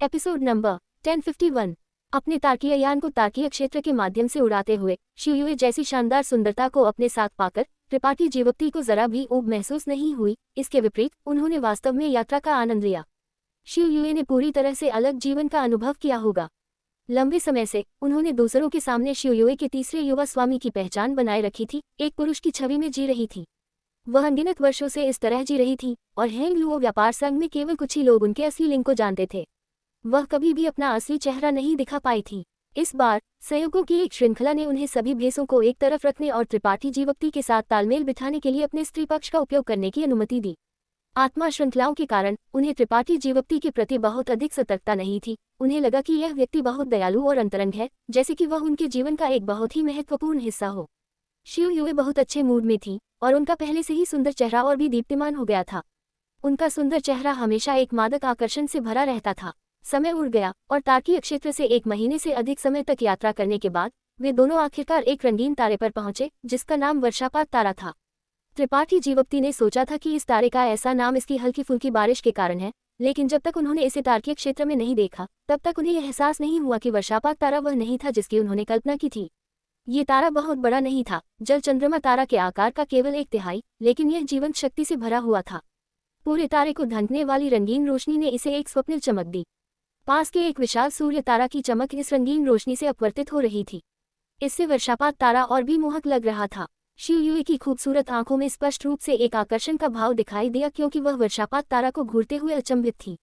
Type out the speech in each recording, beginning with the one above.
Episode number 1051। अपने तारकीय यान को तारकीय क्षेत्र के माध्यम से उड़ाते हुए शियुए जैसी शानदार सुंदरता को अपने साथ पाकर त्रिपाठी जीवक्ति को जरा भी ऊब महसूस नहीं हुई। इसके विपरीत उन्होंने वास्तव में यात्रा का आनंद लिया। शियुए ने पूरी तरह से अलग जीवन का अनुभव किया होगा। लंबे समय से उन्होंने दूसरों के सामने शियुए के तीसरे युवा स्वामी की पहचान बनाए रखी थी, एक पुरुष की छवि में जी रही थी। वह अनगिनत वर्षों से इस तरह जी रही थी और हेंग लुओ व्यापार संघ में केवल कुछ ही लोग उनके असली लिंग को जानते थे। वह कभी भी अपना असली चेहरा नहीं दिखा पाई थी। इस बार संयोगों की एक श्रृंखला ने उन्हें सभी भेसों को एक तरफ रखने और त्रिपाठी जीवक्ति के साथ तालमेल बिठाने के लिए अपने स्त्री पक्ष का उपयोग करने की अनुमति दी। आत्मा श्रृंखलाओं के कारण उन्हें त्रिपाठी जीवक्ति के प्रति बहुत अधिक सतर्कता नहीं थी। उन्हें लगा कि यह व्यक्ति बहुत दयालु और अंतरंग है, जैसे कि वह उनके जीवन का एक बहुत ही महत्वपूर्ण हिस्सा हो। शियुए बहुत अच्छे मूड में थी और उनका पहले से ही सुंदर चेहरा और भी दीप्तिमान हो गया था। उनका सुंदर चेहरा हमेशा एक मादक आकर्षण से भरा रहता था। समय उड़ गया और तारकीय क्षेत्र से 1 महीने से अधिक समय तक यात्रा करने के बाद वे दोनों आखिरकार एक रंगीन तारे पर पहुंचे, जिसका नाम वर्षापात तारा था। त्रिपाठी जीवक्ति ने सोचा था कि इस तारे का ऐसा नाम इसकी हल्की फुल्की बारिश के कारण है, लेकिन जब तक उन्होंने इसे तारकीय क्षेत्र में नहीं देखा तब तक उन्हें यह एहसास नहीं हुआ कि वर्षापात तारा वह नहीं था जिसकी उन्होंने कल्पना की थी। ये तारा बहुत बड़ा नहीं था, जल चंद्रमा तारा के आकार का केवल 1/3, लेकिन यह जीवंत शक्ति से भरा हुआ था। पूरे तारे को ढंकने वाली रंगीन रोशनी ने इसे एक स्वप्निल चमक दी। पास के एक विशाल सूर्य तारा की चमक इस रंगीन रोशनी से अपवर्तित हो रही थी। इससे वर्षापात तारा और भी मोहक लग रहा था। शियुए की खूबसूरत आंखों में स्पष्ट रूप से एक आकर्षण का भाव दिखाई दिया, क्योंकि वह वर्षापात तारा को घूरते हुए अचंभित थी।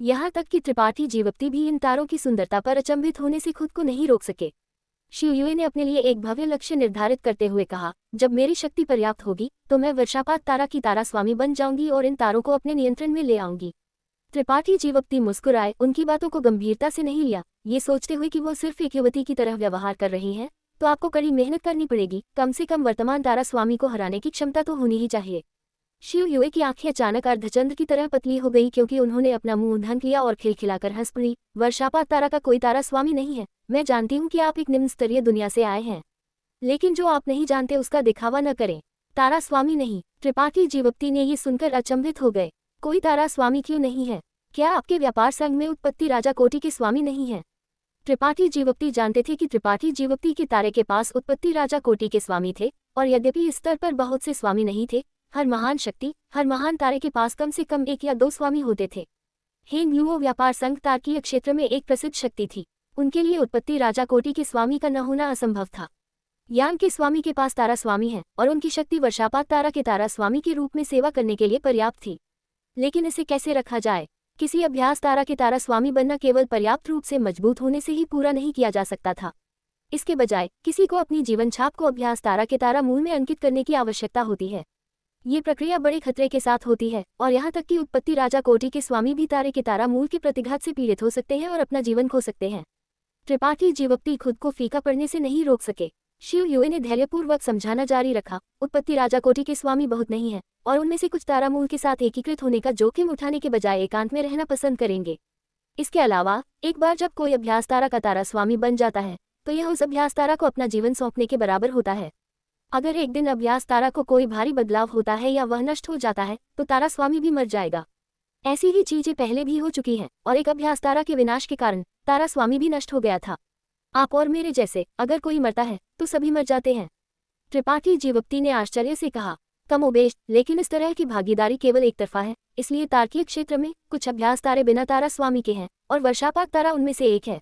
यहाँ तक कि त्रिपाठी जीवक्ति भी इन तारों की सुंदरता पर अचंभित होने से खुद को नहीं रोक सके। शियुए ने अपने लिए एक भव्य लक्ष्य निर्धारित करते हुए कहा, जब मेरी शक्ति पर्याप्त होगी तो मैं वर्षापात तारा की तारा स्वामी बन जाऊंगी और इन तारों को अपने नियंत्रण में ले आऊंगी। त्रिपाठी जीवक्ति मुस्कुराए, उनकी बातों को गंभीरता से नहीं लिया, ये सोचते हुए कि वो सिर्फ एक युवती की तरह व्यवहार कर रही हैं, तो आपको कड़ी मेहनत करनी पड़ेगी। कम से कम वर्तमान तारा स्वामी को हराने की क्षमता तो होनी ही चाहिए। शियुए की आंखें अचानक अर्धचंद्र की तरह पतली हो गई, क्योंकि उन्होंने अपना मुंह ढक लिया और खिलखिलाकर हंस पड़ी। वर्षापात तारा का कोई तारा स्वामी नहीं है। मैं जानती हूँ कि आप एक निम्न स्तरीय दुनिया से आए हैं, लेकिन जो आप नहीं जानते उसका दिखावा न करें। तारा स्वामी नहीं। त्रिपाठी जीवक्ति ने ये सुनकर अचंभित हो गए। कोई तारा स्वामी क्यों नहीं है? क्या आपके व्यापार संघ में उत्पत्ति राजा कोटि के स्वामी नहीं है? त्रिपाठी जीवक्ति जानते थे कि त्रिपाठी जीवक्ति के तारे के पास उत्पत्ति राजा कोटि के स्वामी थे, और यद्यपि इस स्तर पर बहुत से स्वामी नहीं थे, हर महान शक्ति, हर महान तारे के पास कम से कम 1 या 2 स्वामी होते थे। हेंग लुओ व्यापार संघ तारकीय क्षेत्र में एक प्रसिद्ध शक्ति थी। उनके लिए उत्पत्ति राजा कोटि के स्वामी का न होना असंभव था। यान के स्वामी के पास तारा स्वामी है और उनकी शक्ति वर्षापात तारा के तारा स्वामी के रूप में सेवा करने के लिए पर्याप्त थी। लेकिन इसे कैसे रखा जाए? किसी अभ्यास तारा के तारा स्वामी बनना केवल पर्याप्त रूप से मजबूत होने से ही पूरा नहीं किया जा सकता था। इसके बजाय किसी को अपनी जीवन छाप को अभ्यास तारा के तारा मूल में अंकित करने की आवश्यकता होती है। ये प्रक्रिया बड़े खतरे के साथ होती है, और यहाँ तक कि उत्पत्ति राजा कोटि के स्वामी भी तारे के तारा मूल के प्रतिघात से पीड़ित हो सकते हैं और अपना जीवन खो सकते हैं। त्रिपाठी जीवक्ति खुद को फीका पड़ने से नहीं रोक सके। शियुए ने धैर्यपूर्वक समझाना जारी रखा, उत्पत्ति राजा कोटि के स्वामी बहुत नहीं है, और उनमें से कुछ तारा मूल के साथ एकीकृत होने का जोखिम उठाने के बजाय एकांत में रहना पसंद करेंगे। इसके अलावा एक बार जब कोई अभ्यास तारा का तारा स्वामी बन जाता है तो यह उस अभ्यास तारा को अपना जीवन सौंपने के बराबर होता है। अगर एक दिन अभ्यास तारा को कोई भारी बदलाव होता है या वह नष्ट हो जाता है तो तारा स्वामी भी मर जाएगा। ऐसी ही चीजें पहले भी हो चुकी हैं, और एक अभ्यास तारा के विनाश के कारण तारा स्वामी भी नष्ट हो गया था। आप और मेरे जैसे अगर कोई मरता है तो सभी मर जाते हैं। त्रिपाठी जीवक्ति ने आश्चर्य से कहा, कमोबेश, लेकिन इस तरह की भागीदारी केवल एक तरफा है। इसलिए तारकीय क्षेत्र में कुछ अभ्यास तारे बिना तारा स्वामी के हैं और वर्षापात तारा उनमें से एक है।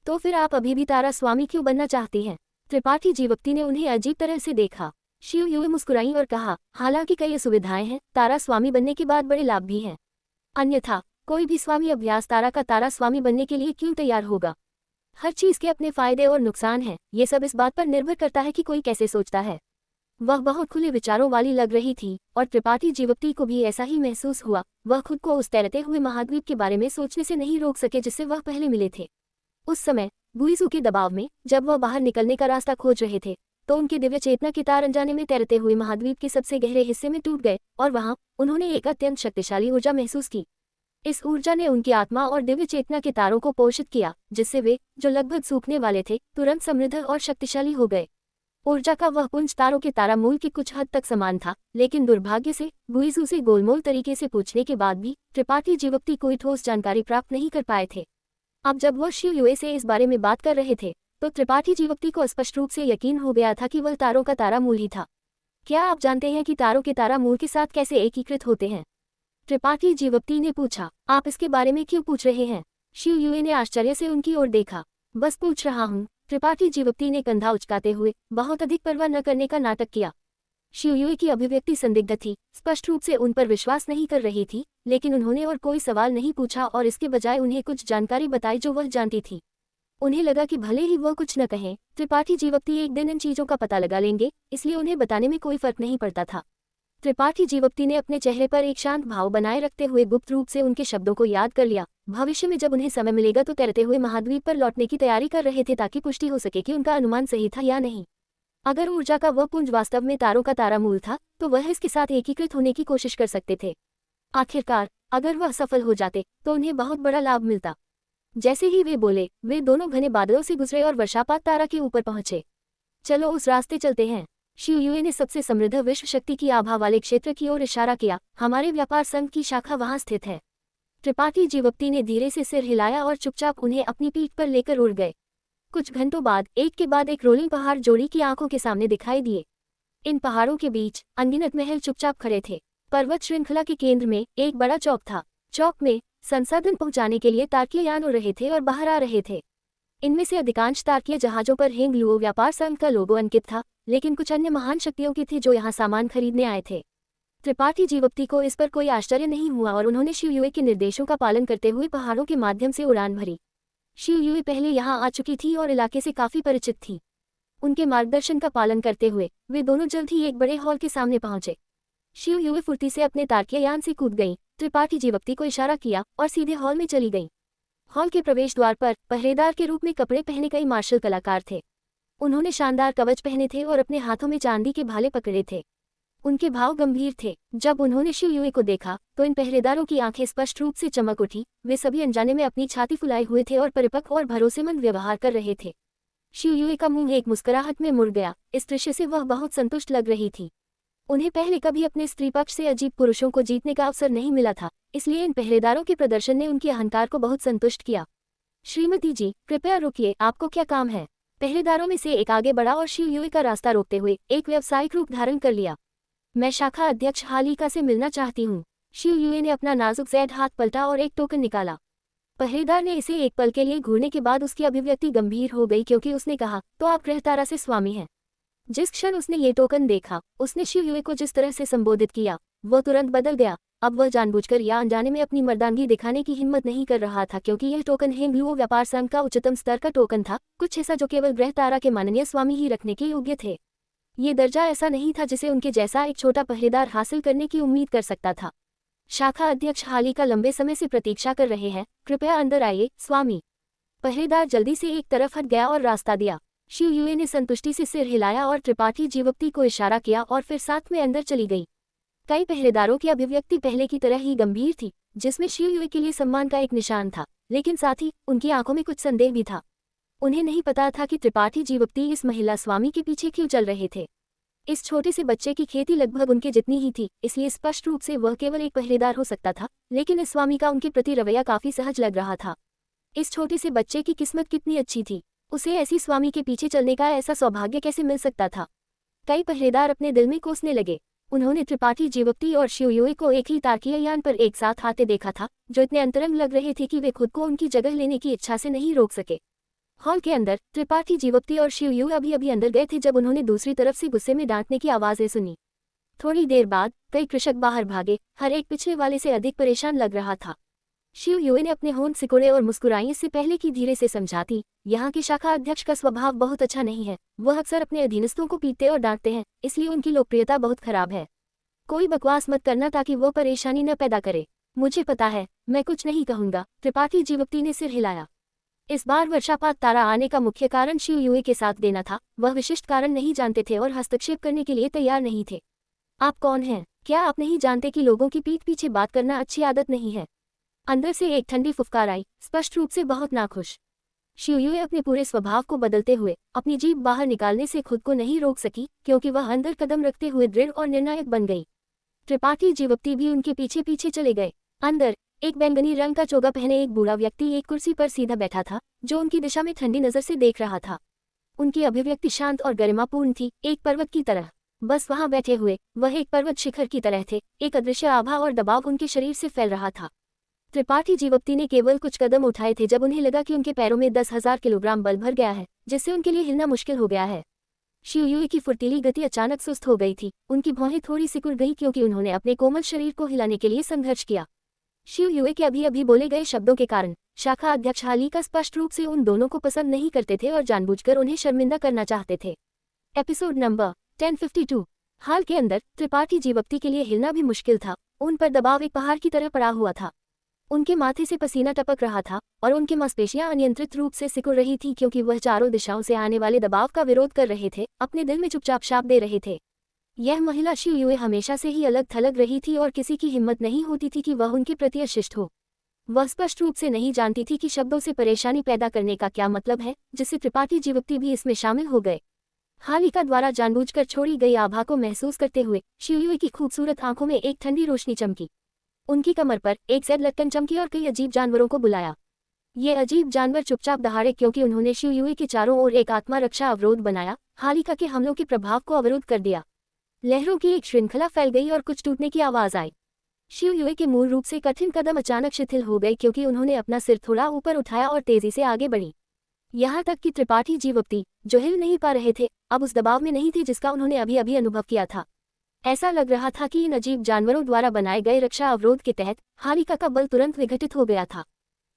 तो फिर आप अभी भी तारा स्वामी क्यों बनना चाहती हैं? त्रिपाठी जीवक्ति ने उन्हें अजीब तरह से देखा। शियुए मुस्कुराई और कहा, हालांकि कई असुविधाएं हैं, तारा स्वामी बनने के बाद बड़े लाभ भी हैं। अन्यथा कोई भी स्वामी अभ्यास तारा का तारा स्वामी बनने के लिए क्यों तैयार होगा? हर चीज के अपने फायदे और नुकसान हैं। ये सब इस बात पर निर्भर करता है कि कोई कैसे सोचता है। वह बहुत खुले विचारों वाली लग रही थी, और त्रिपाठी जीवक्ति को भी ऐसा ही महसूस हुआ। वह खुद को उस तैरते हुए महाद्वीप के बारे में सोचने से नहीं रोक सके जिससे वह पहले मिले थे। उस समय गुइजू के दबाव में जब वह बाहर निकलने का रास्ता खोज रहे थे तो उनके दिव्य चेतना के तार अनजाने में तैरते हुए महाद्वीप के सबसे गहरे हिस्से में टूट गए, और वहां उन्होंने एक अत्यंत शक्तिशाली ऊर्जा महसूस की। इस ऊर्जा ने उनकी आत्मा और दिव्य चेतना के तारों को पोषित किया, जिससे वे, जो लगभग सूखने वाले थे, तुरंत समृद्ध और शक्तिशाली हो गए। ऊर्जा का वह पुंज तारों के तारा मूल के कुछ हद तक समान था, लेकिन दुर्भाग्य से गुइजू से गोलमोल तरीके से पूछने के बाद भी त्रिपाठी जीवक्ति कोई ठोस जानकारी प्राप्त नहीं कर पाए थे। अब जब वह शिव युए से इस बारे में बात कर रहे थे तो त्रिपाठी जीवक्ति को स्पष्ट रूप से यकीन हो गया था कि वह तारों का तारा मूल ही था। क्या आप जानते हैं कि तारों के तारा मूल के साथ कैसे एकीकृत होते हैं? त्रिपाठी जीवक्ति ने पूछा। आप इसके बारे में क्यों पूछ रहे हैं? शिव युए ने आश्चर्य से उनकी ओर देखा। बस पूछ रहा हूँ, त्रिपाठी जीवक्ति ने कंधा उचकाते हुए बहुत अधिक परवाह न करने का नाटक किया। शिव युए की अभिव्यक्ति संदिग्ध थी, स्पष्ट रूप से उन पर विश्वास नहीं कर रही थी, लेकिन उन्होंने और कोई सवाल नहीं पूछा और इसके बजाय उन्हें कुछ जानकारी बताई जो वह जानती थी। उन्हें लगा कि भले ही वह कुछ न कहें, त्रिपाठी जीवक्ति एक दिन इन चीजों का पता लगा लेंगे, इसलिए उन्हें बताने में कोई फर्क नहीं पड़ता था। त्रिपाठी जीवक्ति ने अपने चेहरे पर एक शांत भाव बनाए रखते हुए गुप्त रूप से उनके शब्दों को याद कर लिया। भविष्य में जब उन्हें समय मिलेगा तो तैरते हुए महाद्वीप पर लौटने की तैयारी कर रहे थे ताकि पुष्टि हो सके कि उनका अनुमान सही था या नहीं। अगर ऊर्जा का वह पुंज वास्तव में तारों का तारा मूल था तो वह इसके साथ एकीकृत होने की कोशिश कर सकते थे। आखिरकार अगर वह सफल हो जाते तो उन्हें बहुत बड़ा लाभ मिलता। जैसे ही वे बोले, वे दोनों घने बादलों से गुजरे और वर्षापात तारा के ऊपर पहुंचे। चलो उस रास्ते चलते हैं। शिव युए ने सबसे समृद्ध विश्व शक्ति की आभा वाले क्षेत्र की ओर इशारा किया। हमारे व्यापार संघ की शाखा वहां स्थित है। त्रिपाठी जीवक्ति ने धीरे से सिर हिलाया और चुपचाप उन्हें अपनी पीठ पर लेकर उड़ गए। कुछ घंटों बाद एक के बाद एक रोलिंग पहाड़ जोड़ी की आंखों के सामने दिखाई दिए। इन पहाड़ों के बीच अनगिनत महल चुपचाप खड़े थे। पर्वत श्रृंखला के केंद्र में एक बड़ा चौक था। चौक में संसाधन पहुंचाने के लिए तारकीय यान उड़ रहे थे और बाहर आ रहे थे। इनमें से अधिकांश तारकीय जहाजों पर हेंग लुओ व्यापार संघ का लोगो अंकित था, लेकिन कुछ अन्य महान शक्तियों के थे जो यहाँ सामान खरीदने आए थे। त्रिपाठी जीवक्ति को इस पर कोई आश्चर्य नहीं हुआ और उन्होंने शिव युए के निर्देशों का पालन करते हुए पहाड़ों के माध्यम से उड़ान भरी। शिव युए पहले यहाँ आ चुकी थी और इलाके से काफी परिचित थी। उनके मार्गदर्शन का पालन करते हुए वे दोनों जल्द ही एक बड़े हॉल के सामने पहुंचे। शिव युए फुर्ती से अपने तारकीय यान से कूद गई, त्रिपाठी जीवक्ति को इशारा किया और सीधे हॉल में चली गई। हॉल के प्रवेश द्वार पर पहरेदार के रूप में कपड़े पहने कई मार्शल कलाकार थे। उन्होंने शानदार कवच पहने थे और अपने हाथों में चांदी के भाले पकड़े थे। उनके भाव गंभीर थे। जब उन्होंने शिव युए को देखा तो इन पहरेदारों की आंखें स्पष्ट रूप से चमक उठी। वे सभी अनजाने में अपनी छाती फुलाए हुए थे और परिपक्व और भरोसेमंद व्यवहार कर रहे थे। शिव युए का मुंह एक मुस्कुराहट में मुड़ गया। इस दृश्य से वह बहुत संतुष्ट लग रही थी। उन्हें पहले कभी अपने स्त्री पक्ष से अजीब पुरुषों को जीतने का अवसर नहीं मिला था, इसलिए इन पहरेदारों के प्रदर्शन ने उनके अहंकार को बहुत संतुष्ट किया। श्रीमती जी, कृपया रुकिए, आपको क्या काम है? पहरेदारों में से एक आगे बढ़ा और शिव युए का रास्ता रोकते हुए एक व्यावसायिक रूप धारण कर लिया। मैं शाखा अध्यक्ष हालिका से मिलना चाहती हूँ। शिव युए ने अपना नाजुक जैद हाथ पलटा और एक टोकन निकाला। पहरेदार ने इसे एक पल के लिए घूरने के बाद उसकी अभिव्यक्ति गंभीर हो गई क्योंकि उसने कहा, तो आप ग्रहतारा से स्वामी हैं। जिस क्षण उसने ये टोकन देखा, उसने शिव युए को जिस तरह से संबोधित किया वो तुरंत बदल गया। अब वह जानबूझकर या अनजाने में अपनी मर्दानगी दिखाने की हिम्मत नहीं कर रहा था क्योंकि यह टोकन हेंग लुओ व्यापार संघ का उच्चतम स्तर का टोकन था, कुछ ऐसा जो केवल ग्रहतारा के माननीय स्वामी ही रखने के योग्य थे। ये दर्जा ऐसा नहीं था जिसे उनके जैसा एक छोटा पहरेदार हासिल करने की उम्मीद कर सकता था। शाखा अध्यक्ष हालिका लंबे समय से प्रतीक्षा कर रहे हैं, कृपया अंदर आइए स्वामी। पहरेदार जल्दी से एक तरफ हट गया और रास्ता दिया। शिव युए ने संतुष्टि से सिर हिलाया और त्रिपाठी जीवक्ति को इशारा किया और फिर साथ में अंदर चली गई। कई पहरेदारों की अभिव्यक्ति पहले की तरह ही गंभीर थी, जिसमें शिव युए के लिए सम्मान का एक निशान था, लेकिन साथ ही उनकी आंखों में कुछ संदेह भी था। उन्हें नहीं पता था कि त्रिपाठी जीवक्ति इस महिला स्वामी के पीछे क्यों चल रहे थे। इस छोटे से बच्चे की खेती लगभग उनके जितनी ही थी, इसलिए स्पष्ट रूप से वह केवल एक पहरेदार हो सकता था, लेकिन इस स्वामी का उनके प्रति रवैया काफी सहज लग रहा था। इस छोटे से बच्चे की किस्मत कितनी अच्छी थी, उसे ऐसी स्वामी के पीछे चलने का ऐसा सौभाग्य कैसे मिल सकता था। कई पहरेदार अपने दिल में कोसने लगे। उन्होंने त्रिपाठी जीवक्ति और शिव युए को एक ही तारकीय यान पर एक साथ आते देखा था, जो इतने अंतरंग लग रहे थे कि वे खुद को उनकी जगह लेने की इच्छा से नहीं रोक सके। हॉल के अंदर त्रिपाठी जीवक्ति और शिव युए अभी अंदर गए थे जब उन्होंने दूसरी तरफ से गुस्से में डांटने की आवाजें सुनी। थोड़ी देर बाद कई कृषक बाहर भागे, हर एक पिछले वाले से अधिक परेशान लग रहा था। शिव युए ने अपने होंठ सिकोड़े और मुस्कुराई, इससे पहले कि धीरे से समझाती, यहाँ के शाखा अध्यक्ष का स्वभाव बहुत अच्छा नहीं है। वह अक्सर अपने अधीनस्थों को पीटते और डांटते हैं, इसलिए उनकी लोकप्रियता बहुत खराब है। कोई बकवास मत करना ताकि वो परेशानी न पैदा करे। मुझे पता है, मैं कुछ नहीं कहूंगा। त्रिपाठी जीवक्ति ने सिर हिलाया। इस बार वर्षापात तारा आने का मुख्य कारण शिव युए के साथ देना था। वह विशिष्ट कारण नहीं जानते थे और हस्तक्षेप करने के लिए तैयार नहीं थे। आप कौन हैं? क्या आप नहीं जानते कि लोगों की पीठ पीछे बात करना अच्छी आदत नहीं है? अंदर से एक ठंडी फुफकार आई, स्पष्ट रूप से बहुत नाखुश। शिव युए अपने पूरे स्वभाव को बदलते हुए अपनी जीभ बाहर निकालने से खुद को नहीं रोक सकी, क्योंकि वह अंदर कदम रखते हुए दृढ़ और निर्णायक बन गई। त्रिपाठी जीवक्ति भी उनके पीछे पीछे चले गए। अंदर एक बैंगनी रंग का चोगा पहने एक बूढ़ा व्यक्ति एक कुर्सी पर सीधा बैठा था, जो उनकी दिशा में ठंडी नजर से देख रहा था। उनकी अभिव्यक्ति शांत और गरिमापूर्ण थी, एक पर्वत की तरह। बस वहां बैठे हुए वह एक पर्वत शिखर की तरह थे। एक अदृश्य आभा और दबाव उनके शरीर से फैल रहा था। त्रिपाठी जीवप्ती ने केवल कुछ कदम उठाए थे जब उन्हें लगा कि उनके पैरों में 10,000 किलोग्राम बल भर गया है, जिससे उनके लिए हिलना मुश्किल हो गया है। शिव युई की फुर्तीली गति अचानक सुस्त हो गई थी। उनकी भौहें थोड़ी सिकुड़ गई क्योंकि उन्होंने अपने कोमल शरीर को हिलाने के लिए संघर्ष किया। शिव युई के अभी अभी बोले गए शब्दों के कारण शाखा अध्यक्ष हालिका स्पष्ट रूप से उन दोनों को पसंद नहीं करते थे और जानबूझकर उन्हें शर्मिंदा करना चाहते थे। Episode number 1052। हाल के अंदर त्रिपाठी जीवप्ती के लिए हिलना भी मुश्किल था। उन पर दबाव एक पहाड़ की तरह पड़ा हुआ था। उनके माथे से पसीना टपक रहा था और उनकी मांसपेशियां अनियंत्रित रूप से सिकुड़ रही थीं क्योंकि वह चारों दिशाओं से आने वाले दबाव का विरोध कर रहे थे, अपने दिल में चुपचाप शाप दे रहे थे। यह महिला शिव युई हमेशा से ही अलग थलग रही थी और किसी की हिम्मत नहीं होती थी कि वह उनके प्रति अशिष्ट हो। वह स्पष्ट रूप से नहीं जानती थी कि शब्दों से परेशानी पैदा करने का क्या मतलब है, जिससे त्रिपाठी जीवप्ती भी इसमें शामिल हो गए। हालिका द्वारा जानबूझकर छोड़ी गई आभा को महसूस करते हुए शिव युई की खूबसूरत आंखों में एक ठंडी रोशनी चमकी। उनकी कमर पर एक सैद लटकन चमकी और कई अजीब जानवरों को बुलाया। ये अजीब जानवर चुपचाप दहाड़े क्योंकि उन्होंने शिव युई के चारों ओर एक आत्मा रक्षा अवरोध बनाया, हालिका के हमलों के प्रभाव को अवरुद्ध कर दिया। लहरों की एक श्रृंखला फैल गई और कुछ टूटने की आवाज आई। शिव युई के मूल रूप से कठिन कदम अचानक शिथिल हो गए क्योंकि उन्होंने अपना सिर थोड़ा ऊपर उठाया और तेजी से आगे बढ़ी। यहाँ तक कि त्रिपाठी जीवप्ती, जो हिल नहीं पा रहे थे, अब उस दबाव में नहीं थे जिसका उन्होंने अभी अभी अनुभव किया था। ऐसा लग रहा था कि इन अजीब जानवरों द्वारा बनाए गए रक्षा अवरोध के तहत हालिका का बल तुरंत विघटित हो गया था।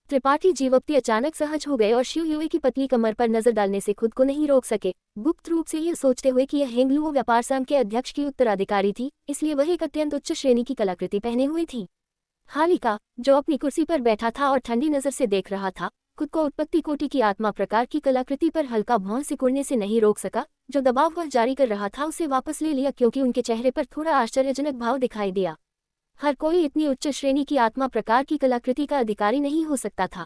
त्रिपाठी जीवप्ती अचानक सहज हो गए और शिव युई की पतली कमर पर नजर डालने से खुद को नहीं रोक सके, गुप्त रूप से यह सोचते हुए कि यह हेंगलुओ व्यापार संघ के अध्यक्ष की उत्तराधिकारी थी, इसलिए वह एक अत्यंत उच्च श्रेणी की कलाकृति पहने हुई थी। हालिका, जो अपनी कुर्सी पर बैठा था और ठंडी नजर से देख रहा था, खुद को उत्पत्ति कोटि की आत्मा प्रकार की कलाकृति पर हल्का भौं सिकुड़ने से नहीं रोक सका। जो दबाव वह जारी कर रहा था उसे वापस ले लिया क्योंकि उनके चेहरे पर थोड़ा आश्चर्यजनक भाव दिखाई दिया। हर कोई इतनी उच्च श्रेणी की आत्मा प्रकार की कलाकृति का अधिकारी नहीं हो सकता था।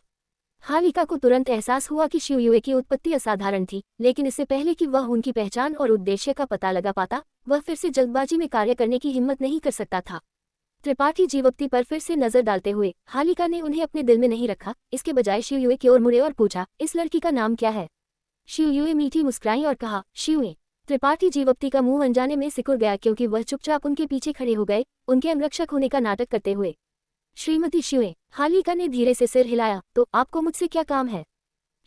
हालिका को तुरंत एहसास हुआ कि शिव युई की उत्पत्ति असाधारण थी, लेकिन इससे पहले कि वह उनकी पहचान और उद्देश्य का पता लगा पाता, वह फिर से जल्दबाजी में कार्य करने की हिम्मत नहीं कर सकता था। त्रिपाठी जीवप्ती पर फिर से नजर डालते हुए हालिका ने उन्हें अपने दिल में नहीं रखा, इसके बजाय शिव युई की ओर मुड़े और पूछा, इस लड़की का नाम क्या है? शिव युई मीठी मुस्कुराई और कहा, शिवे। त्रिपाठी जीवप्ती का मुंह अनजाने में सिकुड़ गया क्योंकि वह चुपचाप उनके पीछे खड़े हो गए, उनके अंगरक्षक होने का नाटक करते हुए। श्रीमती शिवे, हालिका ने धीरे से सिर हिलाया, तो आपको मुझसे क्या काम है?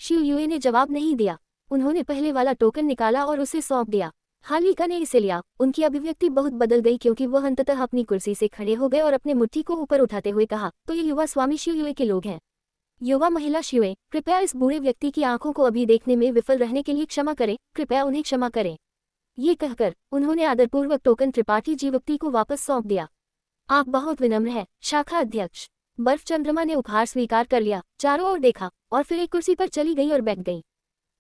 शिव युई ने जवाब नहीं दिया। उन्होंने पहले वाला टोकन निकाला और उसे सौंप दिया। हालिका ने इसे लिया। उनकी अभिव्यक्ति बहुत बदल गई क्योंकि वह अंततः अपनी कुर्सी से खड़े हो गए और अपने मुट्ठी को ऊपर उठाते हुए कहा, तो ये युवा स्वामी शिव युई के लोग हैं। युवा महिला शिवे, कृपया इस बूढ़े व्यक्ति की आंखों को अभी देखने में विफल रहने के लिए क्षमा करें, कृपया उन्हें क्षमा करें। ये कहकर उन्होंने आदरपूर्वक टोकन त्रिपाठी जीवप्ती को वापस सौंप दिया। आप बहुत विनम्र हैं, शाखा अध्यक्ष। बर्फ चंद्रमा ने उपहार स्वीकार कर लिया, चारों ओर देखा और फिर एक कुर्सी पर चली गई और बैठ गई।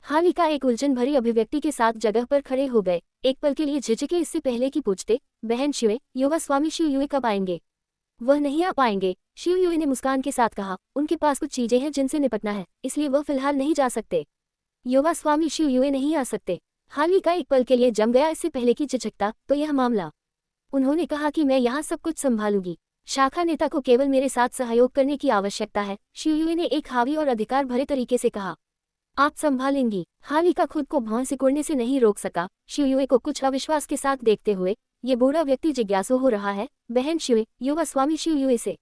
हालिका एक उलझन भरी अभिव्यक्ति के साथ जगह पर खड़े हो गए। एक पल के लिए झिझके इससे पहले कि पूछते, बहन शिवे, युवा स्वामी शिव युई कब आएंगे? वह नहीं आ पाएंगे, शिव युई ने मुस्कान के साथ कहा। उनके पास कुछ चीजें हैं जिनसे निपटना है, इसलिए वह फिलहाल नहीं जा सकते। युवा स्वामी शिव युई नहीं आ सकते। हालिका एक पल के लिए जम गया, इससे पहले कि झिझकता तो यह मामला। उन्होंने कहा कि मैं यहाँ सब कुछ संभालूंगी। शाखा नेता को केवल मेरे साथ सहयोग करने की आवश्यकता है, शिव युई ने एक हावी और अधिकार भरे तरीके से कहा। आप संभालेंगी? हालिका खुद को भौं सिकुड़ने से नहीं रोक सका। शिव युई को कुछ अविश्वास के साथ देखते हुए, ये बूढ़ा व्यक्ति जिज्ञासु हो रहा है, बहन शिवे, युवा स्वामी शिव युई से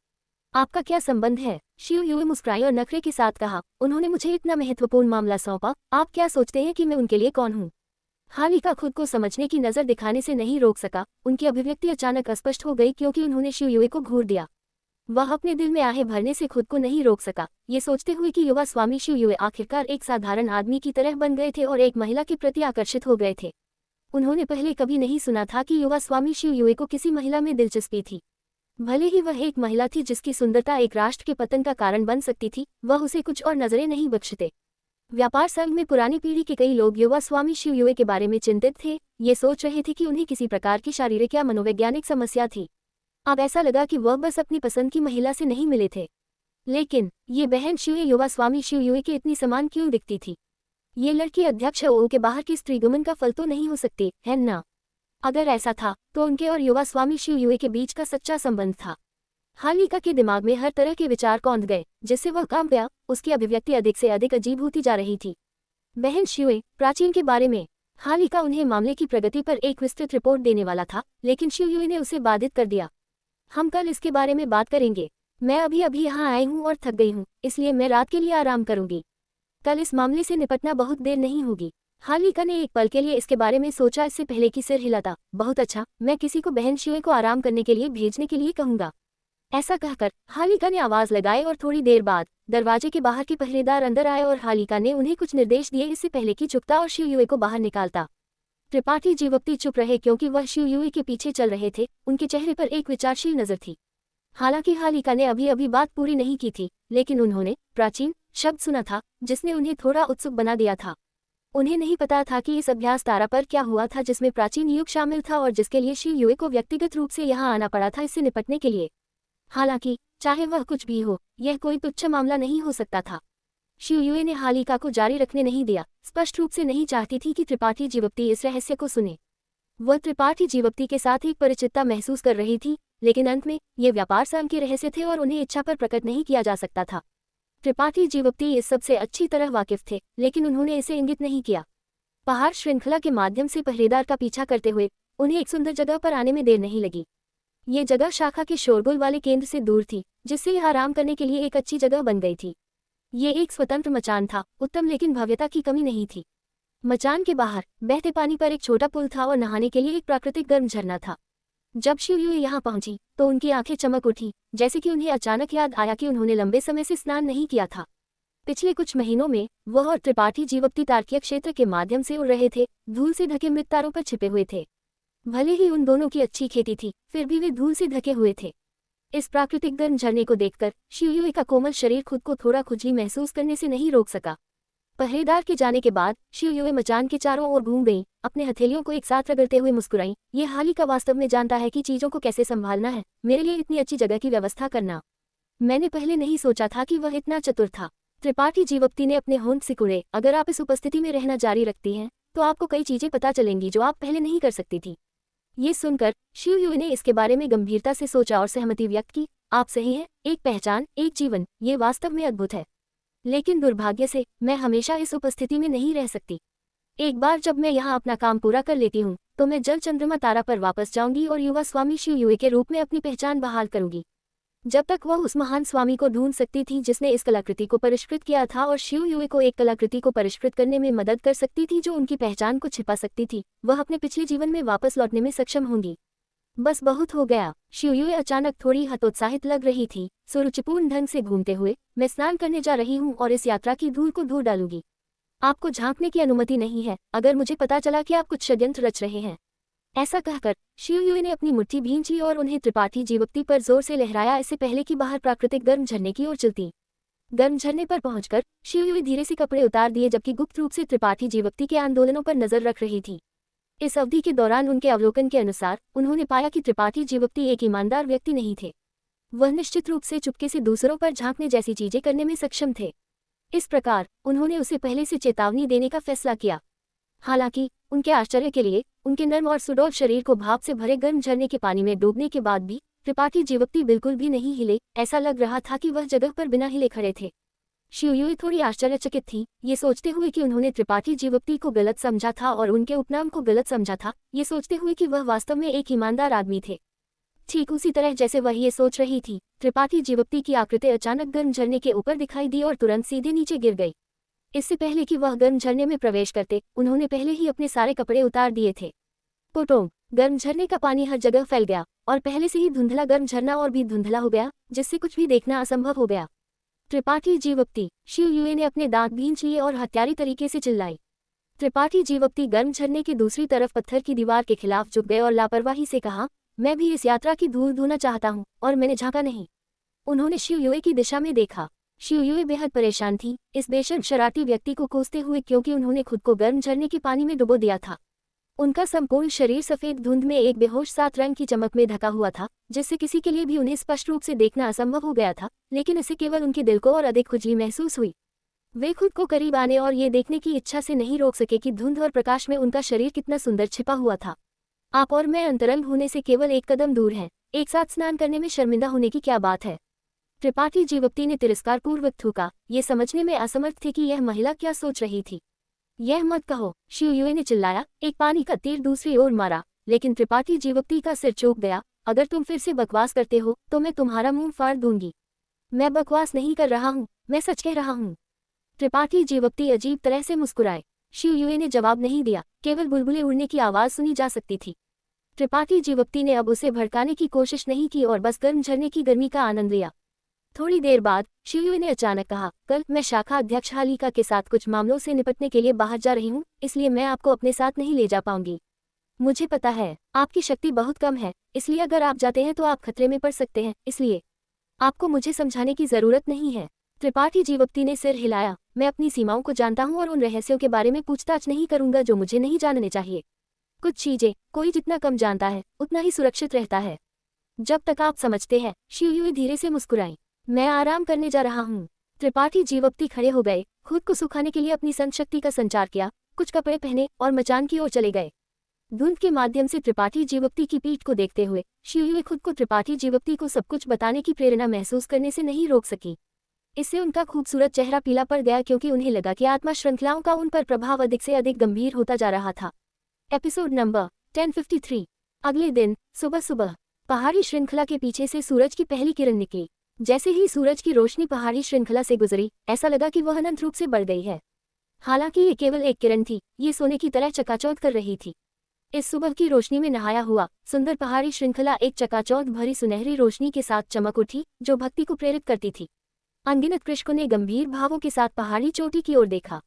आपका क्या संबंध है? शिव युई मुस्कुराई और नखरे के साथ कहा, उन्होंने मुझे इतना महत्वपूर्ण मामला सौंपा, आप क्या सोचते हैं कि मैं उनके लिए कौन हूँ? हालिका खुद को समझने की नजर दिखाने से नहीं रोक सका। उनकी अभिव्यक्ति अचानक अस्पष्ट हो गई क्योंकि उन्होंने शिव युई को घूर दिया। वह अपने दिल में आहें भरने से खुद को नहीं रोक सका, ये सोचते हुए कि युवा स्वामी शिव युई आखिरकार एक साधारण आदमी की तरह बन गए थे और एक महिला के प्रति आकर्षित हो गए थे। उन्होंने पहले कभी नहीं सुना था कि युवा स्वामी शिव युई को किसी महिला में दिलचस्पी थी। भले ही वह एक महिला थी जिसकी सुंदरता एक राष्ट्र के पतन का कारण बन सकती थी, वह उसे कुछ और नजरें नहीं बख्शते। व्यापार संघ में पुरानी पीढ़ी के कई लोग युवा स्वामी शिव युई के बारे में चिंतित थे, ये सोच रहे थे कि उन्हें किसी प्रकार की शारीरिक या मनोवैज्ञानिक समस्या थी। अब ऐसा लगा कि वह बस अपनी पसंद की महिला से नहीं मिले थे। लेकिन ये बहन शिवे युवा स्वामी शिव युई के इतनी समान क्यों दिखती थी? ये लड़की अध्यक्ष ओ के बाहर की स्त्रीगमन का फल तो नहीं हो सकती है ना? अगर ऐसा था तो उनके और युवा स्वामी शिव युई के बीच का सच्चा संबंध था। हालिका के दिमाग में हर तरह के विचार कौंध गए, जिससे वह कांप गया। उसकी अभिव्यक्ति अधिक से अधिक अजीब होती जा रही थी। बहन शियुए, प्राचीन के बारे में। हालिका उन्हें मामले की प्रगति पर एक विस्तृत रिपोर्ट देने वाला था, लेकिन शियुए ने उसे बाधित कर दिया। हम कल इसके बारे में बात करेंगे। मैं अभी अभी यहाँ आई हूँ और थक गई हूँ, इसलिए मैं रात के लिए आराम करूंगी। कल इस मामले से निपटना बहुत देर नहीं होगी। हालिका ने एक पल के लिए इसके बारे में सोचा, इससे पहले कि सिर हिलाता। बहुत अच्छा, मैं किसी को बहन शियुए को आराम करने के लिए भेजने के लिए कहूंगा। ऐसा कहकर हालिका ने आवाज लगाई और थोड़ी देर बाद दरवाजे के बाहर के पहरेदार अंदर आए और हालिका ने उन्हें कुछ निर्देश दिए, इससे पहले कि चुकता और शियुए को बाहर निकालता। त्रिपाठी जीवक्ति चुप रहे क्योंकि वह शियुए के पीछे चल रहे थे। उनके चेहरे पर एक विचारशील नजर थी। हालांकि हालिका ने अभी अभी बात पूरी नहीं की थी, लेकिन उन्होंने प्राचीन शब्द सुना था, जिसने उन्हें थोड़ा उत्सुक बना दिया था। उन्हें नहीं पता था कि इस अभ्यास तारा पर क्या हुआ था, जिसमें प्राचीन युग शामिल था और जिसके लिए शियुए को व्यक्तिगत रूप से यहाँ आना पड़ा था इससे निपटने के लिए। हालांकि चाहे वह कुछ भी हो, यह कोई तुच्छ मामला नहीं हो सकता था। शियुए ने हालिका को जारी रखने नहीं दिया। स्पष्ट रूप से नहीं चाहती थी कि त्रिपाठी जीवक्ति इस रहस्य को सुने। वह त्रिपाठी जीवक्ति के साथ एक परिचितता महसूस कर रही थी, लेकिन अंत में ये व्यापार संघ के रहस्य थे और उन्हें इच्छा पर प्रकट नहीं किया जा सकता था। त्रिपाठी जीवक्ति इस सब से अच्छी तरह वाकिफ थे, लेकिन उन्होंने इसे इंगित नहीं किया। पहाड़ श्रृंखला के माध्यम से पहरेदार का पीछा करते हुए उन्हें एक सुंदर जगह पर आने में देर नहीं लगी। ये जगह शाखा के शोरगुल वाले केंद्र से दूर थी, जिससे यह आराम करने के लिए एक अच्छी जगह बन गई थी। ये एक स्वतंत्र मचान था, उत्तम लेकिन भव्यता की कमी नहीं थी। मचान के बाहर बहते पानी पर एक छोटा पुल था और नहाने के लिए एक प्राकृतिक गर्म झरना था। जब शियुए यहाँ पहुंची तो उनकी आंखें चमक उठी, जैसे कि उन्हें अचानक याद आया कि उन्होंने लंबे समय से स्नान नहीं किया था। पिछले कुछ महीनों में वह और त्रिपाठी जीवक्ति तारकीय क्षेत्र के माध्यम से उड़ रहे थे, धूल से ढके मृत तारों पर छिपे हुए थे। भले ही उन दोनों की अच्छी खेती थी, फिर भी वे धूल से ढके हुए थे। इस प्राकृतिक गर्म झरने को देखकर शियुए का कोमल शरीर खुद को थोड़ा खुजली महसूस करने से नहीं रोक सका। पहरेदार के जाने के बाद शियुए मचान के चारों ओर घूम गई, अपने हथेलियों को एक साथ रगड़ते हुए मुस्कुराई। ये हालिका वास्तव में जानता है कि चीजों को कैसे संभालना है। मेरे लिए इतनी अच्छी जगह की व्यवस्था करना, मैंने पहले नहीं सोचा था कि वह इतना चतुर था। त्रिपाठी जीवक्ति ने अपने होंठ सिकुड़े। अगर आप इस उपस्थिति में रहना जारी रखती हैं, तो आपको कई चीजें पता चलेंगी जो आप पहले नहीं कर सकती थी। ये सुनकर शियुए ने इसके बारे में गंभीरता से सोचा और सहमति व्यक्त की। आप सही हैं, एक पहचान, एक जीवन, ये वास्तव में अद्भुत है। लेकिन दुर्भाग्य से मैं हमेशा इस उपस्थिति में नहीं रह सकती। एक बार जब मैं यहाँ अपना काम पूरा कर लेती हूँ, तो मैं जल चंद्रमा तारा पर वापस जाऊंगी और युवा स्वामी शियुए के रूप में अपनी पहचान बहाल करूंगी। जब तक वह उस महान स्वामी को ढूंढ सकती थी जिसने इस कलाकृति को परिष्कृत किया था और शियुए को एक कलाकृति को परिष्कृत करने में मदद कर सकती थी जो उनकी पहचान को छिपा सकती थी, वह अपने पिछले जीवन में वापस लौटने में सक्षम होंगी। बस बहुत हो गया। शियुए अचानक थोड़ी हतोत्साहित लग रही थी। सुरुचिपूर्ण ढंग से घूमते हुए, मैं स्नान करने जा रही हूँ और इस यात्रा की धूल को धो डालूंगी। आपको झांकने की अनुमति नहीं है अगर मुझे पता चला कि आप कुछ षड्यंत्र रच रहे हैं। ऐसा कहकर शियुए ने अपनी मुट्ठी भींची और उन्हें त्रिपाठी जीवक्ति पर जोर से लहराया, इससे पहले कि बाहर प्राकृतिक गर्म झरने की ओर चलती। गर्म झरने पर पहुंचकर शियुए धीरे से कपड़े उतार दिए, जबकि गुप्त रूप से त्रिपाठी जीवक्ति के आंदोलनों पर नजर रख रही थी। इस अवधि के दौरान उनके अवलोकन के अनुसार उन्होंने पाया कि त्रिपाठी जीवक्ति एक ईमानदार व्यक्ति नहीं थे। वह निश्चित रूप से चुपके से दूसरों पर झांकने जैसी चीजें करने में सक्षम थे। इस प्रकार उन्होंने उसे पहले से चेतावनी देने का फैसला किया। हालांकि उनके आश्चर्य के लिए उनके नर्म और सुडौल शरीर को भाप से भरे गर्म झरने के पानी में डूबने के बाद भी त्रिपाठी जीवक्ति बिल्कुल भी नहीं हिले। ऐसा लग रहा था कि वह जगह पर बिना हिले खड़े थे। शियुए थोड़ी आश्चर्यचकित थी, ये सोचते हुए कि उन्होंने त्रिपाठी जीवक्ति को गलत समझा था और उनके उपनाम को गलत समझा था, ये सोचते हुए कि वह वास्तव में एक ईमानदार आदमी थे। ठीक उसी तरह जैसे वह ये सोच रही थी, त्रिपाठी जीवक्ति की आकृति अचानक गर्म झरने के ऊपर दिखाई दी और तुरंत सीधे नीचे गिर गई। इससे पहले कि वह गर्म झरने में प्रवेश करते, उन्होंने पहले ही अपने सारे कपड़े उतार दिए थे। पोटोंग, गर्म झरने का पानी हर जगह फैल गया और पहले से ही धुंधला गर्म झरना और भी धुंधला हो गया, जिससे कुछ भी देखना असंभव हो गया। त्रिपाठी जीवक्ति, शियुए ने अपने दांत भींच लिए और हत्यारी तरीके से चिल्लाई। त्रिपाठी जीवक्ति गर्म झरने की दूसरी तरफ पत्थर की दीवार के खिलाफ झुक गए और लापरवाही से कहा, मैं भी इस यात्रा की धूल धोना चाहता हूँ और मैंने झांका नहीं। उन्होंने शियुए की दिशा में देखा। शियुए बेहद परेशान थी, इस बेशर्म शरारती व्यक्ति को कोसते हुए, क्योंकि उन्होंने खुद को गर्म झरने के पानी में डुबो दिया था। उनका संपूर्ण शरीर सफेद धुंध में एक बेहोश सात रंग की चमक में ढका हुआ था, जिससे किसी के लिए भी उन्हें स्पष्ट रूप से देखना असंभव हो गया था, लेकिन इससे केवल उनके दिल को और अधिक खुजली महसूस हुई। वे खुद को करीब आने और ये देखने की इच्छा से नहीं रोक सके कि धुंध और प्रकाश में उनका शरीर कितना सुंदर छिपा हुआ था। आप और मैं अंतरंग होने से केवल एक कदम दूर हैं, एक साथ स्नान करने में शर्मिंदा होने की क्या बात है? त्रिपाठी जीवप्ती ने तिरस्कारपूर्वक थूका, ये समझने में असमर्थ थे कि यह महिला क्या सोच रही थी। यह मत कहो, शिवयुए ने चिल्लाया, एक पानी का तीर दूसरी ओर मारा, लेकिन त्रिपाठी जीवप्ती का सिर चौंक गया। अगर तुम फिर से बकवास करते हो तो मैं तुम्हारा मुंह फाड़ दूंगी। मैं बकवास नहीं कर रहा हूँ, मैं सच कह रहा हूँ। त्रिपाठी जीवप्ती अजीब तरह से मुस्कुराए। शिवयुए ने जवाब नहीं दिया, केवल बुलबुले उड़ने की आवाज सुनी जा सकती थी। त्रिपाठी जीवप्ती ने अब उसे भड़काने की कोशिश नहीं की और बस गर्म झरने की गर्मी का आनंद लिया। थोड़ी देर बाद शिवयुए ने अचानक कहा, कल मैं शाखा अध्यक्ष हालिका के साथ कुछ मामलों से निपटने के लिए बाहर जा रही हूँ, इसलिए मैं आपको अपने साथ नहीं ले जा पाऊंगी। मुझे पता है आपकी शक्ति बहुत कम है, इसलिए अगर आप जाते हैं तो आप खतरे में पड़ सकते हैं, इसलिए आपको मुझे समझाने की जरूरत नहीं है। त्रिपाठी जीवप्ती ने सिर हिलाया, मैं अपनी सीमाओं को जानता हूँ और उन रहस्यों के बारे में पूछताछ नहीं करूंगा जो मुझे नहीं जानने चाहिए। कुछ चीजें कोई जितना कम जानता है उतना ही सुरक्षित रहता है। जब तक आप समझते हैं। शिवयुए धीरे से मुस्कुराई, मैं आराम करने जा रहा हूँ। त्रिपाठी जीवप्ती खड़े हो गए, खुद को सुखाने के लिए अपनी संशक्ति का संचार किया, कुछ कपड़े पहने और मचान की ओर चले गए। धुंध के माध्यम से त्रिपाठी जीवप्ती की पीठ को देखते हुए शिवयुए खुद को त्रिपाठी जीवप्ती को सब कुछ बताने की प्रेरणा महसूस करने से नहीं रोक सकी। इससे उनका खूबसूरत चेहरा पीला पड़ गया क्योंकि उन्हें लगा कि आत्मा श्रृंखलाओं का उन पर प्रभाव अधिक से अधिक गंभीर होता जा रहा था। Episode number 1053। अगले दिन सुबह सुबह पहाड़ी श्रृंखला के पीछे से सूरज की पहली किरण निकली। जैसे ही सूरज की रोशनी पहाड़ी श्रृंखला से गुजरी, ऐसा लगा कि वह अनंत रूप से बढ़ गई है। हालांकि ये केवल एक किरण थी, ये सोने की तरह चकाचौंध कर रही थी। इस सुबह की रोशनी में नहाया हुआ सुंदर पहाड़ी श्रृंखला एक चकाचौंध भरी सुनहरी रोशनी के साथ चमक उठी जो भक्ति को प्रेरित करती थी। अनगिनत कृषकों ने गंभीर भावों के साथ पहाड़ी चोटी की ओर देखा।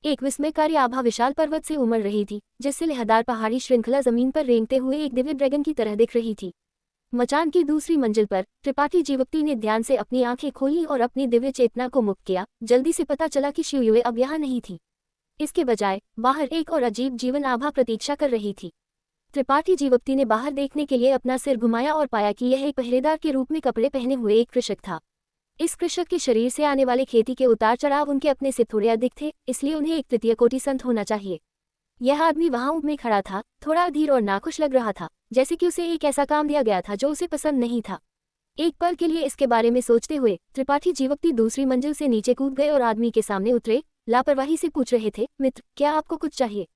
एक विस्मयकारी आभा विशाल पर्वत से उमड़ रही थी, जिससे लहरदार पहाड़ी श्रृंखला जमीन पर रेंगते हुए एक दिव्य ड्रैगन की तरह दिख रही थी। मचान की दूसरी मंजिल पर त्रिपाठी जीवप्ती ने ध्यान से अपनी आंखें खोली और अपनी दिव्य चेतना को मुक्त किया। जल्दी से पता चला कि शिवयुए अब यहाँ नहीं थी। इसके बजाय बाहर एक और अजीब जीवन आभा प्रतीक्षा कर रही थी। त्रिपाठी जीवप्ती ने बाहर देखने के लिए अपना सिर घुमाया और पाया कि यह एक पहरेदार के रूप में कपड़े पहने हुए एक कृषक था। इस कृषक के शरीर से आने वाले खेती के उतार चढ़ाव उनके अपने से थोड़े अधिक थे, इसलिए उन्हें एक तृतीय कोटि संत होना चाहिए। यह आदमी वहां ऊब में खड़ा था, थोड़ा अधीर और नाखुश लग रहा था, जैसे कि उसे एक ऐसा काम दिया गया था जो उसे पसंद नहीं था। एक पल के लिए इसके बारे में सोचते हुए त्रिपाठी जीवप्ती दूसरी मंजिल से नीचे कूद गए और आदमी के सामने उतरे। लापरवाही से पूछ रहे थे, मित्र, क्या आपको कुछ चाहिए?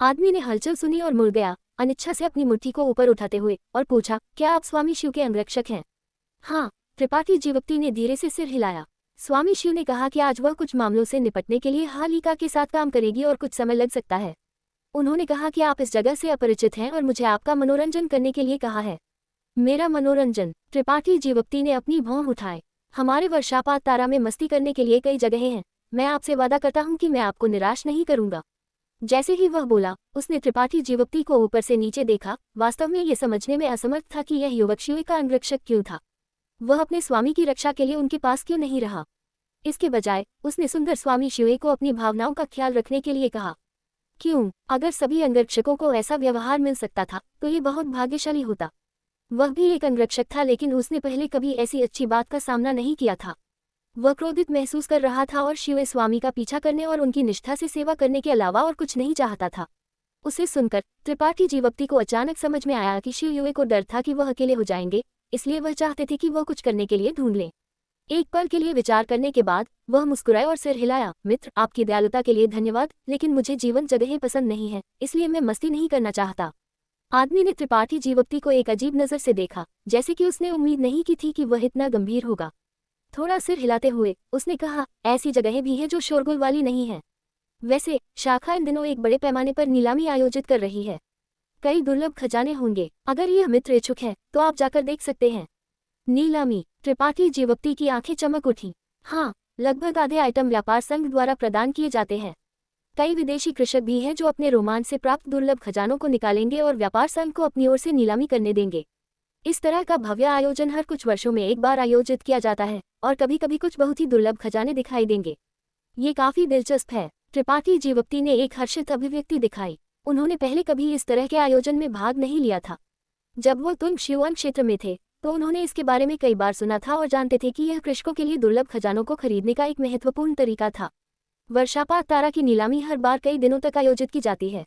आदमी ने हलचल सुनी और मुड़ गया, अनिच्छा से अपनी मुट्ठी को ऊपर उठाते हुए, और पूछा, क्या आप स्वामी शिव के अंगरक्षक हैं? हाँ, त्रिपाठी जीवप्ती ने धीरे से सिर हिलाया। स्वामी शिव ने कहा कि आज वह कुछ मामलों से निपटने के लिए हालिका के साथ काम करेगी और कुछ समय लग सकता है। उन्होंने कहा कि आप इस जगह से अपरिचित हैं और मुझे आपका मनोरंजन करने के लिए कहा है। मेरा मनोरंजन? त्रिपाठी जीवप्ती ने अपनी भौं उठाए। हमारे वर्षापात तारा में मस्ती करने के लिए कई जगहें हैं। मैं आपसे वादा करता हूँ कि मैं आपको निराश नहीं करूंगा। जैसे ही वह बोला, उसने त्रिपाठी जीवप्ती को ऊपर से नीचे देखा। वास्तव में ये समझने में असमर्थ था कि यह युवक शिव का अंगरक्षक क्यों था। वह अपने स्वामी की रक्षा के लिए उनके पास क्यों नहीं रहा? इसके बजाय उसने सुंदर स्वामी शिव को अपनी भावनाओं का ख्याल रखने के लिए कहा। क्यों? अगर सभी अंगरक्षकों को ऐसा व्यवहार मिल सकता था तो ये बहुत भाग्यशाली होता। वह भी एक अंगरक्षक था, लेकिन उसने पहले कभी ऐसी अच्छी बात का सामना नहीं किया था। वह क्रोधित महसूस कर रहा था और शिव स्वामी का पीछा करने और उनकी निष्ठा से सेवा करने के अलावा और कुछ नहीं चाहता था। उसे सुनकर त्रिपाठी जीवप्ती को अचानक समझ में आया कि शिवयुए को डर था कि वह अकेले हो जाएंगे, इसलिए वह चाहते थे कि वह कुछ करने के लिए ढूंढ लें। एक पल के लिए विचार करने के बाद वह मुस्कुराए और सिर हिलाया। मित्र, आपकी दयालुता के लिए धन्यवाद, लेकिन मुझे जीवन जगहें पसंद नहीं है, इसलिए मैं मस्ती नहीं करना चाहता। आदमी ने त्रिपाठी जीवप्ती को एक अजीब नजर से देखा, जैसे कि उसने उम्मीद नहीं की थी कि वह इतना गंभीर होगा। थोड़ा सिर हिलाते हुए उसने कहा, ऐसी जगहें भी हैं जो शोरगुल वाली नहीं हैं। वैसे शाखा इन दिनों एक बड़े पैमाने पर नीलामी आयोजित कर रही है। कई दुर्लभ खजाने होंगे। अगर यह मित्र इच्छुक है तो आप जाकर देख सकते हैं। नीलामी? त्रिपाठी जीवप्ती की आंखें चमक उठी। हाँ, लगभग आधे आइटम व्यापार संघ द्वारा प्रदान किए जाते हैं। कई विदेशी कृषक भी हैं जो अपने रोमांच से प्राप्त दुर्लभ खजानों को निकालेंगे और व्यापार संघ को अपनी ओर से नीलामी करने देंगे। इस तरह का भव्य आयोजन हर कुछ वर्षों में एक बार आयोजित किया जाता है और कभी कभी कुछ बहुत ही दुर्लभ खजाने दिखाई देंगे। ये काफी दिलचस्प है। त्रिपाठी जीवप्ती ने एक हर्षित अभिव्यक्ति दिखाई। उन्होंने पहले कभी इस तरह के आयोजन में भाग नहीं लिया था। जब वो तुंग शिवन क्षेत्र में थे तो उन्होंने इसके बारे में कई बार सुना था और जानते थे कि यह कृषकों के लिए दुर्लभ खजानों को खरीदने का एक महत्वपूर्ण तरीका था। वर्षापात तारा की नीलामी हर बार कई दिनों तक आयोजित की जाती है।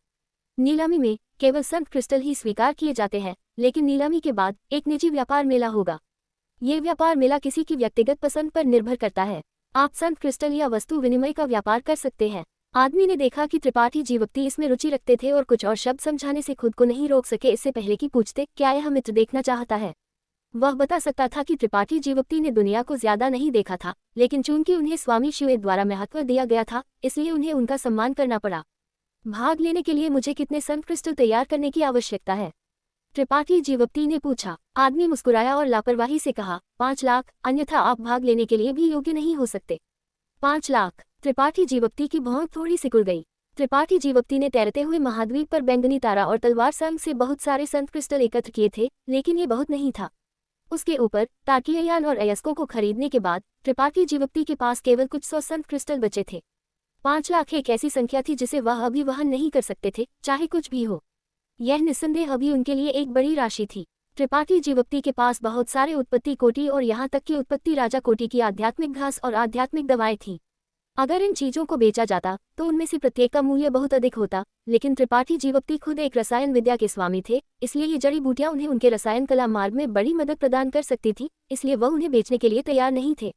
नीलामी में केवल संत क्रिस्टल ही स्वीकार किए जाते हैं, लेकिन नीलामी के बाद एक निजी व्यापार मेला होगा। ये व्यापार मेला किसी की व्यक्तिगत पसंद पर निर्भर करता है। आप संत क्रिस्टल या वस्तु विनिमय का व्यापार कर सकते हैं। आदमी ने देखा कि त्रिपाठी जीवक्ति इसमें रुचि रखते थे और कुछ और शब्द समझाने से खुद को नहीं रोक सके इससे पहले कि पूछते क्या यह मित्र देखना चाहता है। वह बता सकता था कि त्रिपाठी जीवक्ति ने दुनिया को ज्यादा नहीं देखा था, लेकिन चूंकि उन्हें स्वामी शिव द्वारा महत्व दिया गया था इसलिए उन्हें उनका सम्मान करना पड़ा। भाग लेने के लिए मुझे कितने संत क्रिस्टल तैयार करने की आवश्यकता है? त्रिपाठी जीवक्ति ने पूछा। आदमी मुस्कुराया और लापरवाही से कहा, 5 लाख, अन्यथा आप भाग लेने के लिए भी योग्य नहीं हो सकते। 5 लाख। त्रिपाठी जीवक्ति की भौं थोड़ी सिकुड़ गई। त्रिपाठी जीवक्ति ने तैरते हुए महाद्वीप पर बैंगनी तारा और तलवार संग से बहुत सारे संत क्रिस्टल एकत्र किए थे, लेकिन ये बहुत नहीं था। उसके ऊपर तार्किकयान और अयस्कों को खरीदने के बाद त्रिपाठी जीवक्ति के पास केवल कुछ 100 संत क्रिस्टल बचे थे। 5 लाख एक ऐसी संख्या थी जिसे वह अभी वहन नहीं कर सकते थे, चाहे कुछ भी हो। यह निस्संदेह अभी उनके लिए एक बड़ी राशि थी। त्रिपाठी जीवक्ति के पास बहुत सारे उत्पत्ति कोटि और यहाँ तक कि उत्पत्ति राजा कोटि की आध्यात्मिक घास और आध्यात्मिक दवाएं थीं। अगर इन चीजों को बेचा जाता तो उनमें से प्रत्येक का मूल्य बहुत अधिक होता, लेकिन त्रिपाठी जीवक्ति खुद एक रसायन विद्या के स्वामी थे, इसलिए ये जड़ी बूटियां उन्हें उनके रसायन कला मार्ग में बड़ी मदद प्रदान कर सकती थी, इसलिए वह उन्हें बेचने के लिए तैयार नहीं थे।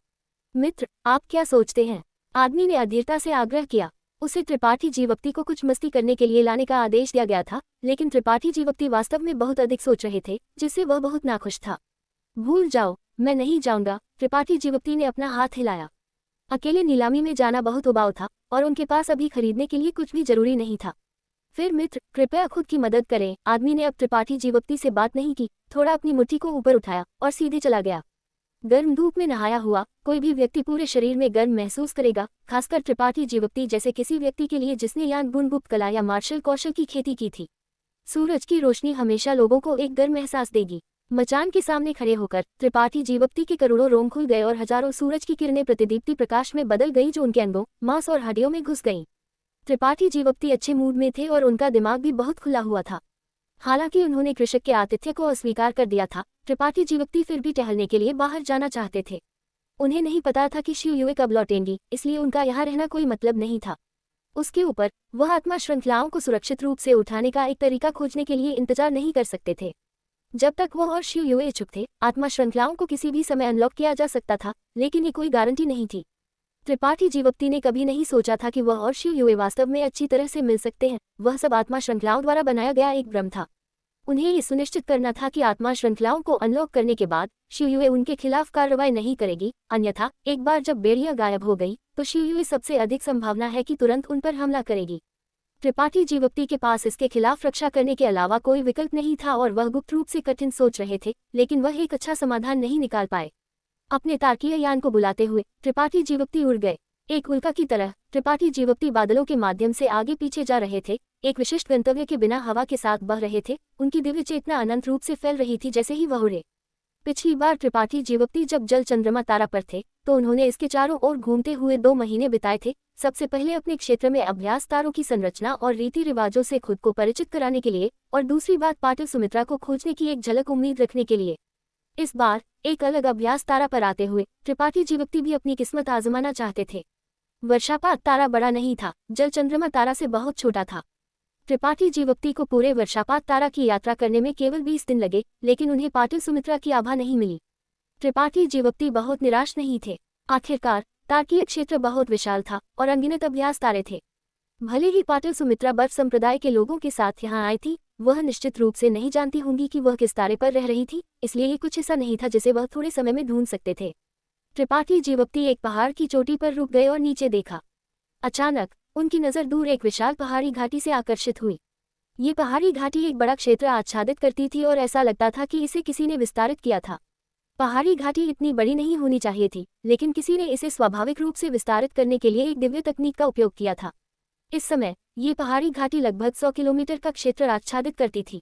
मित्र, आप क्या सोचते हैं? आदमी ने अधीरता से आग्रह किया। उसे त्रिपाठी जीवक्ति को कुछ मस्ती करने के लिए लाने का आदेश दिया गया था, लेकिन त्रिपाठी जीवक्ति वास्तव में बहुत अधिक सोच रहे थे, जिससे वह बहुत नाखुश था। भूल जाओ, मैं नहीं जाऊंगा। त्रिपाठी जीवक्ति ने अपना हाथ हिलाया। अकेले नीलामी में जाना बहुत उबाऊ था और उनके पास अभी खरीदने के लिए कुछ भी जरूरी नहीं था। फिर मित्र, कृपया खुद की मदद करें। आदमी ने अब त्रिपाठी जीवक्ति से बात नहीं की, थोड़ा अपनी मुट्ठी को ऊपर उठाया और सीधे चला गया। गर्म धूप में नहाया हुआ कोई भी व्यक्ति पूरे शरीर में गर्म महसूस करेगा, खासकर त्रिपाठी जीवक्ति जैसे किसी व्यक्ति के लिए जिसने यान गुप्त कला या मार्शल कौशल की खेती की थी। सूरज की रोशनी हमेशा लोगों को एक गर्म एहसास देगी। मचान के सामने खड़े होकर त्रिपाठी जीवक्ति के करोड़ों रोम खुल गए और हजारों सूरज की किरणें प्रतिदीप्ति प्रकाश में बदल गईं जो उनके अंगों, मांस और हड्डियों में घुस गईं। त्रिपाठी जीवक्ति अच्छे मूड में थे और उनका दिमाग भी बहुत खुला हुआ था। हालांकि उन्होंने कृषक के आतिथ्य को अस्वीकार कर दिया था, त्रिपाठी जीवक्ति फिर भी टहलने के लिए बाहर जाना चाहते थे। उन्हें नहीं पता था कि शिव युवे कब लौटेंगी, इसलिए उनका यहाँ रहना कोई मतलब नहीं था। उसके ऊपर वह आत्मा श्रृंखलाओं को सुरक्षित रूप से उठाने का एक तरीका खोजने के लिए इंतजार नहीं कर सकते थे। जब तक वह और शिव युवे इच्छुक थे, आत्मा श्रृंखलाओं को किसी भी समय अनलॉक किया जा सकता था, लेकिन ये कोई गारंटी नहीं थी। त्रिपाठी जीवक्ति ने कभी नहीं सोचा था कि वह और शिव युवे वास्तव में अच्छी तरह से मिल सकते हैं। वह सब आत्मा श्रृंखलाओं द्वारा बनाया गया एक भ्रम था। उन्हें ये सुनिश्चित करना था कि आत्मा श्रृंखलाओं को अनलॉक करने के बाद शिव युवे उनके खिलाफ कार्रवाई नहीं करेगी, अन्यथा एक बार जब बेड़िया गायब हो गई तो शिव युवे सबसे अधिक संभावना है कि तुरंत उन पर हमला करेगी। त्रिपाठी जीवक्ति के पास इसके खिलाफ रक्षा करने के अलावा कोई विकल्प नहीं था और वह गुप्त रूप से कठिन सोच रहे थे, लेकिन वह एक अच्छा समाधान नहीं निकाल पाए। अपने तार्किक यान को बुलाते हुए त्रिपाठी जीवक्ति उड़ गए। एक उल्का की तरह त्रिपाठी जीवक्ति बादलों के माध्यम से आगे पीछे जा रहे थे, एक विशिष्ट गंतव्य के बिना हवा के साथ बह रहे थे। उनकी दिव्य चेतना अनंत रूप से फैल रही थी जैसे ही वह उड़े। पिछली बार त्रिपाठी जीवक्ति जब जल चंद्रमा तारा पर थे तो उन्होंने इसके चारों ओर घूमते हुए 2 महीने बिताए थे। सबसे पहले अपने क्षेत्र में अभ्यास तारों की संरचना और रीति रिवाजों से खुद को परिचित कराने के लिए, और दूसरी बात पाटिल सुमित्रा को खोजने की एक झलक उम्मीद रखने के लिए। इस बार एक अलग अभ्यास तारा पर आते हुए त्रिपाठी जीवक्ति भी अपनी किस्मत आजमाना चाहते थे। वर्षापात तारा बड़ा नहीं था, जल चंद्रमा तारा से बहुत छोटा था। त्रिपाठी जीवक्ति को पूरे वर्षापात तारा की यात्रा करने में केवल 20 दिन लगे, लेकिन उन्हें पाटिल सुमित्रा की आभा नहीं मिली। त्रिपाठी जीवक्ति बहुत निराश नहीं थे। आखिरकार तार्किक क्षेत्र बहुत विशाल था और अनगिनत अभ्यास तारे थे। भले ही पाटिल सुमित्रा बर्फ संप्रदाय के लोगों के साथ यहाँ आई थी, वह निश्चित रूप से नहीं जानती होंगी कि वह किस तारे पर रह रही थी, इसलिए ये कुछ ऐसा नहीं था जिसे वह थोड़े समय में ढूंढ सकते थे। त्रिपाठी जीवक्ति एक पहाड़ की चोटी पर रुक गए और नीचे देखा। अचानक उनकी नज़र दूर एक विशाल पहाड़ी घाटी से आकर्षित हुई। ये पहाड़ी घाटी एक बड़ा क्षेत्र आच्छादित करती थी और ऐसा लगता था कि इसे किसी ने विस्तारित किया था। पहाड़ी घाटी इतनी बड़ी नहीं होनी चाहिए थी, लेकिन किसी ने इसे स्वाभाविक रूप से विस्तारित करने के लिए एक दिव्य तकनीक का उपयोग किया था। इस समय ये पहाड़ी घाटी लगभग 100 किलोमीटर का क्षेत्र आच्छादित करती थी।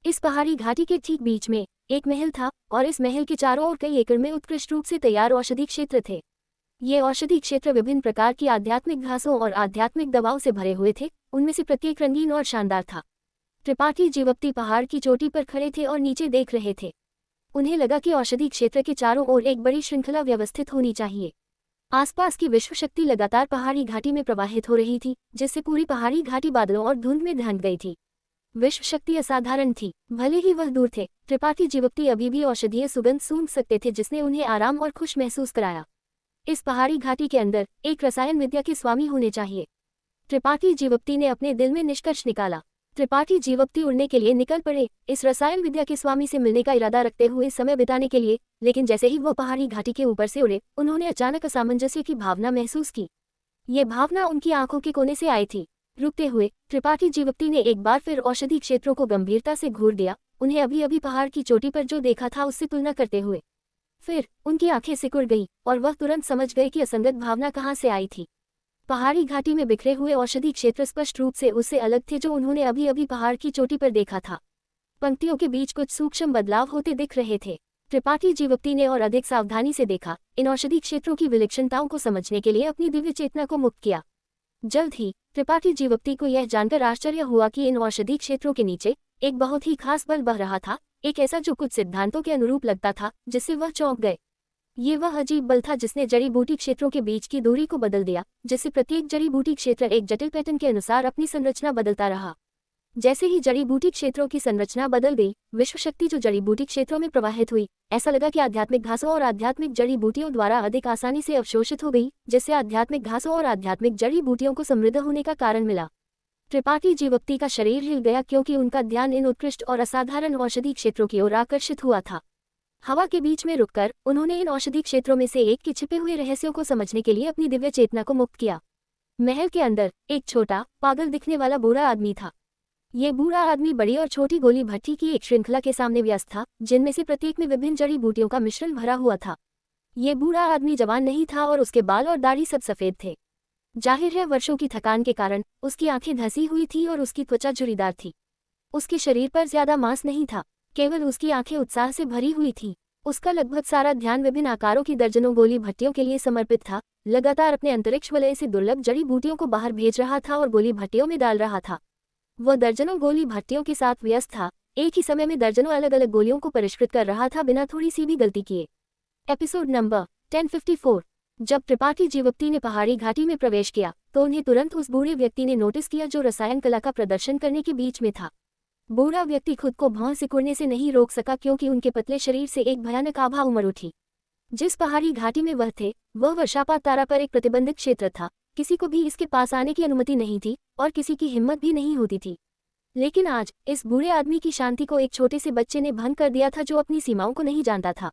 इस पहाड़ी घाटी के ठीक बीच में एक महल था और इस महल के चारों ओर कई एकड़ में उत्कृष्ट रूप से तैयार औषधि क्षेत्र थे। ये औषधि क्षेत्र विभिन्न प्रकार की आध्यात्मिक घासों और आध्यात्मिक दवाओं से भरे हुए थे, उनमें से प्रत्येक रंगीन और शानदार था। त्रिपाठी जीवक्ति पहाड़ की चोटी पर खड़े थे और नीचे देख रहे थे। उन्हें लगा कि औषधि क्षेत्र के चारों ओर एक बड़ी श्रृंखला व्यवस्थित होनी चाहिए। आसपास की विश्व शक्ति लगातार पहाड़ी घाटी में प्रवाहित हो रही थी, जिससे पूरी पहाड़ी घाटी बादलों और धुंध में ढंक गई थी। विश्व शक्ति असाधारण थी। भले ही वह दूर थे, त्रिपाठी जीवोक्ति अभी भी औषधीय सुगंध सूंघ सकते थे जिसने उन्हें आराम और खुश महसूस कराया। इस पहाड़ी घाटी के अंदर एक रसायन विद्या के स्वामी होने चाहिए, त्रिपाठी जीवोक्ति ने अपने दिल में निष्कर्ष निकाला। त्रिपाठी जीवोक्ति उड़ने के लिए निकल पड़े, इस रसायन विद्या के स्वामी से मिलने का इरादा रखते हुए समय बिताने के लिए। लेकिन जैसे ही वो पहाड़ी घाटी के ऊपर से उड़े, उन्होंने अचानक असामंजस्य की भावना महसूस की। ये भावना उनकी आंखों के कोने से आई थी। रुकते हुए त्रिपाठी जीवोक्ति ने एक बार फिर औषधि क्षेत्रों को गंभीरता से घूर दिया, उन्हें अभी अभी पहाड़ की चोटी पर जो देखा था उससे तुलना करते हुए। फिर उनकी आंखें सिकुड़ गईं और वह तुरंत समझ गए कि असंगत भावना कहाँ से आई थी। पहाड़ी घाटी में बिखरे हुए औषधि क्षेत्र स्पष्ट रूप से उससे अलग थे जो उन्होंने अभी अभी पहाड़ की चोटी पर देखा था। पंक्तियों के बीच कुछ सूक्ष्म बदलाव होते दिख रहे थे। त्रिपाठी जीवोक्ति ने और अधिक सावधानी से देखा, इन औषधि क्षेत्रों की विलक्षणताओं को समझने के लिए अपनी दिव्य चेतना को मुक्त किया। जल्द ही त्रिपाठी जीवोक्ति को यह जानकर आश्चर्य हुआ कि इन औषधि क्षेत्रों के नीचे एक बहुत ही खास बल बह रहा था, एक ऐसा जो कुछ सिद्धांतों के अनुरूप लगता था, जिससे वह चौंक गए। ये वह अजीब बल था जिसने जड़ी बूटी क्षेत्रों के बीच की दूरी को बदल दिया, जिससे प्रत्येक जड़ी बूटी क्षेत्र एक जटिल पैटर्न के अनुसार अपनी संरचना बदलता रहा। जैसे ही जड़ी बूटी क्षेत्रों की संरचना बदल गई, विश्व शक्ति जो जड़ी बूटी क्षेत्रों में प्रवाहित हुई, ऐसा लगा कि आध्यात्मिक घासों और आध्यात्मिक जड़ी बूटियों द्वारा अधिक आसानी से अवशोषित हो गई, जिससे आध्यात्मिक घासों और आध्यात्मिक जड़ी बूटियों को समृद्ध होने का कारण मिला। त्रिपाठी जीवोक्ति का शरीर हिल गया क्योंकि उनका ध्यान इन उत्कृष्ट और असाधारण औषधि क्षेत्रों की ओर आकर्षित हुआ था। हवा के बीच में रुककर उन्होंने इन औषधि क्षेत्रों में से एक के छिपे हुए रहस्यों को समझने के लिए अपनी दिव्य चेतना को मुक्त किया। महल के अंदर एक छोटा, पागल दिखने वाला बूढ़ा आदमी था। ये बूढ़ा आदमी बड़ी और छोटी गोली भट्टी की एक श्रृंखला के सामने व्यस्त था, जिनमें से प्रत्येक में विभिन्न जड़ी बूटियों का मिश्रण भरा हुआ था। ये बूढ़ा आदमी जवान नहीं था और उसके बाल और दाढ़ी सब सफेद थे। जाहिर है वर्षों की थकान के कारण उसकी आंखें धसी हुई थी और उसकी त्वचा झुर्रीदार थी। उसके शरीर पर ज्यादा मांस नहीं था, केवल उसकी आंखें उत्साह से भरी हुई थीं। उसका लगभग सारा ध्यान विभिन्न आकारों की दर्जनों गोली भट्टियों के लिए समर्पित था, लगातार अपने अंतरिक्ष वलय से दुर्लभ जड़ी बूटियों को बाहर भेज रहा था और गोली भट्टियों में डाल रहा था। वह दर्जनों गोली भट्टियों के साथ व्यस्त था, एक ही समय में दर्जनों अलग अलग गोलियों को परिष्कृत कर रहा था बिना थोड़ी सी भी गलती किए। Episode number 1054। जब त्रिपाठी जीवोक्ति ने पहाड़ी घाटी में प्रवेश किया तो उन्हें तुरंत उस बूढ़े व्यक्ति ने नोटिस किया जो रसायन कला का प्रदर्शन करने के बीच में था। बूढ़ा व्यक्ति खुद को भौं सिकुड़ने से नहीं रोक सका क्योंकि उनके पतले शरीर से एक भयानक आभा उमड़ उठी। जिस पहाड़ी घाटी में वह थे, वह वर्षापात तारा पर एक प्रतिबंधित क्षेत्र था, किसी को भी इसके पास आने की अनुमति नहीं थी और किसी की हिम्मत भी नहीं होती थी। लेकिन आज इस बूढ़े आदमी की शांति को एक छोटे से बच्चे ने भंग कर दिया था जो अपनी सीमाओं को नहीं जानता था।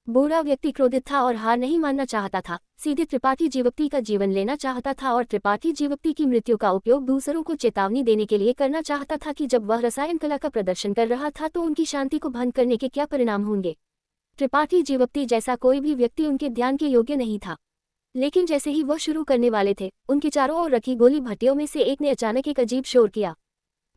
बूढ़ा व्यक्ति क्रोधित था और हार नहीं मानना चाहता था, सीधे त्रिपाठी जीवोक्ति का जीवन लेना चाहता था और त्रिपाठी जीवोक्ति की मृत्यु का उपयोग दूसरों को चेतावनी देने के लिए करना चाहता था कि जब वह रसायन कला का प्रदर्शन कर रहा था तो उनकी शांति को भंग करने के क्या परिणाम होंगे। त्रिपाठी जीवोक्ति जैसा कोई भी व्यक्ति उनके ध्यान के योग्य नहीं था। लेकिन जैसे ही वह शुरू करने वाले थे, उनके चारों ओर रखी गोली भट्टियों में से एक ने अचानक एक अजीब शोर किया।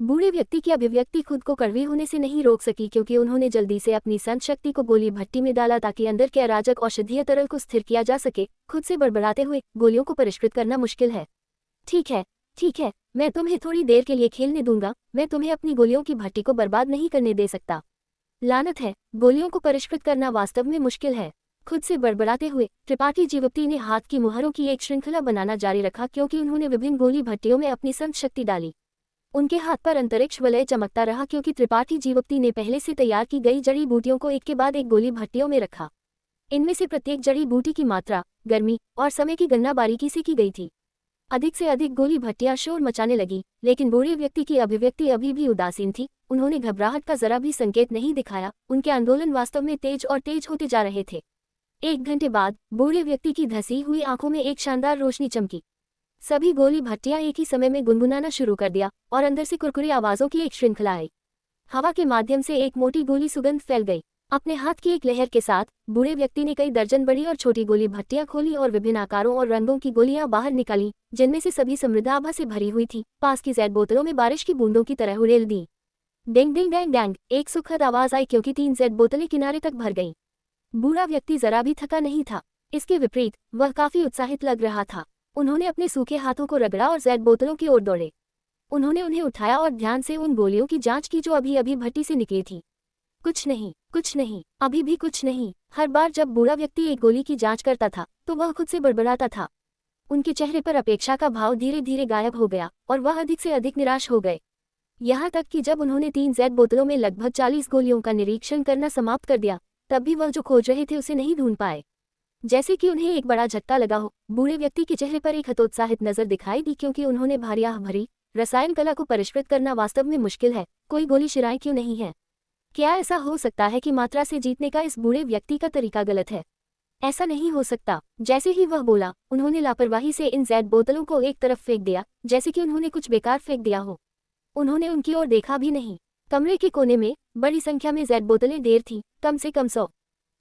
बूढ़े व्यक्ति की अभिव्यक्ति खुद को कड़वी होने से नहीं रोक सकी क्योंकि उन्होंने जल्दी से अपनी संत शक्ति को गोली भट्टी में डाला ताकि अंदर के अराजक औषधीय तरल को स्थिर किया जा सके। खुद से बड़बड़ाते हुए, गोलियों को परिष्कृत करना मुश्किल है। ठीक है, मैं तुम्हें थोड़ी देर के लिए खेलने दूंगा, मैं तुम्हें अपनी गोलियों की भट्टी को बर्बाद नहीं करने दे सकता। लानत है, गोलियों को परिष्कृत करना वास्तव में मुश्किल है। खुद से बड़बड़ाते हुए त्रिपाठी जीवोक्ति ने हाथ की मुहरों की एक श्रृंखला बनाना जारी रखा क्योंकि उन्होंने विभिन्न गोली भट्टियों में अपनी संत शक्ति डाली। उनके हाथ पर अंतरिक्ष वलय चमकता रहा क्योंकि त्रिपाठी जीवोक्ति ने पहले से तैयार की गई जड़ी बूटियों को एक के बाद एक गोली भट्टियों में रखा। इनमें से प्रत्येक जड़ी बूटी की मात्रा, गर्मी और समय की गणना बारीकी से की गई थी। अधिक से अधिक गोली भट्टियां शोर मचाने लगी, लेकिन बूढ़े व्यक्ति की अभिव्यक्ति अभी भी उदासीन थी। उन्होंने घबराहट का जरा भी संकेत नहीं दिखाया, उनके आंदोलन वास्तव में तेज और तेज होते जा रहे थे। 1 घंटे बाद बूढ़े व्यक्ति की धसी हुई आंखों में एक शानदार रोशनी चमकी। सभी गोली भट्टियां एक ही समय में गुनगुनाना शुरू कर दिया और अंदर से कुरकुरी आवाजों की एक श्रृंखला आई। हवा के माध्यम से एक मोटी गोली सुगंध फैल गई। अपने हाथ की एक लहर के साथ बूढ़े व्यक्ति ने कई दर्जन बड़ी और छोटी गोली भट्टियां खोली और विभिन्न आकारों और रंगों की गोलियां बाहर निकाली, जिनमें से सभी समृद्ध आभा से भरी हुई थी। पास की जैद बोतलों में बारिश की बूंदों की तरह उड़ेल दी। डिंग डिंग डैंग डैंग, एक सुखद आवाज आई क्योंकि 3 जैद बोतलें किनारे तक भर गईं। बूढ़ा व्यक्ति जरा भी थका नहीं था, इसके विपरीत वह काफी उत्साहित लग रहा था। उन्होंने अपने सूखे हाथों को रगड़ा और जैद बोतलों की ओर दौड़े। उन्होंने उन्हें उठाया और ध्यान से उन गोलियों की जांच की जो अभी अभी भट्टी से निकली थी। कुछ नहीं, अभी भी कुछ नहीं। हर बार जब बूढ़ा व्यक्ति एक गोली की जांच करता था तो वह खुद से बड़बड़ाता था। उनके चेहरे पर अपेक्षा का भाव धीरे धीरे गायब हो गया और वह अधिक से अधिक निराश हो गए। यहाँ तक कि जब उन्होंने 3Z बोतलों में लगभग 40 गोलियों का निरीक्षण करना समाप्त कर दिया, तब भी वह जो खोज रहे थे उसे नहीं ढूंढ पाए। जैसे कि उन्हें एक बड़ा झटका लगा हो, बूढ़े व्यक्ति के चेहरे पर एक हतोत्साहित नजर दिखाई दी, क्योंकि उन्होंने भारी आह भरी, रसायन कला को परिष्कृत करना वास्तव में मुश्किल है, कोई गोली शिराएं क्यों नहीं है? क्या ऐसा हो सकता है कि मात्रा से जीतने का इस बूढ़े व्यक्ति का तरीका गलत है? ऐसा नहीं हो सकता। जैसे ही वह बोला, उन्होंने लापरवाही से इन Z बोतलों को एक तरफ फेंक दिया, जैसे कि उन्होंने कुछ बेकार फेंक दिया हो। उन्होंने उनकी ओर देखा भी नहीं। कमरे के कोने में बड़ी संख्या में Z बोतलें ढेर थीं, कम से कम 100।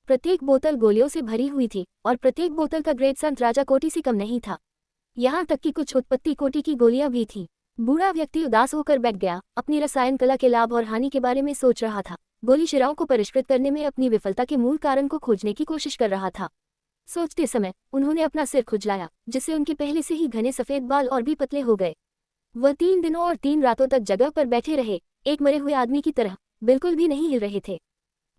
प्रत्येक बोतल गोलियों से भरी हुई थी और प्रत्येक बोतल का ग्रेड संत राजा कोटि से कम नहीं था। यहाँ तक कि कुछ उत्पत्ति कोटि की गोलियां भी थीं। बूढ़ा व्यक्ति उदास होकर बैठ गया, अपनी रसायन कला के लाभ और हानि के बारे में सोच रहा था। गोली शिराओं को परिष्कृत करने में अपनी विफलता के मूल कारण को खोजने की कोशिश कर रहा था। सोचते समय उन्होंने अपना सिर खुजलाया, जिससे उनके पहले से ही घने सफेद बाल और भी पतले हो गए। वह 3 दिनों और 3 रातों तक जगह पर बैठे रहे, एक मरे हुए आदमी की तरह, बिल्कुल भी नहीं हिल रहे थे।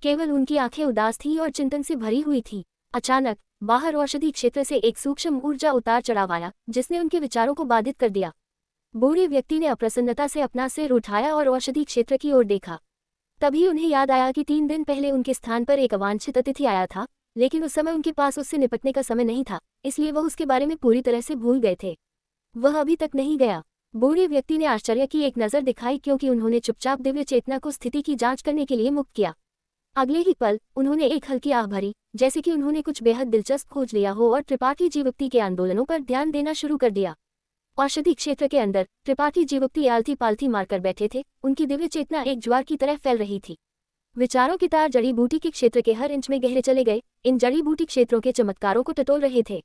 केवल उनकी आंखें उदास थीं और चिंतन से भरी हुई थीं। अचानक बाहर औषधि क्षेत्र से एक सूक्ष्म ऊर्जा उतार चढ़ाव आया, जिसने उनके विचारों को बाधित कर दिया। बूढ़े व्यक्ति ने अप्रसन्नता से अपना सिर उठाया और औषधि क्षेत्र की ओर देखा। तभी उन्हें याद आया कि 3 दिन पहले उनके स्थान पर एक अवांछित अतिथि आया था, लेकिन उस समय उनके पास उससे निपटने का समय नहीं था, इसलिए वह उसके बारे में पूरी तरह से भूल गए थे। वह अभी तक नहीं गया। बूढ़े व्यक्ति ने आश्चर्य की एक नज़र दिखाई, क्योंकि उन्होंने चुपचाप दिव्य चेतना को स्थिति की जांच करने के लिए मुक्त किया। अगले ही पल उन्होंने एक हल्की आह भरी, जैसे कि उन्होंने कुछ बेहद दिलचस्प खोज लिया हो, और त्रिपाठी जीवोक्ति के आंदोलनों पर ध्यान देना शुरू कर दिया। औषधि क्षेत्र के अंदर त्रिपाठी जीवोक्ति आलती पालथी मारकर बैठे थे, उनकी दिव्य चेतना एक ज्वार की तरह फैल रही थी। विचारों की तार जड़ी बूटी के क्षेत्र के हर इंच में गहरे चले गए, इन जड़ी बूटी क्षेत्रों के चमत्कारों को टटोल रहे थे।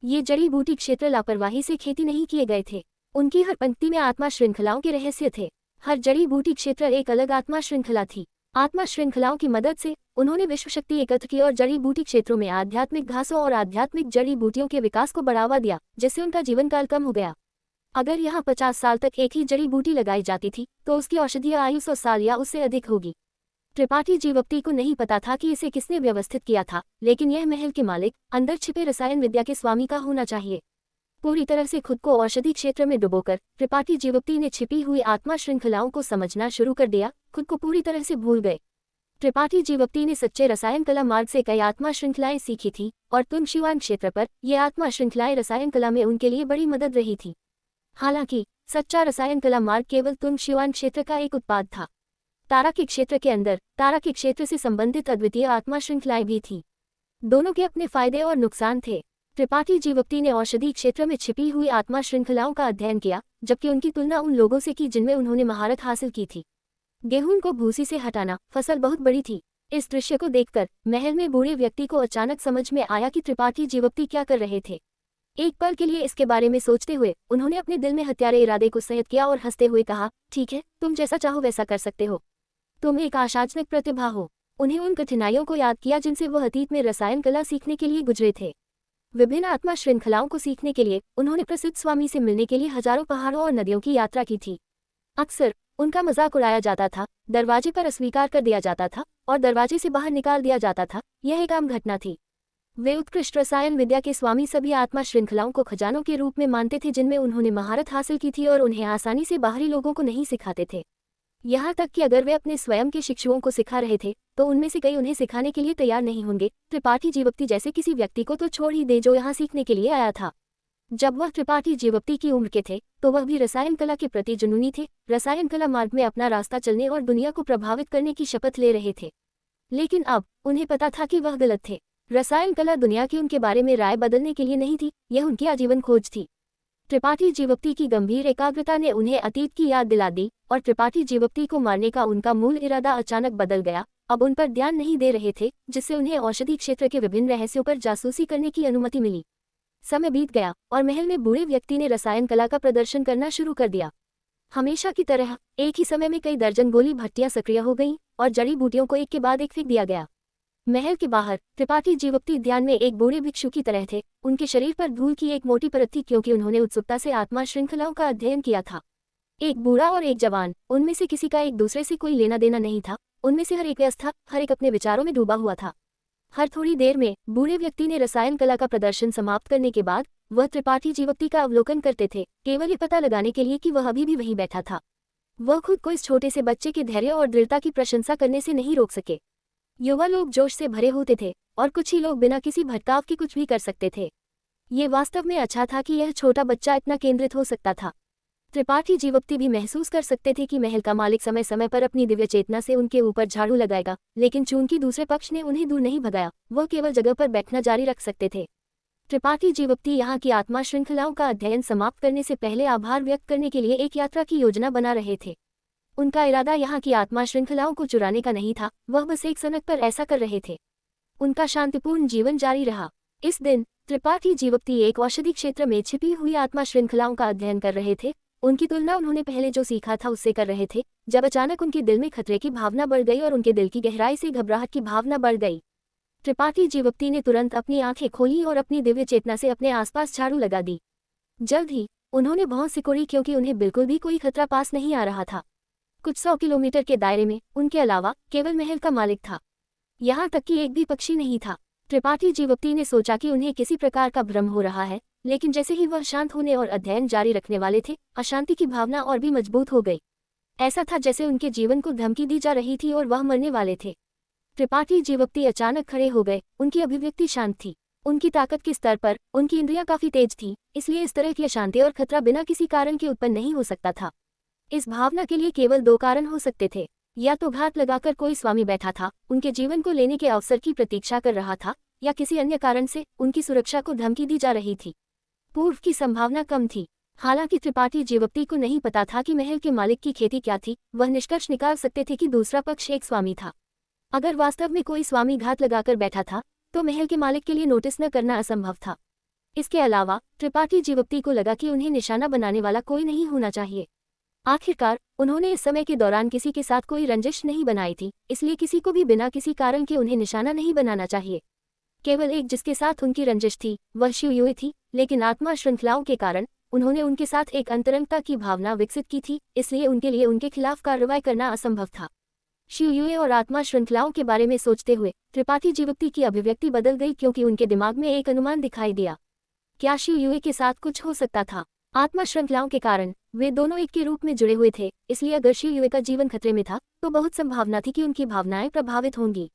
ये जड़ी बूटी क्षेत्र लापरवाही से खेती नहीं किए गए थे, उनकी हर पंक्ति में आत्मा श्रृंखलाओं के रहस्य थे। हर जड़ी बूटी क्षेत्र एक अलग आत्मा श्रृंखला थी। आत्मा श्रृंखलाओं की मदद से उन्होंने विश्व शक्ति एकत्र की और जड़ी बूटी क्षेत्रों में आध्यात्मिक घासों और आध्यात्मिक जड़ी बूटियों के विकास को बढ़ावा दिया, जिससे उनका जीवन काल कम हो गया। अगर यहाँ 50 साल तक एक ही जड़ी बूटी लगाई जाती थी, तो उसकी औषधीय आयु 100 साल या उससे अधिक होगी। त्रिपाठी जीवोक्ति को नहीं पता था कि इसे किसने व्यवस्थित किया था, लेकिन यह महल के मालिक, अंदर छिपे रसायन विद्या के स्वामी का होना चाहिए। पूरी तरह से खुद को औषधि क्षेत्र में डुबोकर त्रिपाठी जीवोक्ति ने छिपी हुई आत्मा श्रृंखलाओं को समझना शुरू कर दिया, खुद को पूरी तरह से भूल गए। त्रिपाठी जीवोक्ति ने सच्चे रसायन कला मार्ग से कई आत्मा श्रृंखलाएं सीखी थी, और तुंगशिवान क्षेत्र पर ये आत्मा श्रृंखलाएं रसायन कला में उनके लिए बड़ी मदद रही थी। हालांकि सच्चा रसायन कला मार्ग केवल तुंगशिवान क्षेत्र का एक उत्पाद था। तारा के क्षेत्र के अंदर तारा के क्षेत्र से संबंधित अद्वितीय आत्मा श्रृंखलाएं भी थीं। दोनों के अपने फायदे और नुकसान थे। त्रिपाठी जीवोक्ति ने औषधि क्षेत्र में छिपी हुई आत्मा श्रृंखलाओं का अध्ययन किया, जबकि उनकी तुलना उन लोगों से की जिनमें उन्होंने महारत हासिल की थी। गेहूं को भूसी से हटाना, फसल बहुत बड़ी थी। इस दृश्य को देखकर महल में बूढ़े व्यक्ति को अचानक समझ में आया कि त्रिपाठी जीवोक्ति क्या कर रहे थे। एक पल के लिए इसके बारे में सोचते हुए उन्होंने अपने दिल में हत्यारे इरादे को संयत किया और हंसते हुए कहा, ठीक है, तुम जैसा चाहो वैसा कर सकते हो। तुम एक आशाजनक प्रतिभा हो। उन्हें उन कठिनाइयों को याद किया जिनसे वह अतीत में रसायन कला सीखने के लिए गुजरे थे। विभिन्न आत्मा श्रृंखलाओं को सीखने के लिए उन्होंने प्रसिद्ध स्वामी से मिलने के लिए हजारों पहाड़ों और नदियों की यात्रा की थी। अक्सर उनका मजाक उड़ाया जाता था, दरवाजे पर अस्वीकार कर दिया जाता था और दरवाजे से बाहर निकाल दिया जाता था। यह एक आम घटना थी। वे उत्कृष्ट रसायन विद्या के स्वामी सभी आत्मा श्रृंखलाओं को खजानों के रूप में मानते थे, जिनमें उन्होंने महारत हासिल की थी और उन्हें आसानी से बाहरी लोगों को नहीं सिखाते थे। यहाँ तक कि अगर वे अपने स्वयं के शिक्षुओं को सिखा रहे थे, तो उनमें से कई उन्हें सिखाने के लिए तैयार नहीं होंगे। त्रिपाठी जीवोक्ति जैसे किसी व्यक्ति को तो छोड़ ही दे जो यहाँ सीखने के लिए आया था। जब वह त्रिपाठी जीवोक्ति की उम्र के थे, तो वह भी रसायन कला के प्रति जुनूनी थे, रसायन कला मार्ग में अपना रास्ता चलने और दुनिया को प्रभावित करने की शपथ ले रहे थे। लेकिन अब उन्हें पता था कि वह गलत थे। रसायन कला दुनिया की उनके बारे में राय बदलने के लिए नहीं थी, यह उनकी आजीवन खोज थी। त्रिपाठी जीवोक्ति की गंभीर एकाग्रता ने उन्हें अतीत की याद दिला दी, और त्रिपाठी जीवोक्ति को मारने का उनका मूल इरादा अचानक बदल गया। अब उन पर ध्यान नहीं दे रहे थे, जिससे उन्हें औषधि क्षेत्र के विभिन्न रहस्यों पर जासूसी करने की अनुमति मिली। समय बीत गया और महल में बूढ़े व्यक्ति ने रसायन कला का प्रदर्शन करना शुरू कर दिया। हमेशा की तरह एक ही समय में कई दर्जन गोली भट्टियां सक्रिय हो गईं और जड़ी बूटियों को एक के बाद एक फेंक दिया गया। महल के बाहर त्रिपाठी जीवोक्ति ध्यान में एक बूढ़े भिक्षु की तरह थे। उनके शरीर पर धूल की एक मोटी परत थी, क्योंकि उन्होंने उत्सुकता से आत्मा श्रृंखलाओं का अध्ययन किया था। एक बूढ़ा और एक जवान, उनमें से किसी का एक दूसरे से कोई लेना देना नहीं था। उनमें से हर एक व्यस्त था, हर एक अपने विचारों में डूबा हुआ था। हर थोड़ी देर में बूढ़े व्यक्ति ने रसायन कला का प्रदर्शन समाप्त करने के बाद वह त्रिपाठी जीवोक्ति का अवलोकन करते थे, केवल ये पता लगाने के लिए कि वह अभी भी वहीं बैठा था। वह खुद को इस छोटे से बच्चे के धैर्य और दृढ़ता की प्रशंसा करने से नहीं रोक सके। युवा लोग जोश से भरे होते थे और कुछ ही लोग बिना किसी भटकाव के कुछ भी कर सकते थे। ये वास्तव में अच्छा था कि यह छोटा बच्चा इतना केंद्रित हो सकता था। त्रिपाठी जीवप्ती भी महसूस कर सकते थे कि महल का मालिक समय समय पर अपनी दिव्य चेतना से उनके ऊपर झाड़ू लगाएगा, लेकिन चूंकि दूसरे पक्ष ने उन्हें दूर नहीं भगाया, वह केवल जगह पर बैठना जारी रख सकते थे। त्रिपाठी जीवप्ती यहाँ की आत्मा श्रृंखलाओं का अध्ययन समाप्त करने से पहले आभार व्यक्त करने के लिए एक यात्रा की योजना बना रहे थे। उनका इरादा यहाँ की आत्मा श्रृंखलाओं को चुराने का नहीं था, वह बस एक सनक पर ऐसा कर रहे थे। उनका शांतिपूर्ण जीवन जारी रहा। इस दिन त्रिपाठी जीवप्ती एक औषधि क्षेत्र में छिपी हुई आत्मा श्रृंखलाओं का अध्ययन कर रहे थे। उनकी तुलना उन्होंने पहले जो सीखा था उससे कर रहे थे, जब अचानक उनके दिल में खतरे की भावना बढ़ गई और उनके दिल की गहराई से घबराहट की भावना बढ़ गई। त्रिपाठी जीवप्ती ने तुरंत अपनी आंखें खोली और अपनी दिव्य चेतना से अपने आसपास झाड़ू लगा दी। जल्द ही उन्होंने भौं सिकोड़ी, क्योंकि उन्हें बिल्कुल भी कोई खतरा पास नहीं आ रहा था। कुछ 100 किलोमीटर के दायरे में उनके अलावा केवल महल का मालिक था, यहाँ तक कि एक भी पक्षी नहीं था। त्रिपाठी जीवप्ती ने सोचा कि उन्हें किसी प्रकार का भ्रम हो रहा है, लेकिन जैसे ही वह शांत होने और अध्ययन जारी रखने वाले थे, अशांति की भावना और भी मजबूत हो गई। ऐसा था जैसे उनके जीवन को धमकी दी जा रही थी और वह मरने वाले थे। त्रिपाठी जीवप्ती अचानक खड़े हो गए। उनकी अभिव्यक्ति शांत थी। उनकी ताकत के स्तर पर उनकी इंद्रियां काफी तेज थीं, इसलिए इस तरह की अशांति और खतरा बिना किसी कारण के उत्पन्न नहीं हो सकता था। इस भावना के लिए केवल 2 कारण हो सकते थे, या तो घात लगाकर कोई स्वामी बैठा था, उनके जीवन को लेने के अवसर की प्रतीक्षा कर रहा था, या किसी अन्य कारण से उनकी सुरक्षा को धमकी दी जा रही थी। पूर्व की संभावना कम थी। हालांकि त्रिपाठी जीवप्ती को नहीं पता था कि महल के मालिक की खेती क्या थी, वह निष्कर्ष निकाल सकते थे कि दूसरा पक्ष एक स्वामी था। अगर वास्तव में कोई स्वामी घात लगाकर बैठा था, तो महल के मालिक के लिए नोटिस न करना असंभव था। इसके अलावा त्रिपाठी जीवप्ती को लगा कि उन्हें निशाना बनाने वाला कोई नहीं होना चाहिए। आखिरकार उन्होंने इस समय के दौरान किसी के साथ कोई रंजिश नहीं बनाई थी, इसलिए किसी को भी बिना किसी कारण के उन्हें निशाना नहीं बनाना चाहिए। केवल एक जिसके साथ उनकी रंजिश थी, वह शिवयुए थी, लेकिन आत्मा श्रृंखलाओं के कारण उन्होंने उनके साथ एक अंतरंगता की भावना विकसित की थी, इसलिए उनके लिए उनके खिलाफ कार्रवाई करना असंभव था। शिवयुए और आत्मा श्रृंखलाओं के बारे में सोचते हुए त्रिपाठी जीवप्ती की अभिव्यक्ति बदल गई, क्योंकि उनके दिमाग में एक अनुमान दिखाई दिया। क्या शिवयुए के साथ कुछ हो सकता था? आत्मा श्रृंखलाओं के कारण वे दोनों एक के रूप में जुड़े हुए थे, इसलिए अगर शिवयुए का जीवन खतरे में था, तो बहुत संभावना थी कि उनकी भावनाएं प्रभावित होंगी।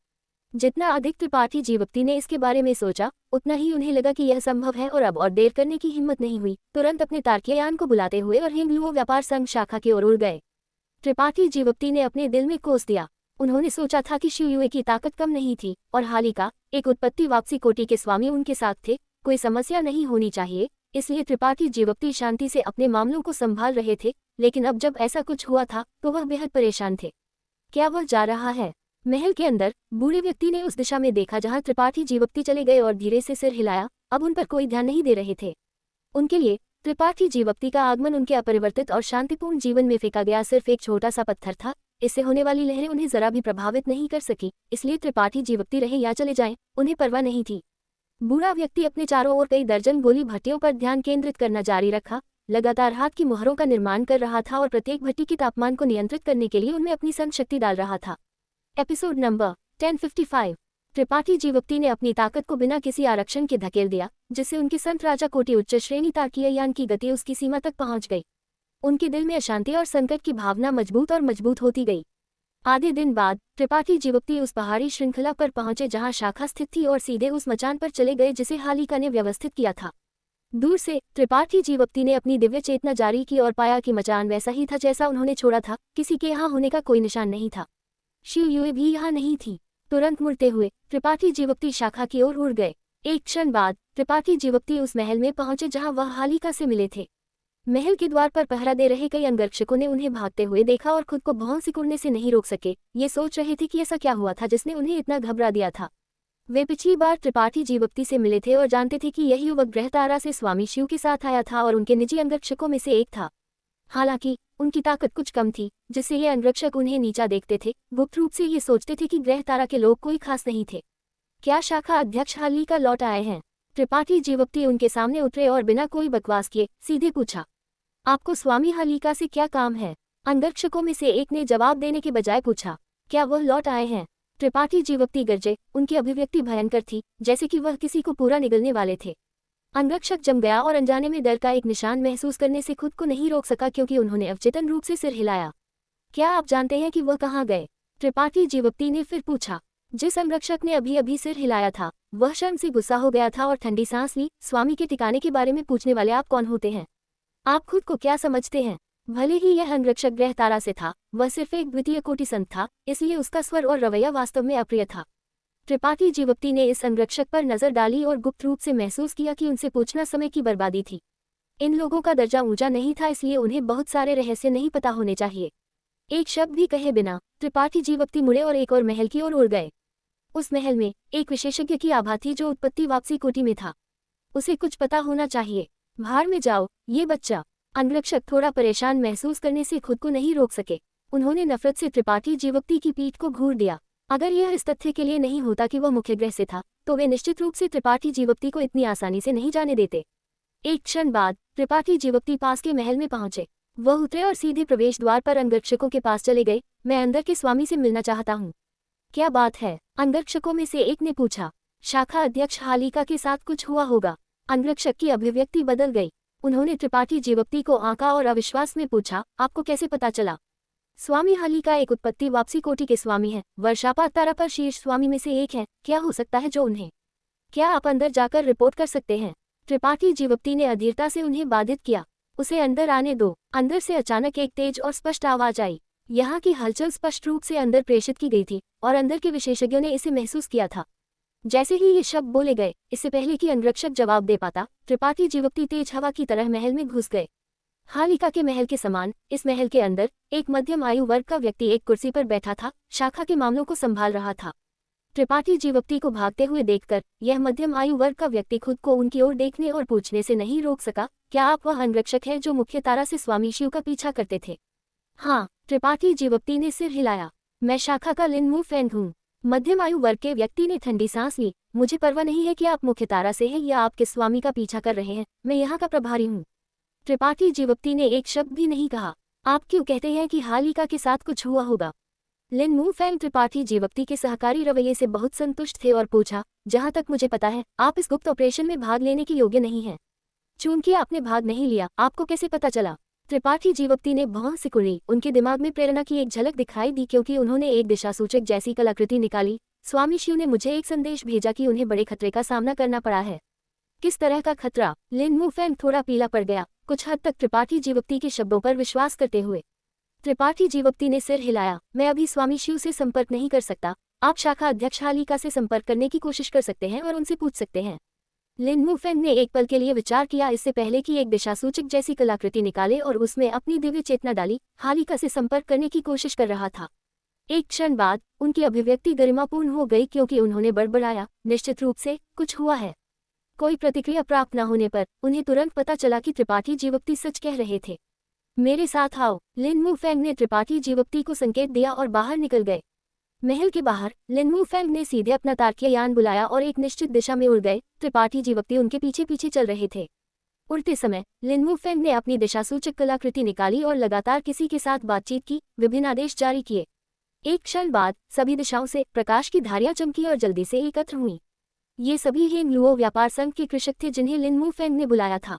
जितना अधिक त्रिपाठी जीवप्ती ने इसके बारे में सोचा, उतना ही उन्हें लगा कि यह संभव है, और अब और देर करने की हिम्मत नहीं हुई। तुरंत अपने तार्किक यान को बुलाते हुए और हिंगलुओ व्यापार संघ शाखा की ओर उड़ गए। त्रिपाठी जीवप्ती ने अपने दिल में कोस दिया। उन्होंने सोचा था कि शिवयुए की ताकत कम नहीं थी, और हाल ही का एक उत्पत्ति वापसी कोटि के स्वामी उनके साथ थे। कोई समस्या नहीं होनी चाहिए, इसलिए त्रिपाठी जीवप्ती शांति से अपने मामलों को संभाल रहे थे। लेकिन अब जब ऐसा कुछ हुआ था, तो वह बेहद परेशान थे। क्या वह जा रहा है? महल के अंदर बूढ़े व्यक्ति ने उस दिशा में देखा जहां त्रिपाठी जीवप्ती चले गए और धीरे से सिर हिलाया। अब उन पर कोई ध्यान नहीं दे रहे थे। उनके लिए त्रिपाठी जीवप्ती का आगमन उनके अपरिवर्तित और शांतिपूर्ण जीवन में फेंका गया सिर्फ एक छोटा सा पत्थर था। इससे होने वाली लहरें उन्हें जरा भी प्रभावित नहीं कर सकी, इसलिए त्रिपाठी जीवप्ती रहे या चले जाएं, उन्हें परवाह नहीं थी। बूढ़ा व्यक्ति अपने चारों ओर कई दर्जन गोली भट्टियों पर ध्यान केंद्रित करना जारी रखा, लगातार हाथ की मोहरों का निर्माण कर रहा था और प्रत्येक भट्टी के तापमान को नियंत्रित करने के लिए उनमें अपनी संशक्ति डाल रहा था। Episode number 1055। त्रिपाठी जीवप्ती ने अपनी ताकत को बिना किसी आरक्षण के धकेल दिया, जिससे उनकी संत राजा कोटि उच्च श्रेणी तार्किक यान की गति उसकी सीमा तक पहुंच गई। उनके दिल में अशांति और संकट की भावना मजबूत और मजबूत होती गई। आधे दिन बाद त्रिपाठी जीवप्ती उस पहाड़ी श्रृंखला पर पहुंचे जहां शाखा स्थित थी और सीधे उस मचान पर चले गए जिसे हालिका ने व्यवस्थित किया था। दूर से त्रिपाठी जीवप्ती ने अपनी दिव्य चेतना जारी की और पाया कि मचान वैसा ही था जैसा उन्होंने छोड़ा था। किसी के यहाँ होने का कोई निशान नहीं था। शिवयुए भी यहाँ नहीं थी। तुरंत मुड़ते हुए त्रिपाठी जीवप्ती शाखा की ओर उड़ गए। एक क्षण बाद त्रिपाठी जीवप्ती उस महल में पहुंचे जहां वह हालिका से मिले थे। महल के द्वार पर पहरा दे रहे कई अंगरक्षकों ने उन्हें भागते हुए देखा और खुद को भौं सिकुड़ने से नहीं रोक सके। ये सोच रहे थे कि ऐसा क्या हुआ था जिसने उन्हें इतना घबरा दिया था। वे पिछली बार त्रिपाठी जीवप्ती से मिले थे और जानते थे कि यही युवक ग्रहतारा से स्वामी शिव के साथ आया था और उनके निजी अंगरक्षकों में से एक था। हालांकि उनकी ताकत कुछ कम थी, जिससे ये अंगरक्षक उन्हें नीचा देखते थे। गुप्त रूप से ये सोचते थे कि ग्रहतारा के लोग कोई खास नहीं थे। क्या शाखा अध्यक्ष हालिका लौट आए हैं? त्रिपाठी जीवप्ती उनके सामने उतरे और बिना कोई बकवास किए सीधे पूछा, आपको स्वामी हालिका से क्या काम है? अंगरक्षकों में से एक ने जवाब देने के बजाय पूछा, क्या वह लौट आए हैं? त्रिपाठी जीवप्ती गरजे। उनकी अभिव्यक्ति भयंकर थी, जैसे कि वह किसी को पूरा निगलने वाले थे। अंगरक्षक जम गया और अनजाने में डर का एक निशान महसूस करने से खुद को नहीं रोक सका, क्योंकि उन्होंने अवचेतन रूप से सिर हिलाया। क्या आप जानते हैं कि वह कहाँ गए? त्रिपाठी जीवप्ती ने फिर पूछा। जिस अंगरक्षक ने अभी अभी सिर हिलाया था वह शर्म से गुस्सा हो गया था और ठंडी सांस ली। स्वामी के ठिकाने के बारे में पूछने वाले आप कौन होते हैं? आप खुद को क्या समझते हैं? भले ही यह अंगरक्षक ग्रह तारा से था, वह सिर्फ एक द्वितीय कोटि संत था, इसलिए उसका स्वर और रवैया वास्तव में अप्रिय था। त्रिपाठी जीवप्ती ने इस अंगरक्षक पर नजर डाली और गुप्त रूप से महसूस किया कि उनसे पूछना समय की बर्बादी थी। इन लोगों का दर्जा ऊंचा नहीं था, इसलिए उन्हें बहुत सारे रहस्य नहीं पता होने चाहिए। एक शब्द भी कहे बिना त्रिपाठी जीवप्ती मुड़े और एक और महल की ओर उड़ गए। उस महल में एक विशेषज्ञ की आभा थी जो उत्पत्ति वापसी कोटि में था। उसे कुछ पता होना चाहिए। भाड़ में जाओ ये बच्चा। अंगरक्षक थोड़ा परेशान महसूस करने से खुद को नहीं रोक सके। उन्होंने नफरत से त्रिपाठी जीवप्ती की पीठ को घूर दिया। अगर यह इस तथ्य के लिए नहीं होता कि वह मुख्य ग्रह से था, तो वे निश्चित रूप से त्रिपाठी जीवप्ती को इतनी आसानी से नहीं जाने देते। एक क्षण बाद त्रिपाठी जीवप्ती पास के महल में पहुंचे। वह उतरे और सीधे प्रवेश द्वार पर अंगरक्षकों के पास चले गए। मैं अंदर के स्वामी से मिलना चाहता हूँ। क्या बात है? अंगरक्षकों में से एक ने पूछा। शाखा अध्यक्ष हालिका के साथ कुछ हुआ होगा। अंगरक्षक की अभिव्यक्ति बदल गई। उन्होंने त्रिपाठी जीवप्ती को आंका और अविश्वास में पूछा, आपको कैसे पता चला? स्वामी हालिका एक उत्पत्ति वापसी कोटि के स्वामी हैं, वर्षापात तारा पर शीर्ष स्वामी में से एक है। क्या हो सकता है जो उन्हें? क्या आप अंदर जाकर रिपोर्ट कर सकते हैं? त्रिपाठी जीवप्ती ने अधीरता से उन्हें बाधित किया। उसे अंदर आने दो। अंदर से अचानक एक तेज और स्पष्ट आवाज आई। यहाँ की हलचल स्पष्ट रूप से अंदर प्रेषित की गई थी और अंदर के विशेषज्ञों ने इसे महसूस किया था। जैसे ही ये शब्द बोले गए, इससे पहले कि अंगरक्षक जवाब दे पाता, त्रिपाठी जीवप्ती तेज हवा की तरह महल में घुस गए। हालिका के महल के समान इस महल के अंदर एक मध्यम आयु वर्ग का व्यक्ति एक कुर्सी पर बैठा था, शाखा के मामलों को संभाल रहा था। त्रिपाठी जीवप्ती को भागते हुए देखकर यह मध्यम आयु वर्ग का व्यक्ति खुद को उनकी ओर देखने और पूछने से नहीं रोक सका, क्या आप वह अंगरक्षक हैं जो मुख्य तारा से स्वामी शिव का पीछा करते थे? हाँ, त्रिपाठी जीवप्ती ने सिर हिलाया। मैं शाखा का लिन मू फैंग हूँ। मध्यम आयु वर्ग के व्यक्ति ने ठंडी सांस ली। मुझे परवाह नहीं है कि आप मुख्य तारा से हैं या आपके स्वामी का पीछा कर रहे हैं, मैं यहाँ का प्रभारी हूँ। त्रिपाठी जीवप्ती ने एक शब्द भी नहीं कहा। आप क्यों कहते हैं कि हालिका के साथ कुछ हुआ होगा? लिन मू फैंग त्रिपाठी जीवप्ती के सहकारी रवैये से बहुत संतुष्ट थे और पूछा, जहाँ तक मुझे पता है आप इस गुप्त ऑपरेशन में भाग लेने के योग्य नहीं हैं। चूंकि आपने भाग नहीं लिया, आपको कैसे पता चला? त्रिपाठी जीवप्ती ने भौं सिकुड़ी। उनके दिमाग में प्रेरणा की एक झलक दिखाई दी क्योंकि उन्होंने एक दिशासूचक जैसी कलाकृति निकाली। स्वामी शिव ने मुझे एक संदेश भेजा कि उन्हें बड़े खतरे का सामना करना पड़ा है। किस तरह का खतरा? लिन मू फैंग थोड़ा पीला पड़ गया, कुछ हद तक त्रिपाठी जीवप्ती के शब्दों पर विश्वास करते हुए। त्रिपाठी जीवप्ती ने सिर हिलाया। मैं अभी स्वामी शिव से संपर्क नहीं कर सकता। आप शाखा अध्यक्ष हालिका से संपर्क करने की कोशिश कर सकते हैं और उनसे पूछ सकते हैं। लिन मू फैंग ने एक पल के लिए विचार किया, इससे पहले कि एक दिशासूचक जैसी कलाकृति निकाले और उसमें अपनी दिव्य चेतना डाली। हालिका से संपर्क करने की कोशिश कर रहा था। एक क्षण बाद उनकी अभिव्यक्ति गरिमापूर्ण हो गई क्योंकि उन्होंने बड़बड़ाया, निश्चित रूप से कुछ हुआ है। कोई प्रतिक्रिया प्राप्त न होने पर उन्हें तुरंत पता चला कि त्रिपाठी जीवप्ती सच कह रहे थे। मेरे साथ आओ। लिन मू फैंग ने त्रिपाठी जीवप्ती को संकेत दिया और बाहर निकल गए। महल के बाहर लिन मू फैंग ने सीधे अपना तारकीय यान बुलाया और एक निश्चित दिशा में उड़ गए। त्रिपाठी जीवप्ती उनके पीछे पीछे चल रहे थे। उड़ते समय लिन मू फैंग ने अपनी दिशासूचक कलाकृति निकाली और लगातार किसी के साथ बातचीत की, विभिन्न आदेश जारी किए। एक क्षण बाद सभी दिशाओं से प्रकाश की धारियां चमकी और जल्दी से एकत्र हुई। ये सभी हेंगलुओ व्यापार संघ के कृषक थे जिन्हें लिन मू फैंग ने बुलाया था।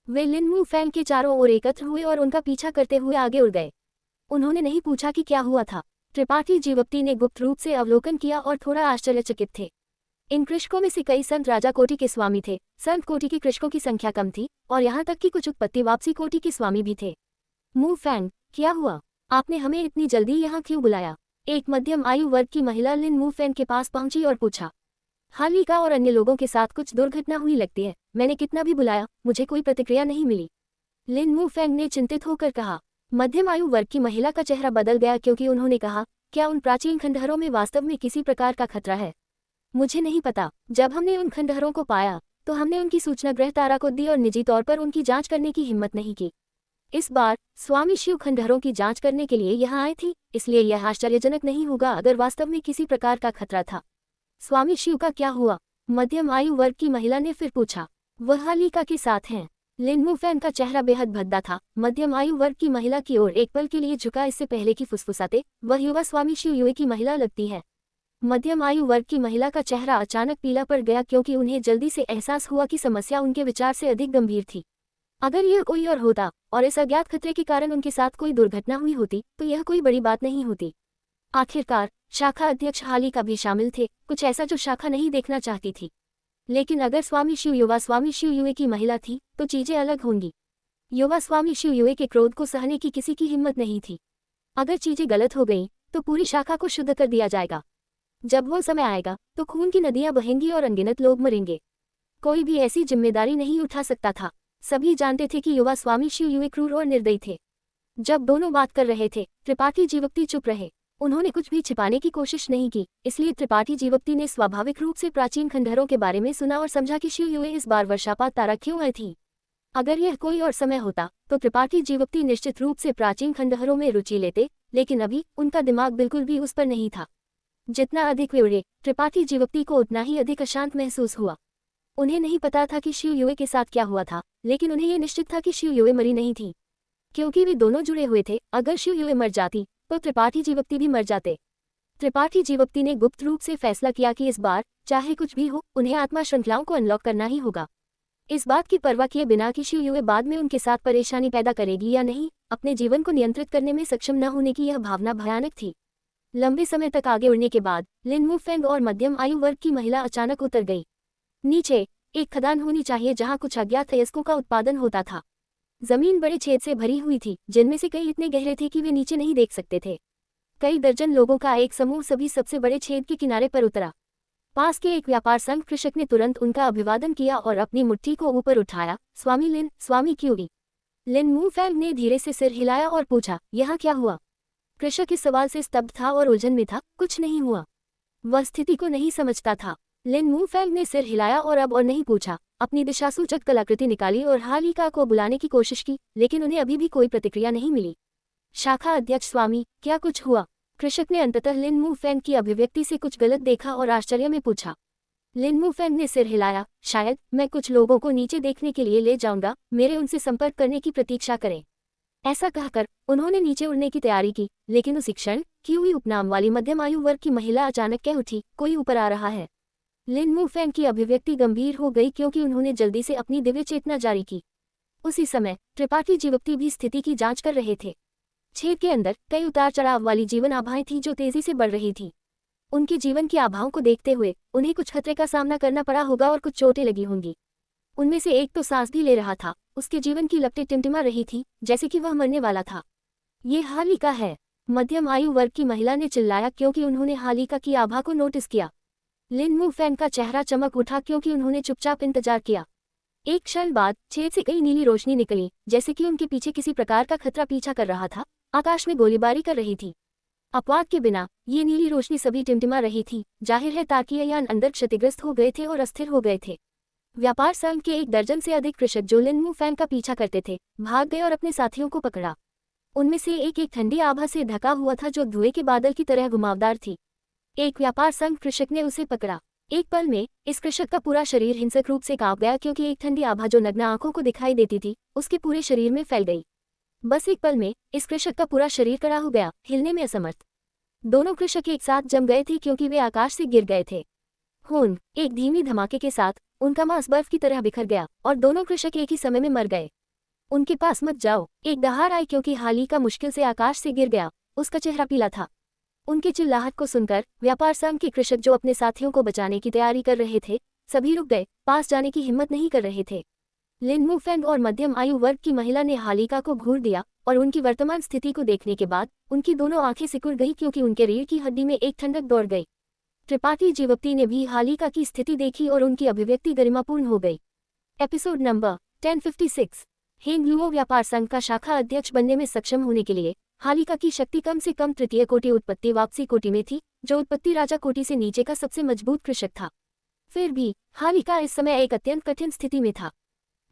वे लिन मू फैंग के चारों ओर एकत्र हुए और उनका पीछा करते हुए आगे उड़ गए। उन्होंने नहीं पूछा कि क्या हुआ था। त्रिपाठी जीवप्ती ने गुप्त रूप से अवलोकन किया और थोड़ा आश्चर्यचकित थे। इन कृषकों में से कई संत राजा कोटि के स्वामी थे। संत कोटि के कृषकों की संख्या कम थी और यहाँ तक कि कुछ उत्पत्ति वापसी कोटि के स्वामी भी थे। मू फैंग, क्या हुआ? आपने हमें इतनी जल्दी यहाँ क्यों बुलाया? एक मध्यम आयु वर्ग की महिला लिन मू फैंग के पास पहुंची और पूछा। हालिका और अन्य लोगों के साथ कुछ दुर्घटना हुई लगती है। मैंने कितना भी बुलाया, मुझे कोई प्रतिक्रिया नहीं मिली। लिन मू फैंग ने चिंतित होकर कहा। मध्यम आयु वर्ग की महिला का चेहरा बदल गया क्योंकि उन्होंने कहा, क्या उन प्राचीन खंडहरों में वास्तव में किसी प्रकार का खतरा है? मुझे नहीं पता। जब हमने उन खंडहरों को पाया तो हमने उनकी सूचना ग्रह तारा को दी और निजी तौर पर उनकी जांच करने की हिम्मत नहीं की। इस बार स्वामी शिव खंडहरों की जांच करने के लिए यहाँ आए थे, इसलिए यह आश्चर्यजनक नहीं होगा अगर वास्तव में किसी प्रकार का खतरा था। स्वामी शिव का क्या हुआ? मध्यम आयु वर्ग की महिला ने फिर पूछा। वह हालिका के साथ हैं। लिन मू फैंग का चेहरा बेहद भद्दा था। मध्यम आयु वर्ग की महिला की ओर एक पल के लिए झुका, इससे पहले कि फुसफुसाते, वह युवा स्वामी शिव युए की महिला लगती है। मध्यम आयु वर्ग की महिला का चेहरा अचानक पीला पड़ गया क्योंकि उन्हें जल्दी से एहसास हुआ कि समस्या उनके विचार से अधिक गंभीर थी। अगर यह कोई और होता और इस अज्ञात खतरे के कारण उनके साथ कोई दुर्घटना हुई होती तो यह कोई बड़ी बात नहीं होती। आखिरकार शाखा अध्यक्ष हालिका भी शामिल थे, कुछ ऐसा जो शाखा नहीं देखना चाहती थी। लेकिन अगर स्वामी शिव युवा स्वामी शिव युए की महिला थी तो चीजें अलग होंगी। युवा स्वामी शिव युए के क्रोध को सहने की किसी की हिम्मत नहीं थी। अगर चीजें गलत हो गईं तो पूरी शाखा को शुद्ध कर दिया जाएगा। जब वो समय आएगा तो खून की नदियां बहेंगी और अनगिनत लोग मरेंगे। कोई भी ऐसी जिम्मेदारी नहीं उठा सकता था। सभी जानते थे कि युवा स्वामी शिव युए क्रूर और निर्दयी थे। जब दोनों बात कर रहे थे त्रिपाठी जीवक्ति चुप रहे। उन्होंने कुछ भी छिपाने की कोशिश नहीं की, इसलिए त्रिपाठी जीवक्ति ने स्वाभाविक रूप से प्राचीन खंडहरों के बारे में सुना और समझा कि शिव युए इस बार वर्षापात तारा क्यों आई थी। अगर यह कोई और समय होता तो त्रिपाठी जीवक्ति निश्चित रूप से प्राचीन खंडहरों में रुचि लेते, लेकिन अभी उनका दिमाग बिल्कुल भी उस पर नहीं था। जितना अधिक वे उड़े त्रिपाठी जीवक्ति को उतना ही अधिक अशांत महसूस हुआ। उन्हें नहीं पता था कि शिव युए के साथ क्या हुआ था, लेकिन उन्हें यह निश्चित था कि शिव युए मरी नहीं थी, क्योंकि वे दोनों जुड़े हुए थे। अगर शिव युए मर जाती तो त्रिपाठी जीवक्ति भी मर जाते। त्रिपाठी जीवक्ति ने गुप्त रूप से फैसला किया कि इस बार चाहे कुछ भी हो उन्हें आत्मा श्रृंखलाओं को अनलॉक करना ही होगा। इस बात की परवाह किए बिना कि शिव युए बाद में उनके साथ परेशानी पैदा करेगी या नहीं, अपने जीवन को नियंत्रित करने में सक्षम न होने की यह भावना भयानक थी। लंबे समय तक आगे उड़ने के बाद लिन वुफेंग और मध्यम आयु वर्ग की महिला अचानक उतर गई। नीचे एक खदान होनी चाहिए जहां कुछ अज्ञात अयस्कों का उत्पादन होता था। जमीन बड़े छेद से भरी हुई थी, जिनमें से कई इतने गहरे थे कि वे नीचे नहीं देख सकते थे। कई दर्जन लोगों का एक समूह सभी सबसे बड़े छेद के किनारे पर उतरा। पास के एक व्यापार संघ कृषक ने तुरंत उनका अभिवादन किया और अपनी मुट्ठी को ऊपर उठाया। स्वामी लिन, स्वामी क्यूई। लिन वुफेंग ने धीरे से सिर हिलाया और पूछा, यहाँ क्या हुआ? कृषक इस सवाल से स्तब्ध था और उलझन में था। कुछ नहीं हुआ। वह स्थिति को नहीं समझता था। लिन वुफेंग ने सिर हिलाया और अब और नहीं पूछा। अपनी दिशासूचक कलाकृति निकाली और हालिका को बुलाने की कोशिश की, लेकिन उन्हें अभी भी कोई प्रतिक्रिया नहीं मिली। शाखा अध्यक्ष स्वामी, क्या कुछ हुआ? कृषक ने अंततः लिन वुफेंग की अभिव्यक्ति से कुछ गलत देखा और आश्चर्य में पूछा। लिन वुफेंग ने सिर हिलाया। शायद मैं कुछ लोगों को नीचे देखने के लिए ले जाऊंगा, मेरे उनसे संपर्क करने की प्रतीक्षा करें। ऐसा कहकर उन्होंने नीचे उड़ने की तैयारी की, लेकिन उसी क्षण क्यूई उपनाम वाली मध्यम आयु वर्ग की महिला अचानक कह उठी, कोई ऊपर आ रहा है। लिन वुफेंग की अभिव्यक्ति गंभीर हो गई क्योंकि उन्होंने जल्दी से अपनी दिव्य चेतना जारी की। उसी समय त्रिपाठी जीवक्ति भी स्थिति की जांच कर रहे थे। छेद के अंदर कई उतार चढ़ाव वाली जीवन आभाएं थीं जो तेजी से बढ़ रही थीं। उनके जीवन की आभाओं को देखते हुए उन्हें कुछ खतरे का सामना करना पड़ा होगा और कुछ चोटें लगी होंगी। उनमें से एक तो सांस भी ले रहा था। उसके जीवन की लपटें टिमटिमा रही थी, जैसे कि वह मरने वाला था। ये हालिका है, मध्यम आयु वर्ग की महिला ने चिल्लाया क्योंकि उन्होंने हालिका की आभा को नोटिस किया। लिन वुफेंग का चेहरा चमक उठा क्योंकि उन्होंने चुपचाप इंतजार किया। एक क्षण बाद छेद से कई नीली रोशनी निकली, जैसे कि उनके पीछे किसी प्रकार का खतरा पीछा कर रहा था, आकाश में गोलीबारी कर रही थी। अपवाद के बिना ये नीली रोशनी सभी टिमटिमा रही थी। जाहिर है तार्किक यान अंदर क्षतिग्रस्त हो गए थे और अस्थिर हो गए थे। व्यापार संघ के एक दर्जन से अधिक कृषक जो लिन वुफेंग का पीछा करते थे भाग गए और अपने साथियों को पकड़ा। उनमें से एक ठंडी आभा से ढका हुआ था जो धुएं के बादल की तरह घुमावदार थी। एक व्यापार संघ कृषक ने उसे पकड़ा। एक पल में इस कृषक का पूरा शरीर हिंसक रूप से कांप गया क्योंकि एक ठंडी आभा जो नग्न आंखों को दिखाई देती थी उसके पूरे शरीर में फैल गई। बस एक पल में इस कृषक का पूरा शरीर खड़ा हो गया, हिलने में असमर्थ। दोनों कृषक एक साथ जम गए थे क्योंकि वे आकाश से गिर गए थे। खून एक धीमी धमाके के साथ उनका मांस बर्फ की तरह बिखर गया और दोनों कृषक एक ही समय में मर गए। उनके पास मत जाओ, एक दहाड़ आई क्योंकि हालिका मुश्किल से आकाश से गिर गया। उसका चेहरा पीला था। उनकी चिल्लाहट को सुनकर व्यापार संघ के कृषक जो अपने साथियों को बचाने की तैयारी कर रहे थे सभी रुक गए, पास जाने की हिम्मत नहीं कर रहे थे। लिन वुफेंग और मध्यम आयु वर्ग की महिला ने हालिका को घूर दिया और उनकी वर्तमान स्थिति को देखने के बाद उनकी दोनों आंखें सिकुड़ गई क्योंकि उनके रीढ़ की हड्डी में एक ठंडक दौड़ गई। त्रिपाठी जीवक्ति ने भी हालिका की स्थिति देखी और उनकी अभिव्यक्ति गरिमापूर्ण हो गई। Episode number 1056। हेंगलुओ व्यापार संघ का शाखा अध्यक्ष बनने में सक्षम होने के लिए हालिका की शक्ति कम से कम तृतीय कोटि उत्पत्ति वापसी कोटि में थी, जो उत्पत्ति राजा कोटि से नीचे का सबसे मजबूत कृषक था। फिर भी हालिका इस समय एक अत्यंत कठिन स्थिति में था।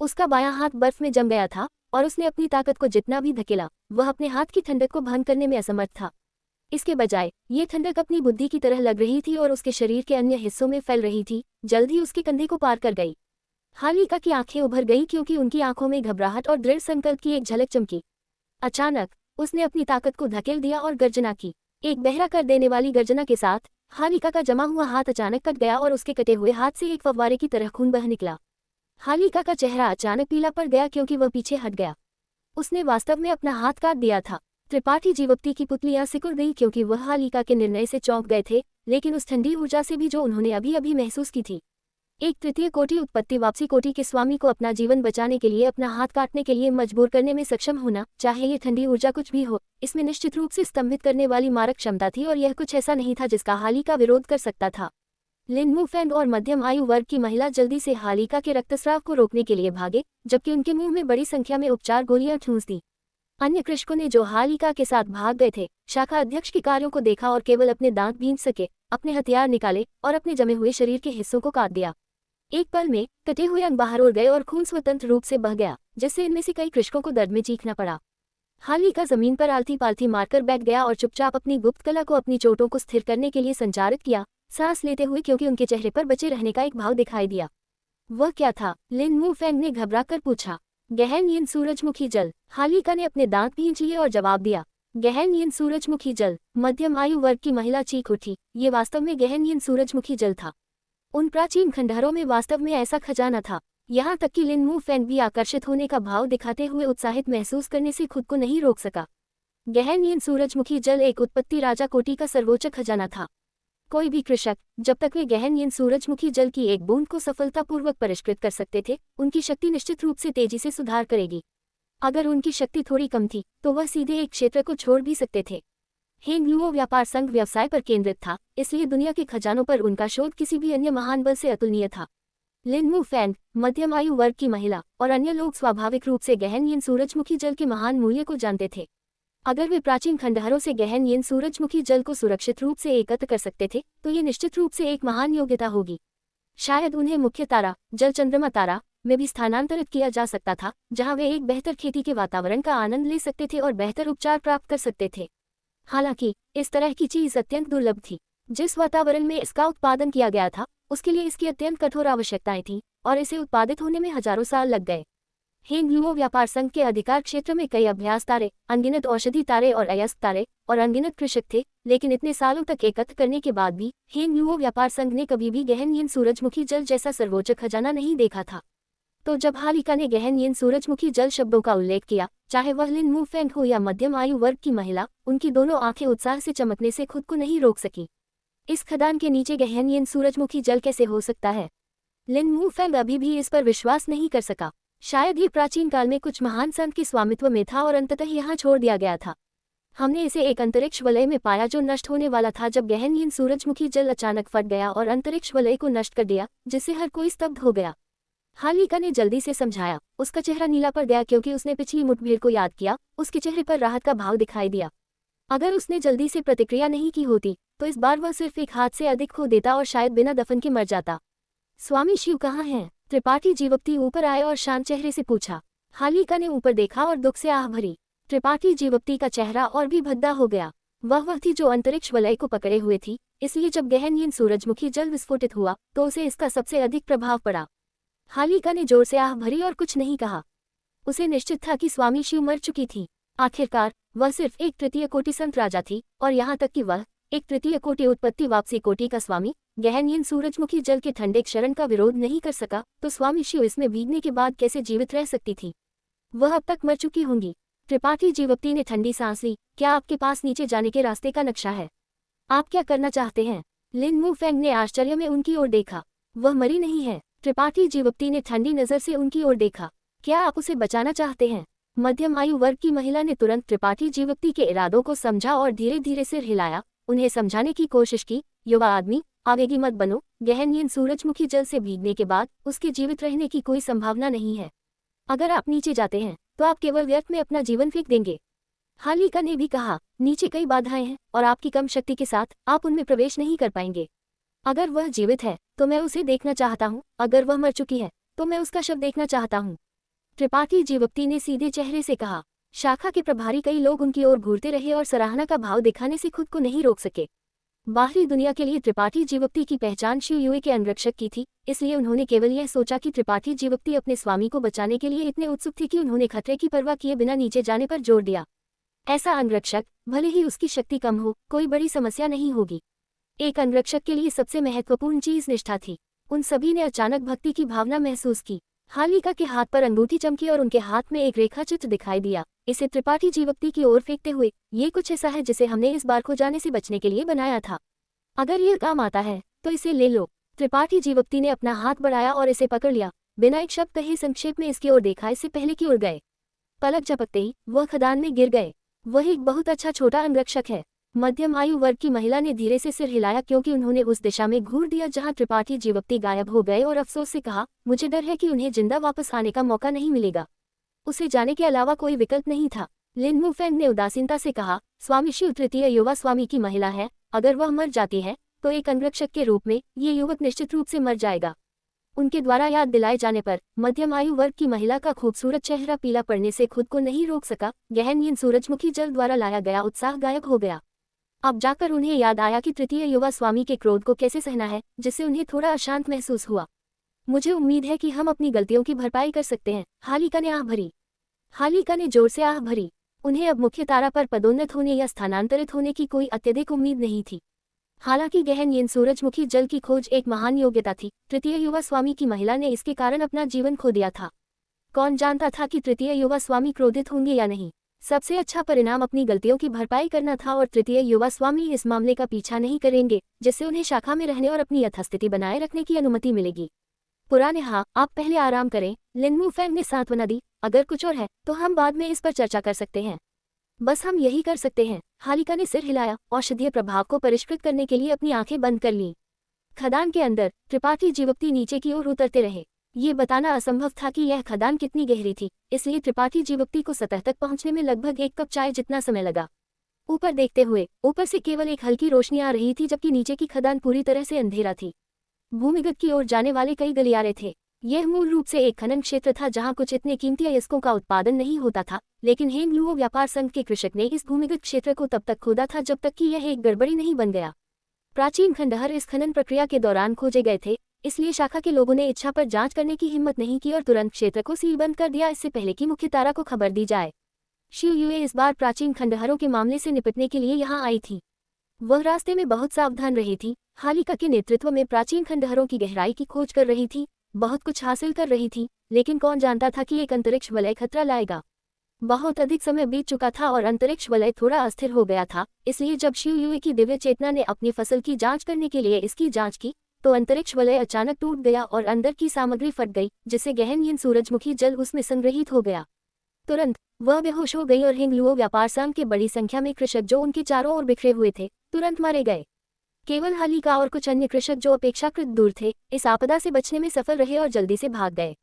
उसका बायां हाथ बर्फ में जम गया था और उसने अपनी ताकत को जितना भी धकेला वह अपने हाथ की ठंडक को भंग करने में असमर्थ था। इसके बजाय ये ठंडक अपनी बुद्धि की तरह लग रही थी और उसके शरीर के अन्य हिस्सों में फैल रही थी, जल्द ही उसके कंधे को पार कर गई। हालिका की आंखें उभर गईं क्योंकि उनकी आंखों में घबराहट और दृढ़ संकल्प की एक झलक चमकी। अचानक उसने अपनी ताकत को धकेल दिया और गर्जना की। एक बहरा कर देने वाली गर्जना के साथ हालिका का जमा हुआ हाथ अचानक कट गया और उसके कटे हुए हाथ से एक फव्वारे की तरह खून बह निकला। हालिका का चेहरा अचानक पीला पड़ गया क्योंकि वह पीछे हट गया। उसने वास्तव में अपना हाथ काट दिया था। त्रिपाठी जीवप्ती की पुतलियां सिकुड़ गई क्योंकि वह हालिका के निर्णय से चौंक गए थे, लेकिन उस ठंडी ऊर्जा से भी जो उन्होंने अभी अभी महसूस की थी। एक तृतीय कोटि उत्पत्ति वापसी कोटि के स्वामी को अपना जीवन बचाने के लिए अपना हाथ काटने के लिए मजबूर करने में सक्षम होना, चाहे ये ठंडी ऊर्जा कुछ भी हो, इसमें निश्चित रूप से स्तंभित करने वाली मारक क्षमता थी और यह कुछ ऐसा नहीं था जिसका हालिका विरोध कर सकता था। लिन वुफेंग और मध्यम आयु वर्ग की महिला जल्दी से हालिका के रक्तस्राव को रोकने के लिए भागे, जबकि उनके मुंह में बड़ी संख्या में उपचार गोलियां ठूंस दी। अन्य कृषकों ने जो हालिका के साथ भाग गए थे, शाखा अध्यक्ष के कार्यों को देखा और केवल अपने दांत भींच सके, अपने हथियार निकाले और अपने जमे हुए शरीर के हिस्सों को काट दिया। एक पल में कटे हुए अंग बाहर उड़ गए और खून स्वतंत्र रूप से बह गया, जिससे इनमें से कई कृषकों को दर्द में चीखना पड़ा। हालिका जमीन पर आलती पालती मारकर बैठ गया और चुपचाप अपनी गुप्त कला को अपनी चोटों को स्थिर करने के लिए संचारित किया, सांस लेते हुए क्योंकि उनके चेहरे पर बचे रहने का एक भाव दिखाई दिया। वह क्या था? लिन वुफेंग ने घबराकर पूछा। गहन नींद सूरजमुखी जल। हालिका ने अपने दांत भींच लिए और जवाब दिया, गहन नींद सूरजमुखी जल। मध्यम आयु वर्ग की महिला चीख उठी। ये वास्तव में गहन नींद सूरजमुखी जल था। उन प्राचीन खंडहरों में वास्तव में ऐसा खजाना था। यहाँ तक कि लिन वुफेंग भी आकर्षित होने का भाव दिखाते हुए उत्साहित महसूस करने से खुद को नहीं रोक सका। गहन नींद सूरजमुखी जल एक उत्पत्ति राजा कोटि का सर्वोच्च खजाना था। कोई भी कृषक जब तक वे गहन नींद सूरजमुखी जल की एक बूंद को सफलतापूर्वक परिष्कृत कर सकते थे, उनकी शक्ति निश्चित रूप से तेजी से सुधार करेगी। अगर उनकी शक्ति थोड़ी कम थी तो वह सीधे एक क्षेत्र को छोड़ भी सकते थे। हेंगलुओ व्यापार संघ व्यवसाय पर केंद्रित था, इसलिए दुनिया के खजानों पर उनका शोध किसी भी अन्य महान बल से अतुलनीय था। लिन वुफेंग, मध्यम आयु वर्ग की महिला और अन्य लोग स्वाभाविक रूप से गहन नींद सूरजमुखी जल के महान मूल्य को जानते थे। अगर वे प्राचीन खंडहरों से गहन नींद सूरजमुखी जल को सुरक्षित रूप से एकत्र कर सकते थे तो ये निश्चित रूप से एक महान योग्यता होगी। शायद उन्हें मुख्य तारा, जल चंद्रमा तारा में भी स्थानांतरित किया जा सकता था, जहां वे एक बेहतर खेती के वातावरण का आनंद ले सकते थे और बेहतर उपचार प्राप्त कर सकते थे। हालांकि इस तरह की चीज अत्यंत दुर्लभ थी। जिस वातावरण में इसका उत्पादन किया गया था उसके लिए इसकी अत्यंत कठोर आवश्यकताएं थीं और इसे उत्पादित होने में हजारों साल लग गए। हेंगलुओ व्यापार संघ के अधिकार क्षेत्र में कई अभ्यास तारे, अनगिनत औषधि तारे और अयस्क तारे और अनगिनत कृषक थे, लेकिन इतने सालों तक एकत्र करने के बाद भी हेंगलुओ व्यापार संघ ने कभी भी गहन नींद सूरजमुखी जल जैसा सर्वोच्च खजाना नहीं देखा था। तो जब हालिका ने गहन नींद सूरजमुखी जल शब्दों का उल्लेख किया, चाहे वह लिन वुफेंग हो या मध्यम आयु वर्ग की महिला, उनकी दोनों आंखें उत्साह से चमकने से खुद को नहीं रोक सकी। इस खदान के नीचे गहन नींद सूरजमुखी जल कैसे हो सकता है? लिन वुफेंग अभी भी इस पर विश्वास नहीं कर सका। शायद ये प्राचीन काल में कुछ महान संत के स्वामित्व में था और अंततः यहाँ छोड़ दिया गया था। हमने इसे एक अंतरिक्ष वलय में पाया जो नष्ट होने वाला था जब गहन नींद सूरजमुखी जल अचानक फट गया और अंतरिक्ष वलय को नष्ट कर दिया, जिससे हर कोई स्तब्ध हो गया। हालिका ने जल्दी से समझाया। उसका चेहरा नीला पड़ गया क्योंकि उसने पिछली मुठभेड़ को याद किया। उसके चेहरे पर राहत का भाव दिखाई दिया। अगर उसने जल्दी से प्रतिक्रिया नहीं की होती तो इस बार वह सिर्फ एक हाथ से अधिक खो देता और शायद बिना दफन के मर जाता। स्वामी शिव कहाँ हैं? त्रिपाठी जीवप्ती ऊपर आए और शांत चेहरे से पूछा। हालिका ने ऊपर देखा और दुख से आह भरी। त्रिपाठी जीवप्ती का चेहरा और भी भद्दा हो गया। वह थी जो अंतरिक्ष वलय को पकड़े हुए थी, इसलिए जब गहन नींद सूरजमुखी जल विस्फोटित हुआ तो उसे इसका सबसे अधिक प्रभाव पड़ा। हालिका ने जोर से आह भरी और कुछ नहीं कहा। उसे निश्चित था कि स्वामी शिव मर चुकी थी। आखिरकार वह सिर्फ एक तृतीय कोटि संत राजा थी और यहाँ तक कि वह एक तृतीय कोटि उत्पत्ति वापसी कोटि का स्वामी गहन नींद सूरजमुखी जल के ठंडे क्षरण का विरोध नहीं कर सका, तो स्वामी शिव इसमें भीगने के बाद कैसे जीवित रह सकती थी? वह अब तक मर चुकी होंगी। त्रिपाठी जीवप्ती ने ठंडी सांस ली। क्या आपके पास नीचे जाने के रास्ते का नक्शा है? आप क्या करना चाहते हैं? लिन वुफेंग ने आश्चर्य में उनकी ओर देखा। वह मरी नहीं है। त्रिपाठी जीवप्ती ने ठंडी नजर से उनकी ओर देखा। क्या आप उसे बचाना चाहते हैं? मध्यम आयु वर्ग की महिला ने तुरंत त्रिपाठी जीवप्ती के इरादों को समझा और धीरे धीरे सिर हिलाया, उन्हें समझाने की कोशिश की। युवा आदमी, आवेगी मत बनो। गहन नींद सूरजमुखी जल से भीगने के बाद उसके जीवित रहने की कोई संभावना नहीं है। अगर आप नीचे जाते हैं तो आप केवल व्यर्थ में अपना जीवन फेंक देंगे। हालिका ने भी कहा, नीचे कई बाधाएं हैं और आपकी कम शक्ति के साथ आप उनमें प्रवेश नहीं कर पाएंगे। अगर वह जीवित है तो मैं उसे देखना चाहता हूँ, अगर वह मर चुकी है तो मैं उसका शव देखना चाहता हूँ। त्रिपाठी जीवप्ती ने सीधे चेहरे से कहा। शाखा के प्रभारी कई लोग उनकी ओर घूरते रहे और सराहना का भाव दिखाने से खुद को नहीं रोक सके। बाहरी दुनिया के लिए त्रिपाठी जीवप्ती की पहचान शिव युए के अंगरक्षक की थी, इसलिए उन्होंने केवल यह सोचा कि त्रिपाठी जीवप्ती अपने स्वामी को बचाने के लिए इतने उत्सुक थी कि उन्होंने खतरे की परवाह किए बिना नीचे जाने पर जोर दिया। ऐसा अंगरक्षक, भले ही उसकी शक्ति कम हो, कोई बड़ी समस्या नहीं होगी। एक अंगरक्षक के लिए सबसे महत्वपूर्ण चीज निष्ठा थी। उन सभी ने अचानक भक्ति की भावना महसूस की। हालिका के हाथ पर अंगूठी चमकी और उनके हाथ में एक रेखा चित्र दिखाई दिया। इसे त्रिपाठी जीवक्ति की ओर फेंकते हुए, ये कुछ ऐसा है जिसे हमने इस बार खो जाने से बचने के लिए बनाया था। अगर ये काम आता है तो इसे ले लो। त्रिपाठी जीवक्ति ने अपना हाथ बढ़ाया और इसे पकड़ लिया। बिना एक शब्द कहे संक्षेप में इसकी ओर देखा, इससे पहले की ओर गए। पलक झपकते ही वह खदान में गिर गए। वह एक बहुत अच्छा छोटा अंगरक्षक है। मध्यम आयु वर्ग की महिला ने धीरे से सिर हिलाया क्योंकि उन्होंने उस दिशा में घूर दिया जहां त्रिपाठी जीवक्ति गायब हो गए और अफसोस से कहा, मुझे डर है कि उन्हें जिंदा वापस आने का मौका नहीं मिलेगा। उसे जाने के अलावा कोई विकल्प नहीं था। लिन वुफेंग ने उदासीनता से कहा, स्वामी शिव तृतीय युवा स्वामी की महिला है, अगर वह मर जाती है तो एक अंगरक्षक के रूप में ये युवक निश्चित रूप से मर जाएगा। उनके द्वारा याद दिलाए जाने पर मध्यम आयु वर्ग की महिला का खूबसूरत चेहरा पीला पड़ने से खुद को नहीं रोक सका। गहन नींद सूरजमुखी जल द्वारा लाया गया उत्साह गायब हो गया। अब जाकर उन्हें याद आया कि तृतीय युवा स्वामी के क्रोध को कैसे सहना है, जिससे उन्हें थोड़ा अशांत महसूस हुआ। मुझे उम्मीद है कि हम अपनी गलतियों की भरपाई कर सकते हैं, हालिका ने आह भरी। हालिका ने जोर से आह भरी। उन्हें अब मुख्य तारा पर पदोन्नत होने या स्थानांतरित होने की कोई अत्यधिक उम्मीद नहीं थी। हालांकि गहन नींद सूरजमुखी जल की खोज एक महान योग्यता थी, तृतीय युवा स्वामी की महिला ने इसके कारण अपना जीवन खो दिया था। कौन जानता था कि तृतीय युवा स्वामी क्रोधित होंगे या नहीं। सबसे अच्छा परिणाम अपनी गलतियों की भरपाई करना था और तृतीय युवा स्वामी इस मामले का पीछा नहीं करेंगे, जिससे उन्हें शाखा में रहने और अपनी यथास्थिति बनाए रखने की अनुमति मिलेगी। पुराने हाँ, आप पहले आराम करें, लिन वुफेंग ने सांत्वना दी। अगर कुछ और है तो हम बाद में इस पर चर्चा कर सकते हैं। बस हम यही कर सकते हैं। हालिका ने सिर हिलाया। औषधीय प्रभाव को परिष्कृत करने के लिए अपनी आंखें बंद कर लीं। खदान के अंदर त्रिपाठी जीवक्ति नीचे की ओर उतरते रहे। ये बताना असंभव था कि यह खदान कितनी गहरी थी, इसलिए त्रिपाठी जीवक्ति को सतह तक पहुंचने में लगभग 1 कप चाय जितना समय लगा। ऊपर देखते हुए ऊपर से केवल एक हल्की रोशनी आ रही थी, जबकि नीचे की खदान पूरी तरह से अंधेरा थी। भूमिगत की ओर जाने वाले कई गलियारे थे। यह मूल रूप से एक खनन क्षेत्र था जहां कुछ इतने कीमती अयस्कों का उत्पादन नहीं होता था, लेकिन हेंगलुओ व्यापार संघ के कृषक ने इस भूमिगत क्षेत्र को तब तक खोदा था जब तक कि यह एक गड़बड़ी नहीं बन गया। प्राचीन खंडहर इस खनन प्रक्रिया के दौरान खोजे गए थे, इसलिए शाखा के लोगों ने इच्छा पर जांच करने की हिम्मत नहीं की और तुरंत क्षेत्र को सीलबंद कर दिया, इससे पहले कि मुख्य तारा को खबर दी जाए। शिव युए इस बार प्राचीन खंडहरों के मामले से निपटने के लिए यहाँ आई थी। वह रास्ते में बहुत सावधान रही थी। हालिका के नेतृत्व में प्राचीन खंडहरों की गहराई की खोज कर रही थी, बहुत कुछ हासिल कर रही थी, लेकिन कौन जानता था कि एक अंतरिक्ष वलय खतरा लाएगा। बहुत अधिक समय बीत चुका था और अंतरिक्ष वलय थोड़ा अस्थिर हो गया था, इसलिए जब शिव युए की दिव्य चेतना ने अपनी फसल की जांच करने के लिए इसकी जांच की तो अंतरिक्ष वलय अचानक टूट गया और अंदर की सामग्री फट गई, जिससे गहन नींद सूरजमुखी जल उसमें संग्रहित हो गया। तुरंत वह बेहोश हो गई और हेंगलुओ व्यापार संघ के बड़ी संख्या में कृषक जो उनके चारों ओर बिखरे हुए थे तुरंत मारे गए। केवल हालिका और कुछ अन्य कृषक जो अपेक्षाकृत दूर थे इस आपदा से बचने में सफल रहे और जल्दी से भाग गए।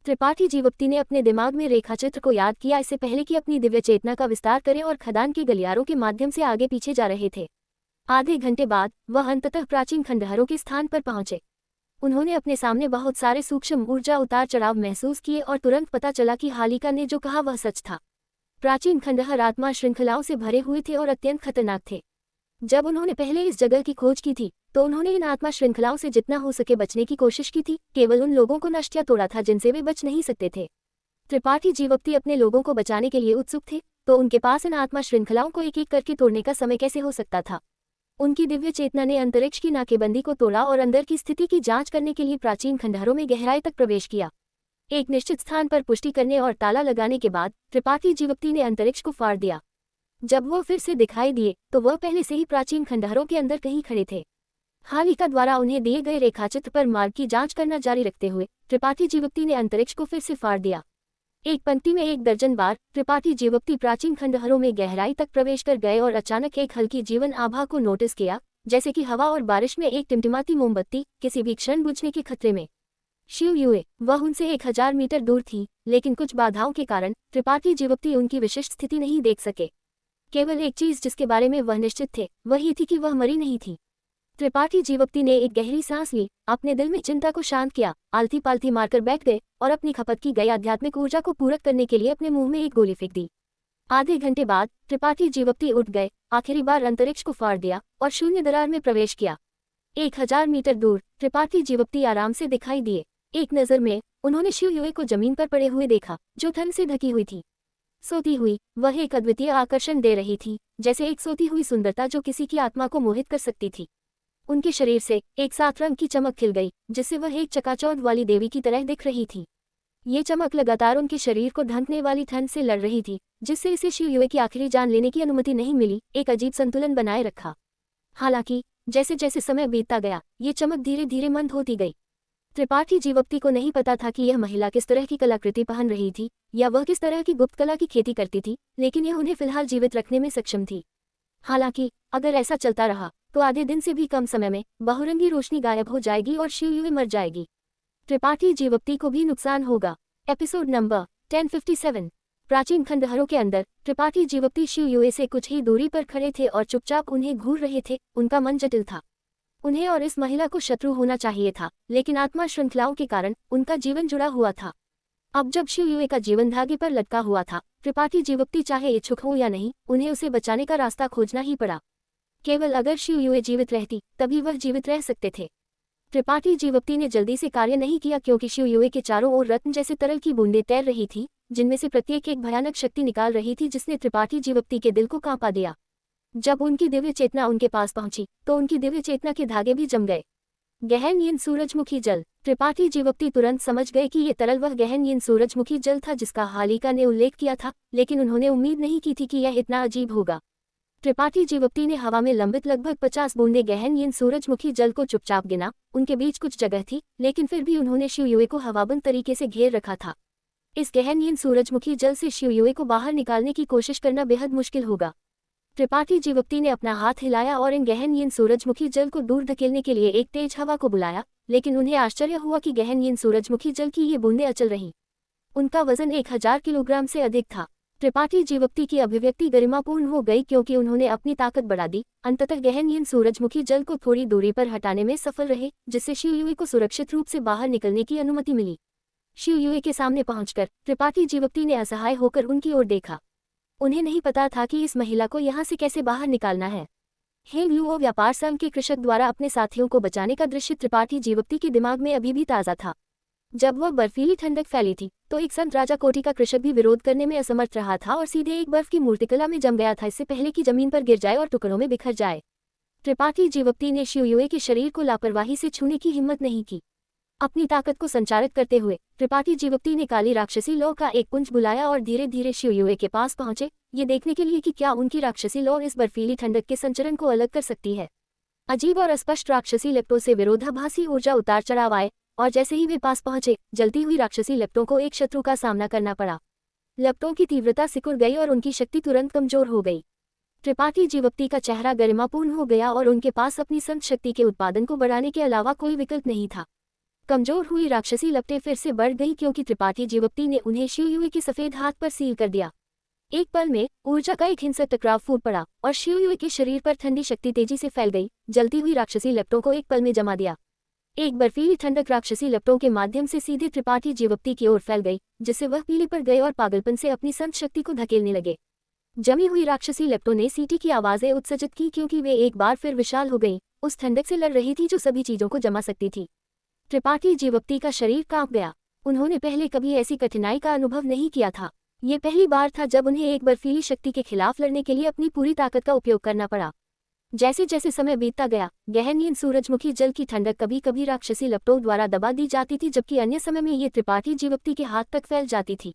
त्रिपाठी जीवक्ति ने अपने दिमाग में रेखाचित्र को याद किया, इससे पहले कि अपनी दिव्य चेतना का विस्तार करें, और खदान के गलियारों के माध्यम से आगे पीछे जा रहे थे। आधे घंटे बाद वह अंततः प्राचीन खंडहरों के स्थान पर पहुंचे। उन्होंने अपने सामने बहुत सारे सूक्ष्म ऊर्जा उतार चढ़ाव महसूस किए और तुरंत पता चला कि हालिका ने जो कहा वह सच था। प्राचीन खंडहर आत्मा श्रृंखलाओं से भरे हुए थे और अत्यंत खतरनाक थे। जब उन्होंने पहले इस जगह की खोज की थी तो उन्होंने इन आत्मा श्रृंखलाओं से जितना हो सके बचने की कोशिश की थी, केवल उन लोगों को नष्ट या तोड़ा था जिनसे वे बच नहीं सकते थे। त्रिपाठी जीवक्ति अपने लोगों को बचाने के लिए उत्सुक थे, तो उनके पास इन आत्मा श्रृंखलाओं को एक एक करके तोड़ने का समय कैसे हो सकता था। उनकी दिव्य चेतना ने अंतरिक्ष की नाकेबंदी को तोड़ा और अंदर की स्थिति की जांच करने के लिए प्राचीन खंडहरों में गहराई तक प्रवेश किया। एक निश्चित स्थान पर पुष्टि करने और ताला लगाने के बाद त्रिपाठी जीवक्ति ने अंतरिक्ष को फाड़ दिया। जब वह फिर से दिखाई दिए तो वह पहले से ही प्राचीन खंडहरों के अंदर कहीं खड़े थे। हालिका द्वारा उन्हें दिए गए रेखाचित्र पर मार्ग की जांच करना जारी रखते हुए त्रिपाठी जीवक्ति ने अंतरिक्ष को फिर से फाड़ दिया। एक पंक्ति में 1 दर्जन बार त्रिपाठी जीवक्ति प्राचीन खंडहरों में गहराई तक प्रवेश कर गए और अचानक एक हल्की जीवन आभा को नोटिस किया, जैसे कि हवा और बारिश में एक टिमटिमाती मोमबत्ती किसी भी क्षण बुझने के खतरे में। शिव युए वह उनसे 1000 मीटर दूर थी, लेकिन कुछ बाधाओं के कारण त्रिपाठी जीवक्ति उनकी विशिष्ट स्थिति नहीं देख सके। केवल एक चीज जिसके बारे में वह निश्चित थे वही थी कि वह मरी नहीं थी। त्रिपाठी जीवक्ति ने एक गहरी सांस ली, अपने दिल में चिंता को शांत किया, आलती पालती मारकर बैठ गए और अपनी खपत की गई आध्यात्मिक ऊर्जा को पूरक करने के लिए अपने मुंह में एक गोली फेंक दी। आधे घंटे बाद त्रिपाठी जीवक्ति उठ गए, आखिरी बार अंतरिक्ष को फाड़ दिया और शून्य दरार में प्रवेश किया। 1000 मीटर दूर त्रिपाठी जीवक्ति आराम से दिखाई दिए। एक नजर में उन्होंने शिव युए को जमीन पर पड़े हुए देखा, जो ठंड से ढकी हुई थी। सोती हुई वह एक अद्वितीय आकर्षण दे रही थी, जैसे एक सोती हुई सुंदरता जो किसी की आत्मा को मोहित कर सकती थी। उनके शरीर से एक सात रंग की चमक खिल गई, जिससे वह एक चकाचौंध वाली देवी की तरह दिख रही थी। ये चमक लगातार उनके शरीर को ढंकने वाली ठंड से लड़ रही थी, जिससे इसे शियुए की आखिरी जान लेने की अनुमति नहीं मिली, एक अजीब संतुलन बनाए रखा। हालांकि जैसे जैसे समय बीतता गया, ये चमक धीरे धीरे मंद होती गई। त्रिपाठी जीवप्ती को नहीं पता था कि यह महिला किस तरह की कलाकृति पहन रही थी या वह किस तरह की गुप्त कला की खेती करती थी, लेकिन यह उन्हें फिलहाल जीवित रखने में सक्षम थी। हालांकि अगर ऐसा चलता रहा तो आधे दिन से भी कम समय में बहुरंगी रोशनी गायब हो जाएगी और शियुए मर जाएगी। त्रिपाठी जीवप्ती को भी नुकसान होगा। Episode number 1057। प्राचीन खंडहरों के अंदर त्रिपाठी जीवप्ती शियुए से कुछ ही दूरी पर खड़े थे और चुपचाप उन्हें घूर रहे थे। उनका मन जटिल था। उन्हें और इस महिला को शत्रु होना चाहिए था, लेकिन आत्मा श्रृंखलाओं के कारण उनका जीवन जुड़ा हुआ था। अब जब शियुए का जीवन धागे पर लटका हुआ था, त्रिपाठी जीवप्ती चाहे इच्छुक हो या नहीं, उन्हें उसे बचाने का रास्ता खोजना ही पड़ा। केवल अगर शियुए जीवित रहती तभी वह जीवित रह सकते थे। त्रिपाठी जीवप्ती ने जल्दी से कार्य नहीं किया क्योंकि शियुए के चारों ओर रत्न जैसे तरल की बूंदें तैर रही थी, जिनमें से प्रत्येक एक भयानक शक्ति निकाल रही थी जिसने त्रिपाठी जीवप्ती के दिल को कांपा दिया। जब उनकी दिव्य चेतना उनके पास पहुंची तो उनकी दिव्य चेतना के धागे भी जम गए। गहन नींद सूरजमुखी जल। त्रिपाठी जीवप्ती तुरंत समझ गए कि ये तरल वह गहन नींद सूरजमुखी जल था जिसका हालिका ने उल्लेख किया था, लेकिन उन्होंने उम्मीद नहीं की थी कि यह इतना अजीब होगा। त्रिपाठी जीवप्ती ने हवा में लंबित लगभग 50 बूंदे गहन नींद सूरजमुखी जल को चुपचाप गिना। उनके बीच कुछ जगह थी, लेकिन फिर भी उन्होंने शियुए को हवाबंद तरीके से घेर रखा था। इस गहन नींद सूरजमुखी जल से शियुए को बाहर निकालने की कोशिश करना बेहद मुश्किल होगा। त्रिपाठी जीवप्ती ने अपना हाथ हिलाया और इन गहन नींद सूरजमुखी जल को दूर धकेलने के लिए एक तेज हवा को बुलाया, लेकिन उन्हें आश्चर्य हुआ कि गहन नींद सूरजमुखी जल की ये बूंदें अचल रहीं। उनका वजन 1000 किलोग्राम से अधिक था। त्रिपाठी जीवप्ती की अभिव्यक्ति गरिमापूर्ण हो गई क्योंकि उन्होंने अपनी ताकत बढ़ा दी। अंततः गहन नींद सूरजमुखी जल को थोड़ी दूरी पर हटाने में सफल रहे, जिससे शियुए को सुरक्षित रूप से बाहर निकलने की अनुमति मिली। शियुए के सामने पहुंचकर त्रिपाठी जीवप्ती ने असहाय होकर उनकी ओर देखा। उन्हें नहीं पता था कि इस महिला को यहाँ से कैसे बाहर निकालना है। हेंगलुओ व्यापार संघ के कृषक द्वारा अपने साथियों को बचाने का दृश्य त्रिपाठी जीवप्ती के दिमाग में अभी भी ताज़ा था। जब वह बर्फीली ठंडक फैली थी तो एक संत राजा कोटि का कृषक भी विरोध करने में असमर्थ रहा था और सीधे एक बर्फ की मूर्तिकला में जम गया था, इससे पहले कि जमीन पर गिर जाए और टुकड़ों में बिखर जाए। त्रिपाठी जीवप्ती ने शियुए के शरीर को लापरवाही से छूने की हिम्मत नहीं की। अपनी ताकत को संचारित करते हुए त्रिपाठी जीवप्ती ने काली राक्षसी लौ का एक पुंज बुलाया और धीरे धीरे शियुए के पास पहुंचे, ये देखने के लिए कि क्या उनकी राक्षसी लौ इस बर्फीली ठंडक के संचरण को अलग कर सकती है। अजीब और अस्पष्ट राक्षसी लपटों से विरोधाभासी ऊर्जा उतार चढ़ाव आए और जैसे ही वे पास पहुंचे, जलती हुई राक्षसी लपटों को एक शत्रु का सामना करना पड़ा। लपटों की तीव्रता सिकुड़ गई और उनकी शक्ति तुरंत कमजोर हो गई। त्रिपाठी जीवप्ती का चेहरा गरिमापूर्ण हो गया और उनके पास अपनी संत शक्ति के उत्पादन को बढ़ाने के अलावा कोई विकल्प नहीं था। कमजोर हुई राक्षसी लपटें फिर से बढ़ गई क्योंकि त्रिपाठी जीवप्ती ने उन्हें शियुए के सफेद हाथ पर सील कर दिया। एक पल में ऊर्जा का एक हिंसक टकराव फूट पड़ा और शियुए के शरीर पर ठंडी शक्ति तेजी से फैल गई, जलती हुई राक्षसी लपटों को एक पल में जमा दिया। एक बर्फीली ठंडक राक्षसी लपटों के माध्यम से सीधे त्रिपाठी जीवप्ती की ओर फैल गई, जिससे वह पीले पड़ गए और पागलपन से अपनी संत शक्ति को धकेलने लगे। जमी हुई राक्षसी लपटों ने सीटी की आवाजें उत्सर्जित की क्योंकि वे एक बार फिर विशाल हो गईं, उस ठंडक से लड़ रही थी जो सभी चीजों को जमा सकती थी। त्रिपाठी जीवप्ती का शरीर कांप गया। उन्होंने पहले कभी ऐसी कठिनाई का अनुभव नहीं किया था। ये पहली बार था जब उन्हें एक बर्फीली शक्ति के खिलाफ लड़ने के लिए अपनी पूरी ताकत का उपयोग करना पड़ा। जैसे जैसे समय बीतता गया, गहन नींद सूरजमुखी जल की ठंडक कभी कभी राक्षसी लपटों द्वारा दबा दी जाती थी, जबकि अन्य समय में ये त्रिपाठी जीवप्ती के हाथ तक फैल जाती थी।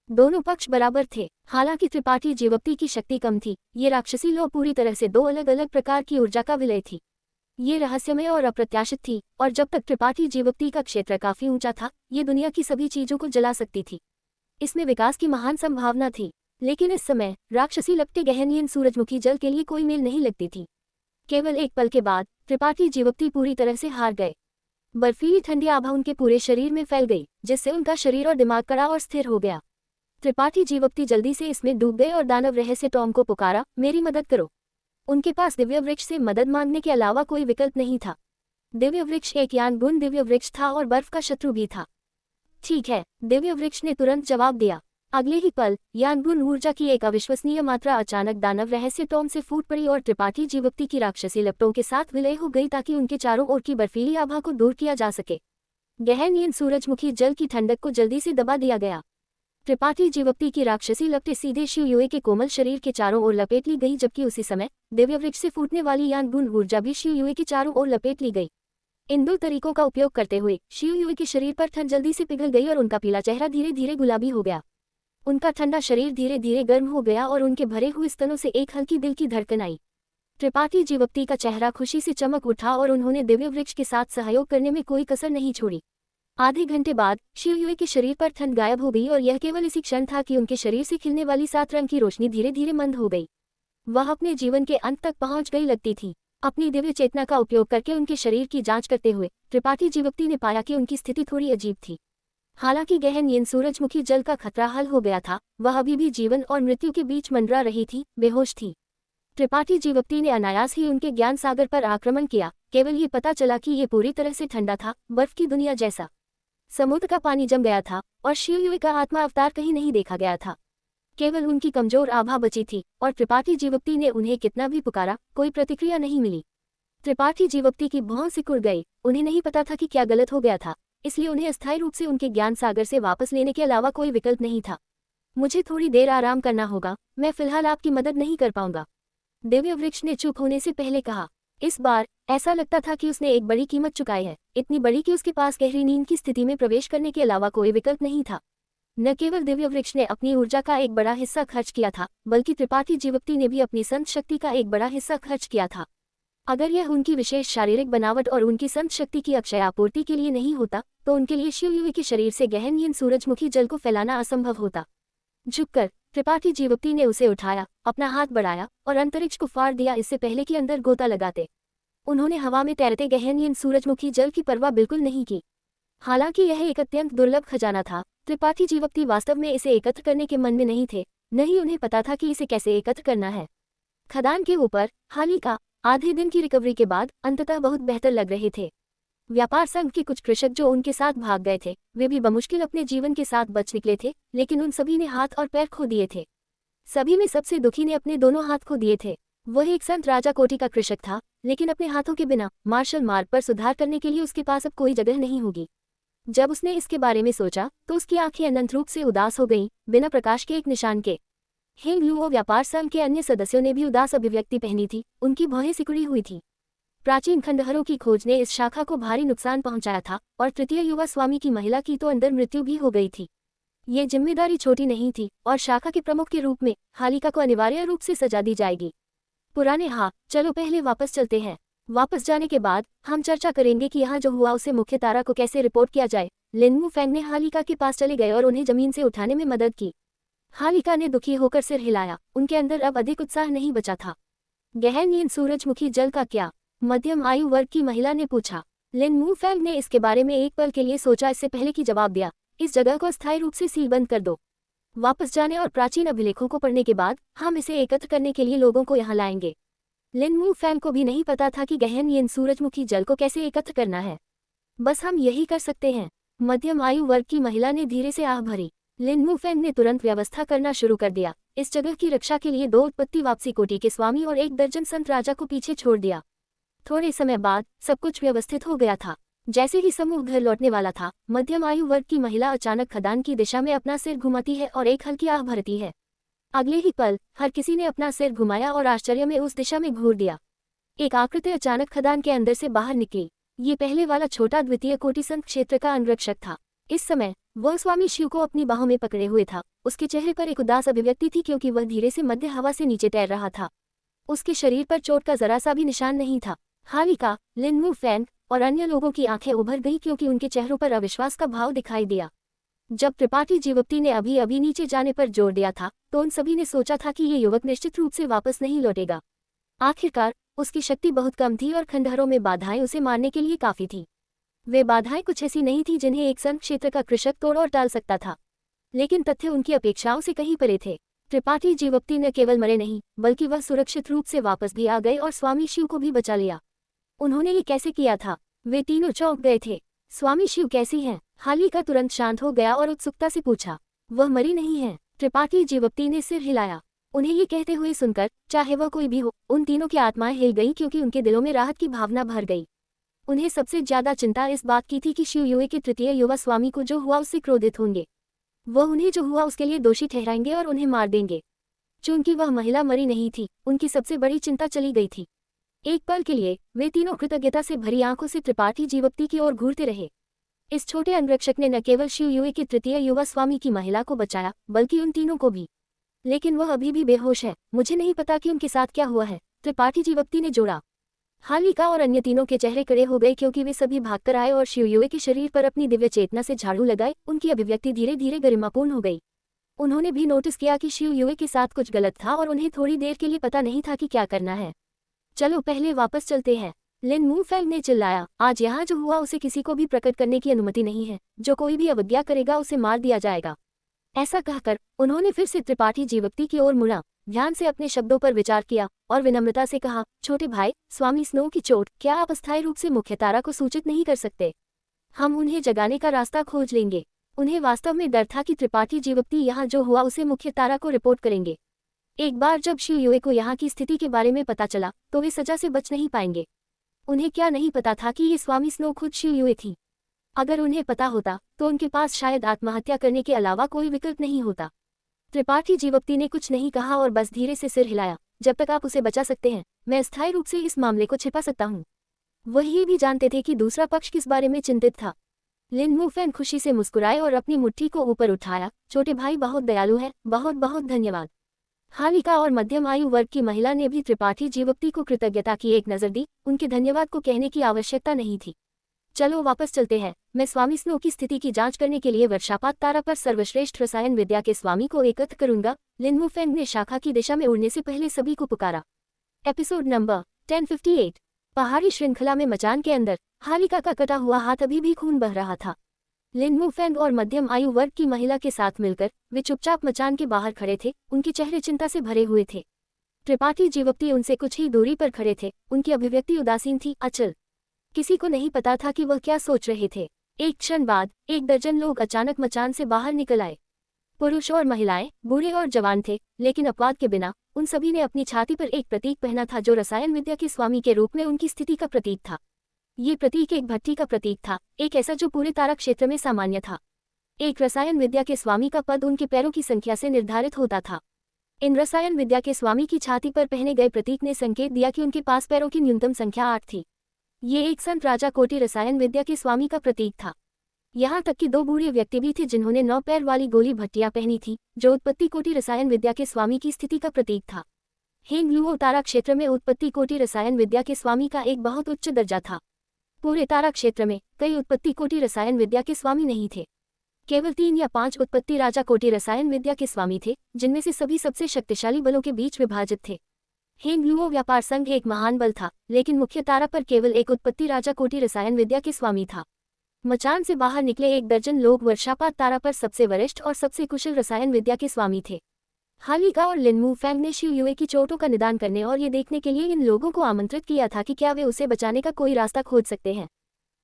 दोनों पक्ष बराबर थे। हालांकि त्रिपाठी जीवप्ती की शक्ति कम थी, ये राक्षसी लौ पूरी तरह से दो अलग अलग प्रकार की ऊर्जा का विलय थी। ये रहस्यमय और अप्रत्याशित थी, और जब तक त्रिपाठी जीवप्ती का क्षेत्र काफी ऊंचा था, ये दुनिया की सभी चीजों को जला सकती थी। इसमें विकास की महान संभावना थी। लेकिन इस समय राक्षसी लपटें गहन नींद सूरजमुखी जल के लिए कोई मेल नहीं लगती थी। केवल एक पल के बाद त्रिपाठी जीवप्ती पूरी तरह से हार गए। बर्फीली ठंडी आभा उनके पूरे शरीर में फैल गई, जिससे उनका शरीर और दिमाग कड़ा और स्थिर हो गया। त्रिपाठी जीवप्ती जल्दी से इसमें डूब गए और दानव रहस्य टॉम को पुकारा, मेरी मदद करो। उनके पास दिव्य वृक्ष से मदद मांगने के अलावा कोई विकल्प नहीं था। दिव्य वृक्ष एक यान गुण दिव्य वृक्ष था और बर्फ का शत्रु भी था। ठीक है, दिव्य वृक्ष ने तुरंत जवाब दिया। अगले ही पल यान गुण ऊर्जा की एक अविश्वसनीय मात्रा अचानक दानव रहस्य टॉम से फूट पड़ी और त्रिपाठी जीवप्ती की राक्षसी लपटों के साथ विलय हो गई ताकि उनके चारों ओर की बर्फीली आभा को दूर किया जा सके। गहन नींद सूरजमुखी जल की ठंडक को जल्दी से दबा दिया गया। त्रिपाठी जीवप्ती की राक्षसी लपटें सीधे शियुए के कोमल शरीर के चारों ओर लपेट ली गई, जबकि उसी समय दिव्य वृक्ष से फूटने वाली यान गुण ऊर्जा भी शियुए के चारों ओर लपेट ली गई। इन दो तरीकों का उपयोग करते हुए शियू युई के शरीर पर ठंड जल्दी से पिघल गई और उनका पीला चेहरा धीरे धीरे गुलाबी हो गया। उनका ठंडा शरीर धीरे धीरे गर्म हो गया और उनके भरे हुए स्तनों से एक हल्की दिल की धड़कन आई। त्रिपाठी जीवप्ती का चेहरा खुशी से चमक उठा और उन्होंने दिव्य वृक्ष के साथ सहयोग करने में कोई कसर नहीं छोड़ी। आधे घंटे बाद शियू युई के शरीर पर ठंड गायब हो गई और यह केवल इसी क्षण था कि उनके शरीर से खिलने वाली 7 रंग की रोशनी धीरे धीरे मंद हो गई। वह अपने जीवन के अंत तक पहुंच गई लगती थी। अपनी दिव्य चेतना का उपयोग करके उनके शरीर की जांच करते हुए त्रिपाठी जीवप्ती ने पाया कि उनकी स्थिति थोड़ी अजीब थी। हालांकि गहन नींद सूरजमुखी जल का खतरा हल हो गया था, वह अभी भी जीवन और मृत्यु के बीच मंडरा रही थी, बेहोश थी। त्रिपाठी जीवप्ती ने अनायास ही उनके ज्ञान सागर पर आक्रमण किया। केवल ये पता चला कि ये पूरी तरह से ठंडा था, बर्फ की दुनिया जैसा। समुद्र का पानी जम गया था और शियू युई का आत्मा अवतार कहीं नहीं देखा गया था। केवल उनकी कमजोर आभा बची थी और त्रिपाठी जीवप्ती ने उन्हें कितना भी पुकारा, कोई प्रतिक्रिया नहीं मिली। त्रिपाठी जीवप्ती की भौं सिकुड़ गई। उन्हें नहीं पता था कि क्या गलत हो गया था, इसलिए उन्हें अस्थायी रूप से उनके ज्ञान सागर से वापस लेने के अलावा कोई विकल्प नहीं था। मुझे थोड़ी देर आराम करना होगा, मैं फिलहाल आपकी मदद नहीं कर पाऊंगा, दिव्य वृक्ष ने चुप होने से पहले कहा। इस बार ऐसा लगता था कि उसने एक बड़ी कीमत चुकाई है, इतनी बड़ी कि उसके पास गहरी नींद की स्थिति में प्रवेश करने के अलावा कोई विकल्प नहीं था। न केवल दिव्य वृक्ष ने अपनी ऊर्जा का एक बड़ा हिस्सा खर्च किया था, बल्कि त्रिपाठी जीवप्ती ने भी अपनी संत शक्ति का एक बड़ा हिस्सा खर्च किया था। अगर यह उनकी विशेष शारीरिक बनावट और उनकी संत शक्ति की अक्षय आपूर्ति के लिए नहीं होता, तो उनके लिए शियू युई के शरीर से गहन नींद सूरजमुखी जल को फैलाना असंभव होता। झुककर त्रिपाठी जीवप्ती ने उसे उठाया, अपना हाथ बढ़ाया और अंतरिक्ष को फाड़ दिया, इससे पहले कि अंदर गोता लगाते। उन्होंने हवा में तैरते गहन नींद सूरजमुखी जल की परवाह बिल्कुल नहीं की। हालांकि यह एक अत्यंत दुर्लभ खजाना था, त्रिपाठी जीवप्ती वास्तव में इसे एकत्र करने के मन में नहीं थे, न ही उन्हें पता था कि इसे कैसे एकत्र करना है। खदान के ऊपर हालिका आधे दिन की रिकवरी के बाद अंततः बहुत बेहतर लग रहे थे। व्यापार संघ के कुछ कृषक जो उनके साथ भाग गए थे, वे भी बमुश्किल अपने जीवन के साथ बच निकले थे, लेकिन उन सभी ने हाथ और पैर खो दिए थे। सभी में सबसे दुखी ने अपने दोनों हाथ खो दिए थे। वह एक संत राजा कोटि का कृषक था, लेकिन अपने हाथों के बिना मार्शल मार्ग पर सुधार करने के लिए उसके पास अब कोई जगह नहीं होगी। जब उसने इसके बारे में सोचा तो उसकी आंखें अनंत रूप से उदास हो गईं, बिना प्रकाश के एक निशान के। हेंग लुओ व्यापार संघ के अन्य सदस्यों ने भी उदास अभिव्यक्ति पहनी थी, उनकी भौहें सिकुड़ी हुई थी। प्राचीन खंडहरों की खोज ने इस शाखा को भारी नुकसान पहुंचाया था और तृतीय युवा स्वामी की महिला की तो अंदर मृत्यु भी हो गई थी। ये जिम्मेदारी छोटी नहीं थी और शाखा के प्रमुख के रूप में हालिका को अनिवार्य रूप से सजा दी जाएगी। पुराने हाँ, चलो पहले वापस चलते हैं। वापस जाने के बाद हम चर्चा करेंगे कि यहाँ जो हुआ उसे मुख्य तारा को कैसे रिपोर्ट किया जाए। लिनमू फेंग ने हालिका के पास चले गए और उन्हें जमीन से उठाने में मदद की। हालिका ने दुखी होकर सिर हिलाया, उनके अंदर अब अधिक उत्साह नहीं बचा था। गहन नींद सूरजमुखी जल का क्या? मध्यम आयु वर्ग की महिला ने पूछा। लिनमू फेंग ने इसके बारे में एक पल के लिए सोचा, इससे पहले कि जवाब दिया। इस जगह को अस्थायी रूप से सीलबंद कर दो। वापस जाने और प्राचीन अभिलेखों को पढ़ने के बाद हम इसे एकत्र करने के लिए लोगों को यहाँ लाएंगे। लिनमू फेंग को भी नहीं पता था कि गहन नींद सूरजमुखी जल को कैसे एकत्र करना है। बस हम यही कर सकते हैं, मध्यम आयु वर्ग की महिला ने धीरे से आह भरी। लिनमू फेंग ने तुरंत व्यवस्था करना शुरू कर दिया। इस जगह की रक्षा के लिए 2 उत्पत्ति वापसी कोटि के स्वामी और 1 दर्जन संत राजा को पीछे छोड़ दिया। थोड़े समय बाद सब कुछ व्यवस्थित हो गया था। जैसे ही समूह घर लौटने वाला था, मध्यम आयु वर्ग की महिला अचानक खदान की दिशा में अपना सिर घुमाती है और एक हल्की आह भरती है। अगले ही पल हर किसी ने अपना सिर घुमाया और आश्चर्य में उस दिशा में घूर दिया। एक आकृति अचानक खदान के अंदर से बाहर निकली। ये पहले वाला छोटा द्वितीय कोटि संत क्षेत्र का अंगरक्षक था। इस समय वह स्वामी शिव को अपनी बाहों में पकड़े हुए था। उसके चेहरे पर एक उदास अभिव्यक्ति थी, क्योंकि वह धीरे से मध्य हवा से नीचे तैर रहा था। उसके शरीर पर चोट का जरा सा भी निशान नहीं था। हालिका, लिनमू फेंग और अन्य लोगों की आंखें उभर गईं, क्योंकि उनके चेहरों पर अविश्वास का भाव दिखाई दिया। जब त्रिपाठी जीवप्ती ने अभी अभी नीचे जाने पर जोर दिया था, तो उन सभी ने सोचा था कि ये युवक निश्चित रूप से वापस नहीं लौटेगा। आखिरकार उसकी शक्ति बहुत कम थी और खंडहरों में बाधाएं उसे मारने के लिए काफी थी। वे बाधाएं कुछ ऐसी नहीं थी जिन्हें एक संत क्षेत्र का कृषक तोड़ और टाल सकता था, लेकिन तथ्य उनकी अपेक्षाओं से कहीं परे थे। त्रिपाठी जीवप्ती न केवल मरे नहीं, बल्कि वह सुरक्षित रूप से वापस भी आ गए और स्वामी शिव को भी बचा लिया। उन्होंने ये कैसे किया था? वे तीनों चौंक गए थे। स्वामी शिव कैसी हैं? हालिका तुरंत शांत हो गया और उत्सुकता से पूछा। वह मरी नहीं है, त्रिपाठी जीवप्ती ने सिर हिलाया। उन्हें ये कहते हुए सुनकर, चाहे वह कोई भी हो, उन तीनों की आत्माएं हिल गईं, क्योंकि उनके दिलों में राहत की भावना भर गई। उन्हें सबसे ज्यादा चिंता इस बात की थी कि शिव युए के तृतीय युवा स्वामी को जो हुआ उससे क्रोधित होंगे। वह उन्हें जो हुआ उसके लिए दोषी ठहराएंगे और उन्हें मार देंगे। चूंकि वह महिला मरी नहीं थी, उनकी सबसे बड़ी चिंता चली गई थी। एक पल के लिए वे तीनों कृतज्ञता से भरी आंखों से त्रिपाठी जीवक्ति की ओर घूरते रहे। इस छोटे अंगरक्षक ने न केवल शिव युए के तृतीय युवा स्वामी की महिला को बचाया, बल्कि उन तीनों को भी। लेकिन वह अभी भी बेहोश है। मुझे नहीं पता कि उनके साथ क्या हुआ है, त्रिपाठी जीवक्ति ने जोड़ा। हालिका और अन्य तीनों के चेहरे खड़े हो गए क्योंकि वे सभी भागकर आए और शिव युए के शरीर पर अपनी दिव्य चेतना से झाड़ू लगाए। उनकी अभिव्यक्ति धीरे धीरे गरिमापूर्ण हो गई। उन्होंने भी नोटिस किया कि शिव युए के साथ कुछ गलत था और उन्हें थोड़ी देर के लिए पता नहीं था कि क्या करना है। चलो पहले वापस चलते हैं, लिन मूफेंग ने चिल्लाया। आज यहाँ जो हुआ उसे किसी को भी प्रकट करने की अनुमति नहीं है। जो कोई भी अवज्ञा करेगा उसे मार दिया जाएगा। ऐसा कहकर उन्होंने फिर से त्रिपाठी जीवक्ति की ओर मुड़ा, ध्यान से अपने शब्दों पर विचार किया और विनम्रता से कहा, छोटे भाई, स्वामी स्नो की चोट, क्या आप अस्थायी रूप से मुख्य तारा को सूचित नहीं कर सकते? हम उन्हें जगाने का रास्ता खोज लेंगे। उन्हें वास्तव में डर था कि त्रिपाठी जीवक्ति यहाँ जो हुआ उसे मुख्य तारा को रिपोर्ट करेंगे। एक बार जब शिव युए को यहाँ की स्थिति के बारे में पता चला तो वे सजा से बच नहीं पाएंगे। उन्हें क्या नहीं पता था कि ये स्वामी स्नो खुद शिव युए थी। अगर उन्हें पता होता तो उनके पास शायद आत्महत्या करने के अलावा कोई विकल्प नहीं होता। त्रिपाठी जीवक्ति ने कुछ नहीं कहा और बस धीरे से सिर हिलाया। जब तक आप उसे बचा सकते हैं, मैं अस्थायी रूप से इस मामले को छिपा सकता हूँ। वह ये भी जानते थे कि दूसरा पक्ष किस बारे में चिंतित था। लिन मूफेंग खुशी से मुस्कुराए और अपनी मुट्ठी को ऊपर उठाया। छोटे भाई बहुत दयालु है, बहुत बहुत धन्यवाद। हालिका और मध्यम आयु वर्ग की महिला ने भी त्रिपाठी जीवक्ति को कृतज्ञता की एक नज़र दी। उनके धन्यवाद को कहने की आवश्यकता नहीं थी। चलो वापस चलते हैं। मैं स्वामी स्नो की स्थिति की जांच करने के लिए वर्षापात तारा पर सर्वश्रेष्ठ रसायन विद्या के स्वामी को एकत्र करूंगा। लिन मूफेंग ने शाखा की दिशा में उड़ने से पहले सभी को पुकारा। Episode number 1058। पहाड़ी श्रृंखला में मचान के अंदर हालिका का कटा हुआ हाथ अभी भी खून बह रहा था। लिन मूफेंग और मध्यम आयु वर्ग की महिला के साथ मिलकर वे चुपचाप मचान के बाहर खड़े थे। उनके चेहरे चिंता से भरे हुए थे। त्रिपाठी जीवक्ति उनसे कुछ ही दूरी पर खड़े थे। उनकी अभिव्यक्ति उदासीन थी, अचल। किसी को नहीं पता था कि वह क्या सोच रहे थे। एक क्षण बाद 1 दर्जन लोग अचानक मचान से बाहर निकल आए। पुरुष और महिलाएं, बूढ़े और जवान थे, लेकिन अपवाद के बिना उन सभी ने अपनी छाती पर एक प्रतीक पहना था जो रसायन विद्या के स्वामी के रूप में उनकी स्थिति का प्रतीक था। ये प्रतीक एक भट्टी का प्रतीक था, एक ऐसा जो पूरे तारा क्षेत्र में सामान्य था। एक रसायन विद्या के स्वामी का पद उनके पैरों की संख्या से निर्धारित होता था। इन रसायन विद्या के स्वामी की छाती पर पहने गए प्रतीक ने संकेत दिया कि उनके पास पैरों की न्यूनतम संख्या 8 थी। ये एक संत राजा कोटि रसायन विद्या के स्वामी का प्रतीक था। यहाँ तक कि 2 बूढ़े व्यक्ति भी थे जिन्होंने 9 पैर वाली गोली भट्टियां पहनी थी, जो उत्पत्ति कोटि रसायन विद्या के स्वामी की स्थिति का प्रतीक था। हेंगलुओ तारा क्षेत्र में उत्पत्ति कोटि रसायन विद्या के स्वामी का एक बहुत उच्च दर्जा था। पूरे तारा क्षेत्र में कई उत्पत्ति कोटि रसायन विद्या के स्वामी नहीं थे। केवल 3 या 5 उत्पत्ति राजा कोटि रसायन विद्या के स्वामी थे, जिनमें से सभी सबसे शक्तिशाली बलों के बीच विभाजित थे। हेंगलुओ व्यापार संघ एक महान बल था, लेकिन मुख्य तारा पर केवल एक उत्पत्ति राजा कोटि रसायन विद्या के स्वामी था। मचान से बाहर निकले 1 दर्जन लोग वर्षापात तारा पर सबसे वरिष्ठ और सबसे कुशल रसायन विद्या के स्वामी थे। हालिका और लिन मूफेंग ने शिव युए की चोटों का निदान करने और ये देखने के लिए इन लोगों को आमंत्रित किया था कि क्या वे उसे बचाने का कोई रास्ता खोज सकते हैं।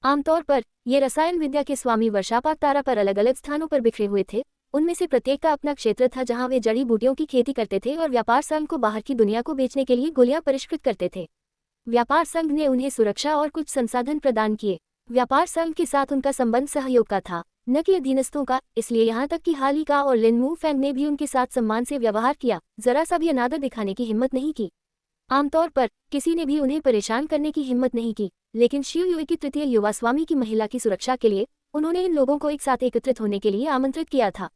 आमतौर पर ये रसायन विद्या के स्वामी वर्षापात तारा पर अलग अलग स्थानों पर बिखरे हुए थे। उनमें से प्रत्येक का अपना क्षेत्र था जहां वे जड़ी बूटियों की खेती करते थे और व्यापार संघ को बाहर की दुनिया को बेचने के लिए गोलियां परिष्कृत करते थे। व्यापार संघ ने उन्हें सुरक्षा और कुछ संसाधन प्रदान किए। व्यापार संघ के साथ उनका संबंध सहयोग का था, न कि अधीनस्थों का, इसलिए यहाँ तक कि हालिका और लिन मूफेंग ने भी उनके साथ सम्मान से व्यवहार किया, जरा सा भी अनादर दिखाने की हिम्मत नहीं की। आमतौर पर किसी ने भी उन्हें परेशान करने की हिम्मत नहीं की, लेकिन शिव युए की तृतीय युवा स्वामी की महिला की सुरक्षा के लिए उन्होंने इन लोगों को एक साथ एकत्रित होने के लिए आमंत्रित किया था।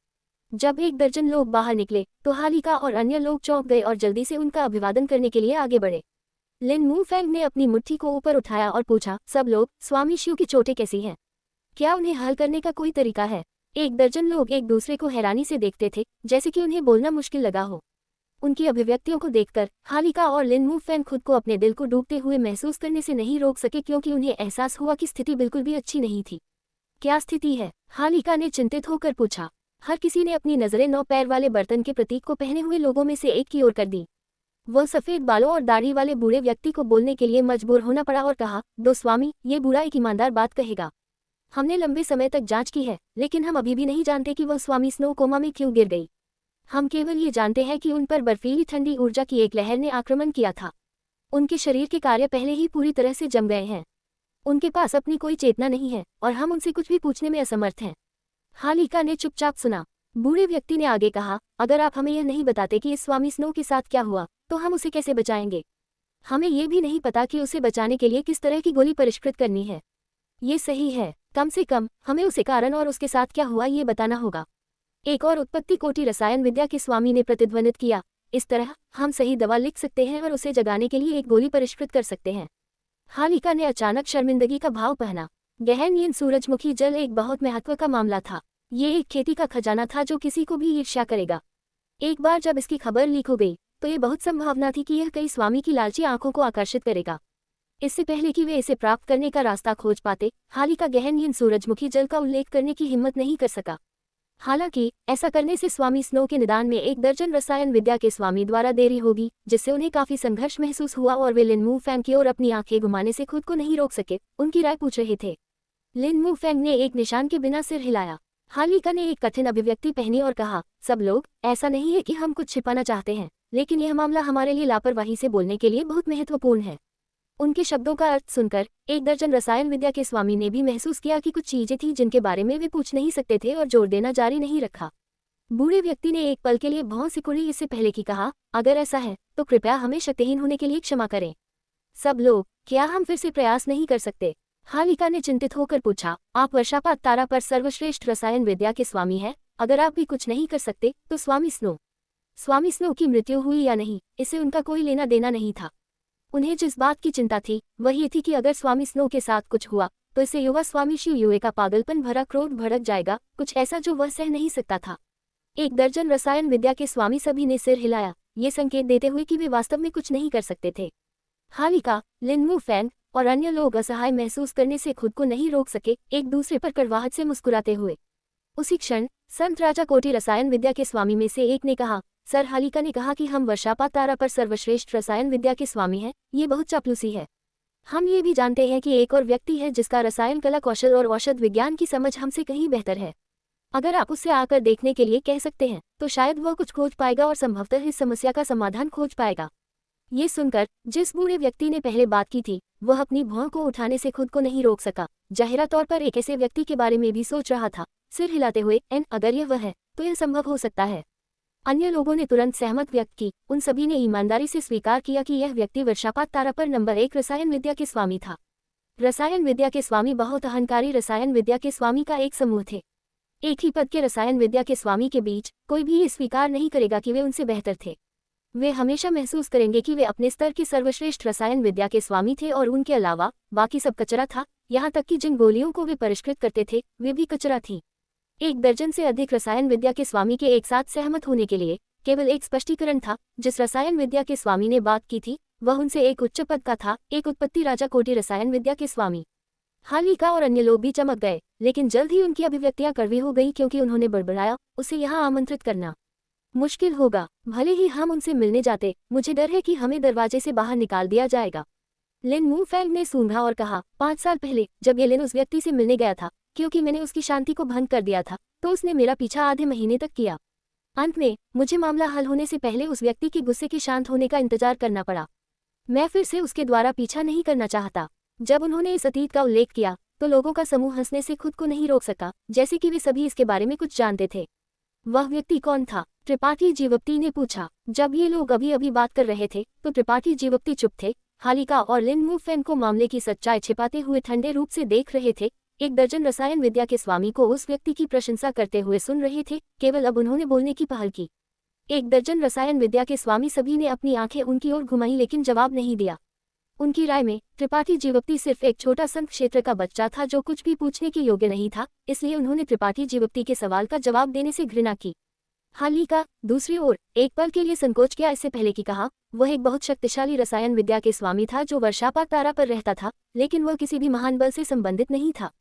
जब 1 दर्जन लोग बाहर निकले तो हालिका और अन्य लोग चौंक गए और जल्दी से उनका अभिवादन करने के लिए आगे बढ़े। लिन मूफेंग ने अपनी मुट्ठी को ऊपर उठाया और पूछा, सब लोग, स्वामी शिव की चोटें कैसी हैं? क्या उन्हें हल करने का कोई तरीका है? 1 दर्जन लोग एक दूसरे को हैरानी से देखते थे, जैसे कि उन्हें बोलना मुश्किल लगा हो। उनकी अभिव्यक्तियों को देखकर हालिका और लिन मूफेंग खुद को अपने दिल को डूबते हुए महसूस करने से नहीं रोक सके, क्योंकि उन्हें एहसास हुआ कि स्थिति बिल्कुल भी अच्छी नहीं थी। क्या स्थिति है? हालिका ने चिंतित होकर पूछा। हर किसी ने अपनी नजरें 9 पैर वाले बर्तन के प्रतीक को पहने हुए लोगों में से एक की ओर कर दी। वह सफेद बालों और दाढ़ी वाले बूढ़े व्यक्ति को बोलने के लिए मजबूर होना पड़ा और कहा, 2 स्वामी, ये बूढ़ा एक ईमानदार बात कहेगा। हमने लंबे समय तक जांच की है, लेकिन हम अभी भी नहीं जानते कि वह स्वामी स्नो कोमा में क्यों गिर गई। हम केवल ये जानते हैं कि उन पर बर्फीली ठंडी ऊर्जा की एक लहर ने आक्रमण किया था। उनके शरीर के कार्य पहले ही पूरी तरह से जम गए हैं। उनके पास अपनी कोई चेतना नहीं है और हम उनसे कुछ भी पूछने में असमर्थ हैं। हालिका ने चुपचाप सुना। बूढ़े व्यक्ति ने आगे कहा, अगर आप हमें यह नहीं बताते कि इस स्वामी स्नो के साथ क्या हुआ, तो हम उसे कैसे बचाएंगे? हमें ये भी नहीं पता कि उसे बचाने के लिए किस तरह की गोली परिष्कृत करनी है। ये सही है, कम से कम हमें उसे कारण और उसके साथ क्या हुआ ये बताना होगा। एक और उत्पत्ति कोटि रसायन विद्या के स्वामी ने प्रतिध्वनित किया। इस तरह हम सही दवा लिख सकते हैं और उसे जगाने के लिए एक गोली परिष्कृत कर सकते हैं। हालिका ने अचानक शर्मिंदगी का भाव पहना। गहन नींद सूरजमुखी जल एक बहुत महत्व का मामला था। ये एक खेती का खजाना था जो किसी को भी ईर्ष्या करेगा। एक बार जब इसकी खबर लीक हो गई तो ये बहुत संभावना थी कि यह कई स्वामी की लालची आंखों को आकर्षित करेगा। इससे पहले कि वे इसे प्राप्त करने का रास्ता खोज पाते, हालिका गहन नींद सूरजमुखी जल का उल्लेख करने की हिम्मत नहीं कर सका। हालांकि ऐसा करने से स्वामी स्नो के निदान में 1 दर्जन रसायन विद्या के स्वामी द्वारा देरी होगी, जिससे उन्हें काफी संघर्ष महसूस हुआ और वे लिन मू फैंग की ओर अपनी आंखें घुमाने से खुद को नहीं रोक सके, उनकी राय पूछ रहे थे। लिन मू फैंग ने एक निशान के बिना सिर हिलाया। हालिका ने एक कठिन अभिव्यक्ति पहनी और कहा, सब लोग, ऐसा नहीं है कि हम कुछ छिपाना चाहते हैं, लेकिन यह मामला हमारे लिए लापरवाही से बोलने के लिए बहुत महत्वपूर्ण है। उनके शब्दों का अर्थ सुनकर 1 दर्जन रसायन विद्या के स्वामी ने भी महसूस किया कि कुछ चीजें थीं जिनके बारे में वे पूछ नहीं सकते थे और जोर देना जारी नहीं रखा। बूढ़े व्यक्ति ने एक पल के लिए भौं सिकुड़ी इससे पहले कि कहा, अगर ऐसा है तो कृपया हमें शक्तिहीन होने के लिए क्षमा करें। सब लोग, क्या हम फिर से प्रयास नहीं कर सकते? हालिका ने चिंतित होकर पूछा, आप वर्षापात तारा पर सर्वश्रेष्ठ रसायन विद्या के स्वामी हैं, अगर आप भी कुछ नहीं कर सकते तो स्वामी स्नो की मृत्यु हुई या नहीं, इससे उनका कोई लेना देना नहीं था। उन्हें जिस बात की चिंता थी वह ये थी कि अगर स्वामी स्नो के साथ कुछ हुआ तो इससे युवा स्वामी शिव युए का पागलपन भरा क्रोध भड़क जाएगा, कुछ ऐसा जो वह सह नहीं सकता था। 1 दर्जन रसायन विद्या के स्वामी सभी ने सिर हिलाया, ये संकेत देते हुए कि वे वास्तव में कुछ नहीं कर सकते थे। हालिका, लिन मू फैंग और अन्य लोग असहाय महसूस करने से खुद को नहीं रोक सके, एक दूसरे पर कड़वाहट से मुस्कुराते हुए। उसी क्षण संत राजा कोटि रसायन विद्या के स्वामी में से एक ने कहा, सर, हालिका ने कहा कि हम वर्षापात तारा पर सर्वश्रेष्ठ रसायन विद्या के स्वामी हैं, ये बहुत चापलूसी है। हम ये भी जानते हैं कि एक और व्यक्ति है जिसका रसायन कला कौशल और औषध विज्ञान की समझ हमसे कहीं बेहतर है। अगर आप उससे आकर देखने के लिए कह सकते हैं तो शायद वह कुछ खोज पाएगा और संभवतः इस समस्या का समाधान खोज पाएगा। ये सुनकर जिस बूढ़े व्यक्ति ने पहले बात की थी वह अपनी भौं को उठाने से खुद को नहीं रोक सका। जाहिरा तौर पर एक ऐसे व्यक्ति के बारे में भी सोच रहा था, सिर हिलाते हुए, अगर यह वह है तो यह संभव हो सकता है। अन्य लोगों ने तुरंत सहमत व्यक्त की। उन सभी ने ईमानदारी से स्वीकार किया कि यह व्यक्ति वर्षापात तारा पर नंबर 1 रसायन विद्या के स्वामी था। रसायन विद्या के स्वामी बहुत अहंकारी रसायन विद्या के स्वामी का एक समूह थे। एक ही पद के रसायन विद्या के स्वामी के बीच कोई भी ये स्वीकार नहीं करेगा कि वे उनसे बेहतर थे। वे हमेशा महसूस करेंगे कि वे अपने स्तर के सर्वश्रेष्ठ रसायन विद्या के स्वामी थे और उनके अलावा बाकी सब कचरा था, यहाँ तक कि जिन गोलियों को वे परिष्कृत करते थे वे भी कचरा थीं। 1 दर्जन से अधिक रसायन विद्या के स्वामी के एक साथ सहमत होने के लिए केवल एक स्पष्टीकरण था। जिस रसायन विद्या के स्वामी ने बात की थी वह उनसे एक उच्च पद का था, एक उत्पत्ति राजा कोटि रसायन विद्या के स्वामी। हालिका और अन्य लोग भी चमक गए, लेकिन जल्द ही उनकी अभिव्यक्तियां कड़वी हो गई क्योंकि उन्होंने बड़बड़ाया, उसे यहाँ आमंत्रित करना मुश्किल होगा। भले ही हम उनसे मिलने जाते, मुझे डर है कि हमें दरवाजे से बाहर निकाल दिया जाएगा। लिन मू फैंग ने सूंघा और कहा, 5 साल पहले जब ये लिन उस व्यक्ति से मिलने गया था, क्योंकि मैंने उसकी शांति को भंग कर दिया था तो उसने मेरा पीछा आधे महीने तक किया। अंत में मुझे मामला हल होने से पहले उस व्यक्ति के गुस्से के शांत होने का इंतजार करना पड़ा। मैं फिर से उसके द्वारा पीछा नहीं करना चाहता। जब उन्होंने इस अतीत का उल्लेख किया तो लोगों का समूह हंसने से खुद को नहीं रोक सका, जैसे कि वे सभी इसके बारे में कुछ जानते थे। वह व्यक्ति कौन था? त्रिपाठी जीवप्ती ने पूछा। जब ये लोग अभी अभी बात कर रहे थे तो त्रिपाठी जीवप्ती चुप थे। हालिका और लिन मू फैंग को मामले की सच्चाई छिपाते हुए ठंडे रूप से देख रहे थे। 1 दर्जन रसायन विद्या के स्वामी को उस व्यक्ति की प्रशंसा करते हुए सुन रहे थे। केवल अब उन्होंने बोलने की पहल की। 1 दर्जन रसायन विद्या के स्वामी सभी ने अपनी आंखें उनकी ओर घुमाई लेकिन जवाब नहीं दिया। उनकी राय में त्रिपाठी जीवप्ती सिर्फ एक छोटा संघ क्षेत्र का बच्चा था जो कुछ भी पूछने के योग्य नहीं था, इसलिए उन्होंने त्रिपाठी जीवप्ती के सवाल का जवाब देने से घृणा की। हालिका दूसरी ओर एक पल के लिए संकोच किया इससे पहले कि कहा, वह एक बहुत शक्तिशाली रसायन विद्या के स्वामी था जो वर्षापात तारा पर रहता था, लेकिन वह किसी भी महान बल से संबंधित नहीं था।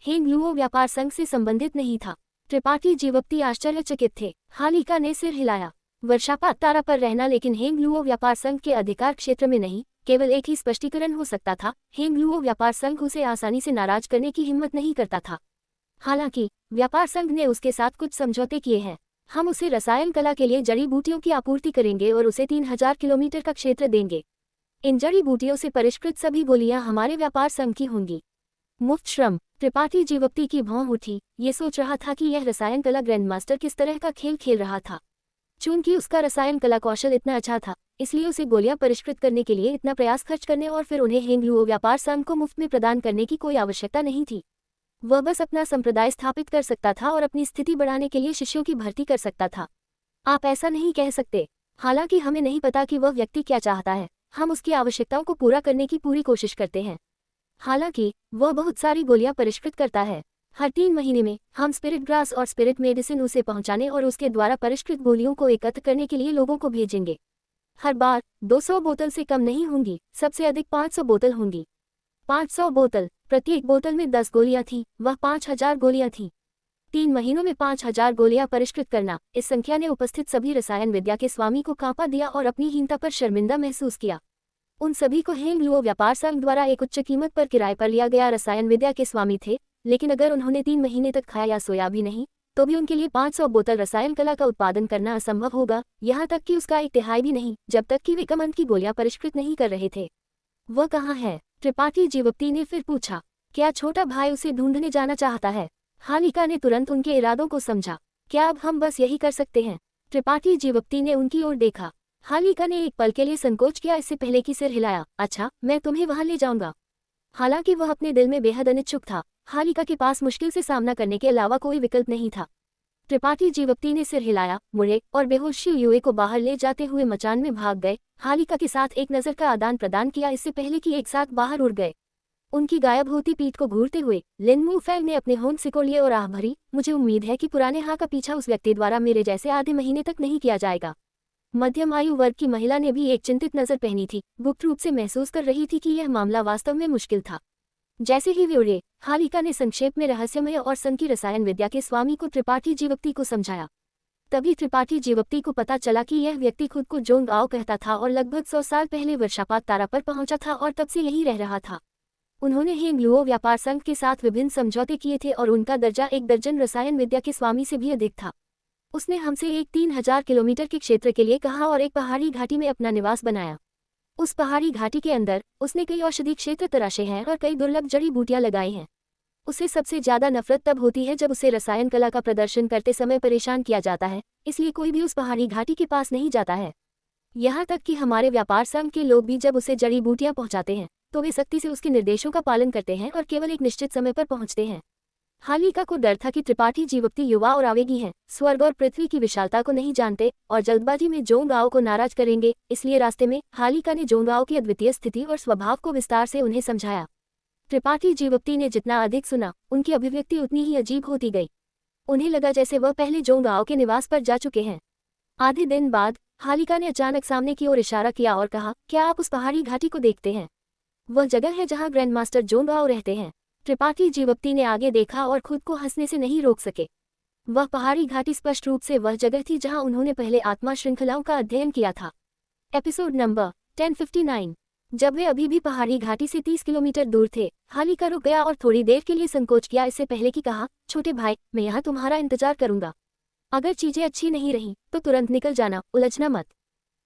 हेंग लुओ व्यापार संघ से संबंधित नहीं था। त्रिपाठी जीवप्ती आश्चर्यचकित थे। हालिका ने सिर हिलाया। वर्षापात तारा पर रहना लेकिन हेंग लुओ व्यापार संघ के अधिकार क्षेत्र में नहीं, केवल एक ही स्पष्टीकरण हो सकता था। हेंग लुओ व्यापार संघ उसे आसानी से नाराज करने की हिम्मत नहीं करता था। हालांकि व्यापार संघ ने उसके साथ कुछ समझौते किए हैं। हम उसे रसायन कला के लिए जड़ी बूटियों की आपूर्ति करेंगे और उसे 3000 किलोमीटर का क्षेत्र देंगे। इन जड़ी बूटियों से परिष्कृत सभी गोलियां हमारे व्यापार संघ की होंगी। मुफ्त श्रम। त्रिपाठी जीवप्ती की भौं उठी। ये सोच रहा था कि यह रसायन कला ग्रैंडमास्टर किस तरह का खेल खेल रहा था। चूंकि उसका रसायन कला कौशल इतना अच्छा था, इसलिए उसे गोलियां परिष्कृत करने के लिए इतना प्रयास खर्च करने और फिर उन्हें हेंगलुओ व्यापार संघ को मुफ्त में प्रदान करने की कोई आवश्यकता नहीं थी। वह बस अपना संप्रदाय स्थापित कर सकता था और अपनी स्थिति बढ़ाने के लिए शिष्यों की भर्ती कर सकता था। आप ऐसा नहीं कह सकते। हालांकि हमें नहीं पता कि वह व्यक्ति क्या चाहता है, हम उसकी आवश्यकताओं को पूरा करने की पूरी कोशिश करते हैं। हालांकि वह बहुत सारी गोलियां परिष्कृत करता है। हर 3 महीने में हम स्पिरिट ग्रास और स्पिरिट मेडिसिन उसे पहुंचाने और उसके द्वारा परिष्कृत गोलियों को एकत्र करने के लिए लोगों को भेजेंगे। हर बार 200 बोतल से कम नहीं होंगी, सबसे अधिक 500 बोतल होंगी। 500 बोतल, प्रत्येक बोतल में 10 गोलियां थीं, वह 5000 गोलियां थीं। 3 महीनों में 5000 गोलियां परिष्कृत करना, इस संख्या ने उपस्थित सभी रसायन विद्या के स्वामी को कांपा दिया और अपनी हीनता पर शर्मिंदा महसूस किया। उन सभी को हेंगलुओ व्यापार संघ द्वारा एक उच्च कीमत पर किराए पर लिया गया रसायन विद्या के स्वामी थे, लेकिन अगर उन्होंने 3 महीने तक खाया या सोया भी नहीं, तो भी उनके लिए 500 बोतल रसायन कला का उत्पादन करना असंभव होगा, यहाँ तक कि उसका 1/3 भी नहीं, जब तक कि वे कमंद की गोलियां परिष्कृत नहीं कर रहे थे। वह कहाँ है? त्रिपाठी जीवप्ती ने फिर पूछा। क्या छोटा भाई उसे ढूंढने जाना चाहता है? हालिका ने तुरंत उनके इरादों को समझा। क्या अब हम बस यही कर सकते हैं? त्रिपाठी जीवप्ती ने उनकी ओर देखा। हालिका ने एक पल के लिए संकोच किया, इससे पहले कि सिर हिलाया। अच्छा, मैं तुम्हें वहां ले जाऊंगा। हालांकि वह अपने दिल में बेहद अनिच्छुक था, हालिका के पास मुश्किल से सामना करने के अलावा कोई विकल्प नहीं था। त्रिपाठी जीवप्ती ने सिर हिलाया, मुड़े और बेहोश शियुए को बाहर ले जाते हुए मचान में भाग गए। हालिका के साथ एक नजर का आदान प्रदान किया, इससे पहले कि एक साथ बाहर उड़ गए। उनकी गायब होती पीठ को घूरते हुए लिन मूफेंग ने अपने होंठ सिकोड़ लिए और आह भरी, मुझे उम्मीद है कि पुराने हा का पीछा उस व्यक्ति द्वारा मेरे जैसे आधे महीने तक नहीं किया जाएगा। मध्यम आयु वर्ग की महिला ने भी एक चिंतित नजर पहनी थी, गुप्त रूप से महसूस कर रही थी कि यह मामला वास्तव में मुश्किल था। जैसे ही वे उड़े, हालिका ने संक्षेप में रहस्यमय और संकी रसायन विद्या के स्वामी को त्रिपाठी जीवप्ती को समझाया। तभी त्रिपाठी जीवप्ती को पता चला कि यह व्यक्ति खुद को जोंग आओ कहता था और लगभग 100 साल पहले वर्षापात तारा पर पहुंचा था और तब से यहीं रह रहा था। उन्होंने हेंगलुओ व्यापार संघ के साथ विभिन्न समझौते किए थे और उनका दर्जा 1 दर्जन रसायन विद्या के स्वामी से भी अधिक था। उसने हमसे एक 3000 किलोमीटर के क्षेत्र के लिए कहा और एक पहाड़ी घाटी में अपना निवास बनाया। उस पहाड़ी घाटी के अंदर उसने कई औषधि क्षेत्र तराशे हैं और कई दुर्लभ जड़ी बूटियां लगाई हैं। उसे सबसे ज्यादा नफरत तब होती है जब उसे रसायन कला का प्रदर्शन करते समय परेशान किया जाता है, इसलिए कोई भी उस पहाड़ी घाटी के पास नहीं जाता है। यहाँ तक कि हमारे व्यापार संघ के लोग भी जब उसे जड़ी बूटियां पहुंचाते हैं तो वे सख्ती से उसके निर्देशों का पालन करते हैं और केवल एक निश्चित समय पर पहुंचते हैं। हालिका को डर था कि त्रिपाठी जीवप्ती युवा और आवेगी हैं, स्वर्ग और पृथ्वी की विशालता को नहीं जानते और जल्दबाजी में जोंग आओ को नाराज करेंगे, इसलिए रास्ते में हालिका ने जोंग आओ की अद्वितीय स्थिति और स्वभाव को विस्तार से उन्हें समझाया। त्रिपाठी जीवप्ती ने जितना अधिक सुना, उनकी अभिव्यक्ति उतनी ही अजीब होती गई। उन्हें लगा जैसे वह पहले जोंग आओ के निवास पर जा चुके हैं। आधे दिन बाद हालिका ने अचानक सामने की ओर इशारा किया और कहा, क्या आप उस पहाड़ी घाटी को देखते हैं? वह जगह है जहाँ ग्रैंड मास्टर जोंग आओ रहते हैं। त्रिपाठी जीवप्ती ने आगे देखा और खुद को हंसने से नहीं रोक सके। वह पहाड़ी घाटी स्पष्ट रूप से वह जगह थी जहां उन्होंने पहले आत्मा श्रृंखलाओं का अध्ययन किया था। Episode number 1059। जब वे अभी भी पहाड़ी घाटी से 30 किलोमीटर दूर थे, हालिका रुक गया और थोड़ी देर के लिए संकोच किया, इससे पहले कि कहा, छोटे भाई, मैं यहाँ तुम्हारा इंतजार करूंगा। अगर चीजें अच्छी नहीं रही तो तुरंत निकल जाना, उलझना मत।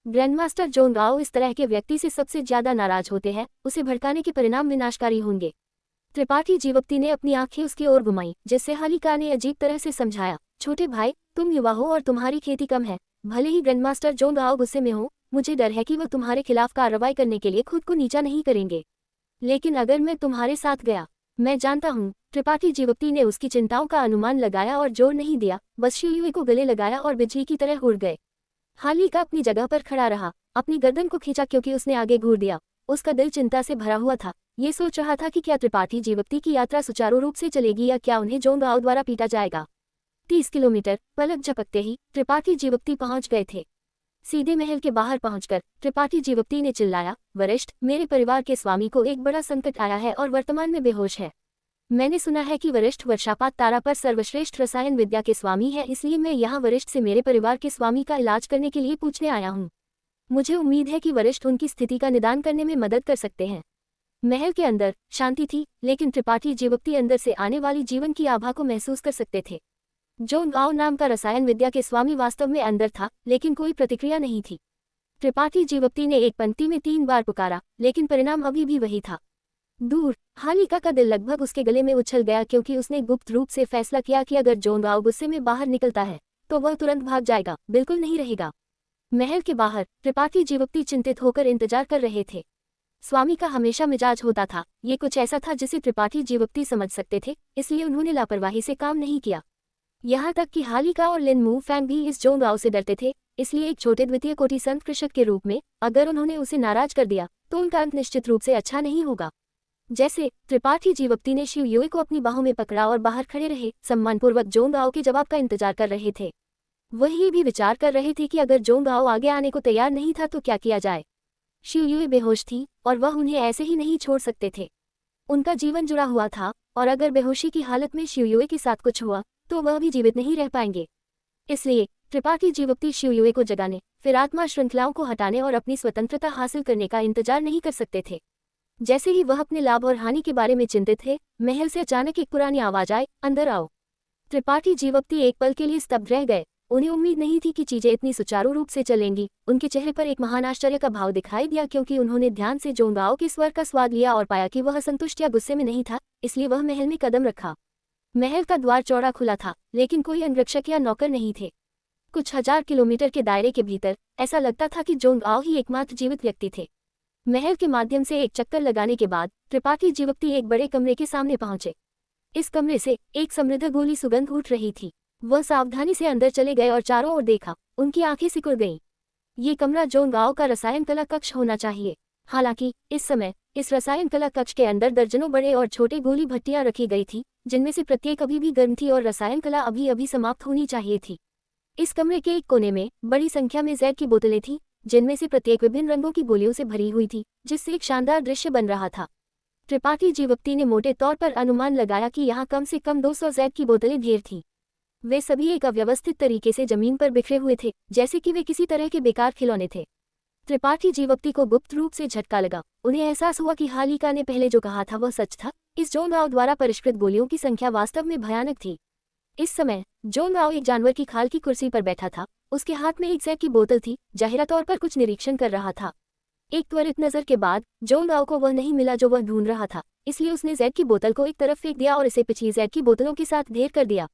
ग्रैंडमास्टर जोंग आओ इस तरह के व्यक्ति से सबसे ज्यादा नाराज होते हैं, उसे भड़काने के परिणाम विनाशकारी होंगे। त्रिपाठी जीवप्ती ने अपनी आंखें उसकी ओर घुमाई, जिससे हालिका ने अजीब तरह से समझाया, छोटे भाई, तुम युवा हो और तुम्हारी खेती कम है। भले ही ग्रैंडमास्टर जोंग आओ गुस्से में हो, मुझे डर है कि वह तुम्हारे खिलाफ कार्रवाई करने के लिए खुद को नीचा नहीं करेंगे। लेकिन अगर मैं तुम्हारे साथ गया, मैं जानता हूँ। त्रिपाठी जीवप्ती ने उसकी चिंताओं का अनुमान लगाया और जोर नहीं दिया, बस शियुए को गले लगाया और बिजली की तरह उड़ गए। हालिका अपनी जगह पर खड़ा रहा, अपनी गर्दन को खींचा क्योंकि उसने आगे घूर दिया। उसका दिल चिंता से भरा हुआ था, ये सोच रहा था कि क्या त्रिपाठी जीवप्ती की यात्रा सुचारू रूप से चलेगी या क्या उन्हें जोंग आओ द्वारा पीटा जाएगा। 30 किलोमीटर, पलक झपकते ही त्रिपाठी जीवप्ती पहुंच गए थे। सीधे महल के बाहर पहुंचकर त्रिपाठी जीवप्ती ने चिल्लाया, वरिष्ठ, मेरे परिवार के स्वामी को एक बड़ा संकट आया है और वर्तमान में बेहोश है। मैंने सुना है कि वरिष्ठ वर्षापात तारा पर सर्वश्रेष्ठ रसायन विद्या के स्वामी है, इसलिए मैं यहाँ वरिष्ठ से मेरे परिवार के स्वामी का इलाज करने के लिए पूछने आया हूँ। मुझे उम्मीद है कि वरिष्ठ उनकी स्थिति का निदान करने में मदद कर सकते हैं। महल के अंदर शांति थी, लेकिन त्रिपाठी जीवप्ती अंदर से आने वाली जीवन की आभा को महसूस कर सकते थे। जोंग आओ नाम का रसायन विद्या के स्वामी वास्तव में अंदर था, लेकिन कोई प्रतिक्रिया नहीं थी। त्रिपाठी जीवप्ती ने एक पंक्ति में 3 बार पुकारा, लेकिन परिणाम अभी भी वही था। दूर, हालिका का दिल लगभग उसके गले में उछल गया क्योंकि उसने गुप्त रूप से फैसला किया कि अगर जोंग आओ गुस्से में बाहर निकलता है तो वह तुरंत भाग जाएगा, बिल्कुल नहीं रहेगा। महल के बाहर त्रिपाठी जीवक्ति चिंतित होकर इंतजार कर रहे थे। स्वामी का हमेशा मिजाज होता था, ये कुछ ऐसा था जिसे त्रिपाठी जीवक्ति समझ सकते थे, इसलिए उन्होंने लापरवाही से काम नहीं किया। यहाँ तक कि हालिका और लिन मू फैंग भी इस जोंग आओ से डरते थे, इसलिए एक छोटे द्वितीय कोटि संत कृषक के रूप में अगर उन्होंने उसे नाराज कर दिया तो उनका अंत निश्चित रूप से अच्छा नहीं होगा। जैसे त्रिपाठी जीवक्ति ने शिव युए को अपनी बाहों में पकड़ा और बाहर खड़े रहे, सम्मानपूर्वक जोंग आओ के जवाब का इंतजार कर रहे थे। वह ये भी विचार कर रहे थे कि अगर जोंग आओ आगे आने को तैयार नहीं था तो क्या किया जाए। शिव युए बेहोश थी और वह उन्हें ऐसे ही नहीं छोड़ सकते थे। उनका जीवन जुड़ा हुआ था और अगर बेहोशी की हालत में शिव युए के साथ कुछ हुआ तो वह भी जीवित नहीं रह पाएंगे। इसलिए त्रिपाठी जीवक्ति शिव युए को जगाने, फिर आत्मा श्रृंखलाओं को हटाने और अपनी स्वतंत्रता हासिल करने का इंतजार नहीं कर सकते थे। जैसे ही वह अपने लाभ और हानि के बारे में चिंतित थे, महल से अचानक एक पुरानी आवाज आई, अंदर आओ। त्रिपाठी जीवक्ति एक पल के लिए स्तब्ध रह गए। उन्हें उम्मीद नहीं थी कि चीजें इतनी सुचारू रूप से चलेंगी। उनके चेहरे पर एक महान आश्चर्य का भाव दिखाई दिया, क्योंकि उन्होंने ध्यान से जोंग आओ के स्वर का स्वाद लिया और पाया कि वह संतुष्ट या गुस्से में नहीं था, इसलिए वह महल में कदम रखा। महल का द्वार चौड़ा खुला था, लेकिन कोई अंगरक्षक या नौकर नहीं थे। कुछ हजार किलोमीटर के दायरे के भीतर ऐसा लगता था कि जोंग आओ ही एकमात्र जीवित व्यक्ति थे। महल के माध्यम से एक चक्कर लगाने के बाद त्रिपाठी जीवक्ति एक बड़े कमरे के सामने पहुंचे। इस कमरे से एक समृद्ध गोली सुगंध उठ रही थी। वह सावधानी से अंदर चले गए और चारों ओर देखा। उनकी आंखें सिकुड़ गईं। ये कमरा जोंग आओ का रसायन कला कक्ष होना चाहिए। हालांकि इस समय इस रसायन कला कक्ष के अंदर दर्जनों बड़े और छोटे गोली भट्टियां रखी गई थी, जिनमें से प्रत्येक अभी भी गर्म थी और रसायन कला अभी अभी समाप्त होनी चाहिए थी। इस कमरे के एक कोने में बड़ी संख्या में जैद की बोतलें थीं, जिनमें से प्रत्येक विभिन्न रंगों की गोलियों से भरी हुई थी, जिससे एक शानदार दृश्य बन रहा था। त्रिपाठी जीवक्ति ने मोटे तौर पर अनुमान लगाया कि यहाँ कम से कम 200 जैद की बोतलें ढेर थीं। वे सभी एक अव्यवस्थित तरीके से जमीन पर बिखरे हुए थे, जैसे कि वे किसी तरह के बेकार खिलौने थे। त्रिपाठी जीवक्ति को गुप्त रूप से झटका लगा। उन्हें एहसास हुआ कि हालिका ने पहले जो कहा था वह सच था। इस जोंग आओ द्वारा परिष्कृत गोलियों की संख्या वास्तव में भयानक थी। इस समय जोंग आओ एक जानवर की खाल की कुर्सी पर बैठा था। उसके हाथ में एक जैद की बोतल थी, जाहिरा तौर पर कुछ निरीक्षण कर रहा था। एक त्वरित नजर के बाद जोंग आओ को वह नहीं मिला जो वह ढूंढ रहा था, इसलिए उसने जैद की बोतल को एक तरफ फेंक दिया और इसे पिछली जैद की बोतलों के साथ ढेर कर दिया।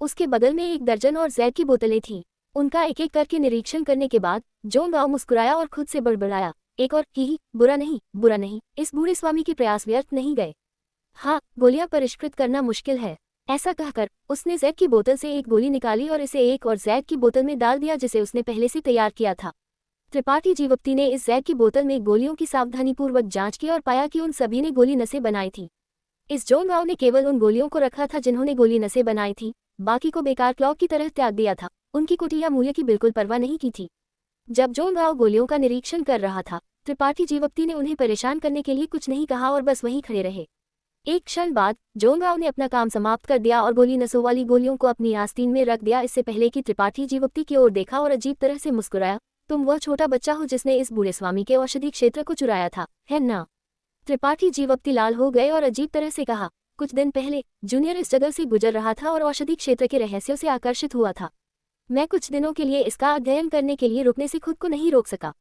उसके बगल में एक दर्जन और जैद की बोतलें थीं। उनका एक एक करके निरीक्षण करने के बाद जोंग आओ मुस्कुराया और खुद से बड़बड़ाया, एक और ही बुरा नहीं, इस बूढ़े स्वामी के प्रयास व्यर्थ नहीं गए। हाँ, गोलियां परिष्कृत करना मुश्किल है। ऐसा कहकर उसने जैद की बोतल से एक गोली निकाली और इसे एक और जैद की बोतल में डाल दिया, जिसे उसने पहले से तैयार किया था। त्रिपाठी जीवक्ति ने इस जैद की बोतल में गोलियों की सावधानीपूर्वक जांच की और पाया कि उन सभी ने गोली नसें बनाई थी। इस जोंग आओ ने केवल उन गोलियों को रखा था जिन्होंने गोली नसें बनाई थी, बाकी को बेकार क्लॉक की तरह त्याग दिया था। उनकी कुटिया मूल्य की बिल्कुल परवाह नहीं की थी। जब जोंग आओ गोलियों का निरीक्षण कर रहा था, त्रिपाठी जीवक्ति ने उन्हें परेशान करने के लिए कुछ नहीं कहा और बस वहीं खड़े रहे। एक क्षण बाद जोंग आओ ने अपना काम समाप्त कर दिया और गोली नसों वाली गोलियों को अपनी आस्तीन में रख दिया। इससे पहले कि त्रिपाठी जीवक्ति की ओर देखा और अजीब तरह से मुस्कुराया, तुम वह छोटा बच्चा हो जिसने इस बूढ़े स्वामी के औषधि क्षेत्र को चुराया था, है ना? त्रिपाठी जीवक्ति लाल हो गए और अजीब तरह से कहा, कुछ दिन पहले जूनियर इस जगह से गुजर रहा था और औषधि क्षेत्र के रहस्यों से आकर्षित हुआ था। मैं कुछ दिनों के लिए इसका अध्ययन करने के लिए रुकने से खुद को नहीं रोक सका।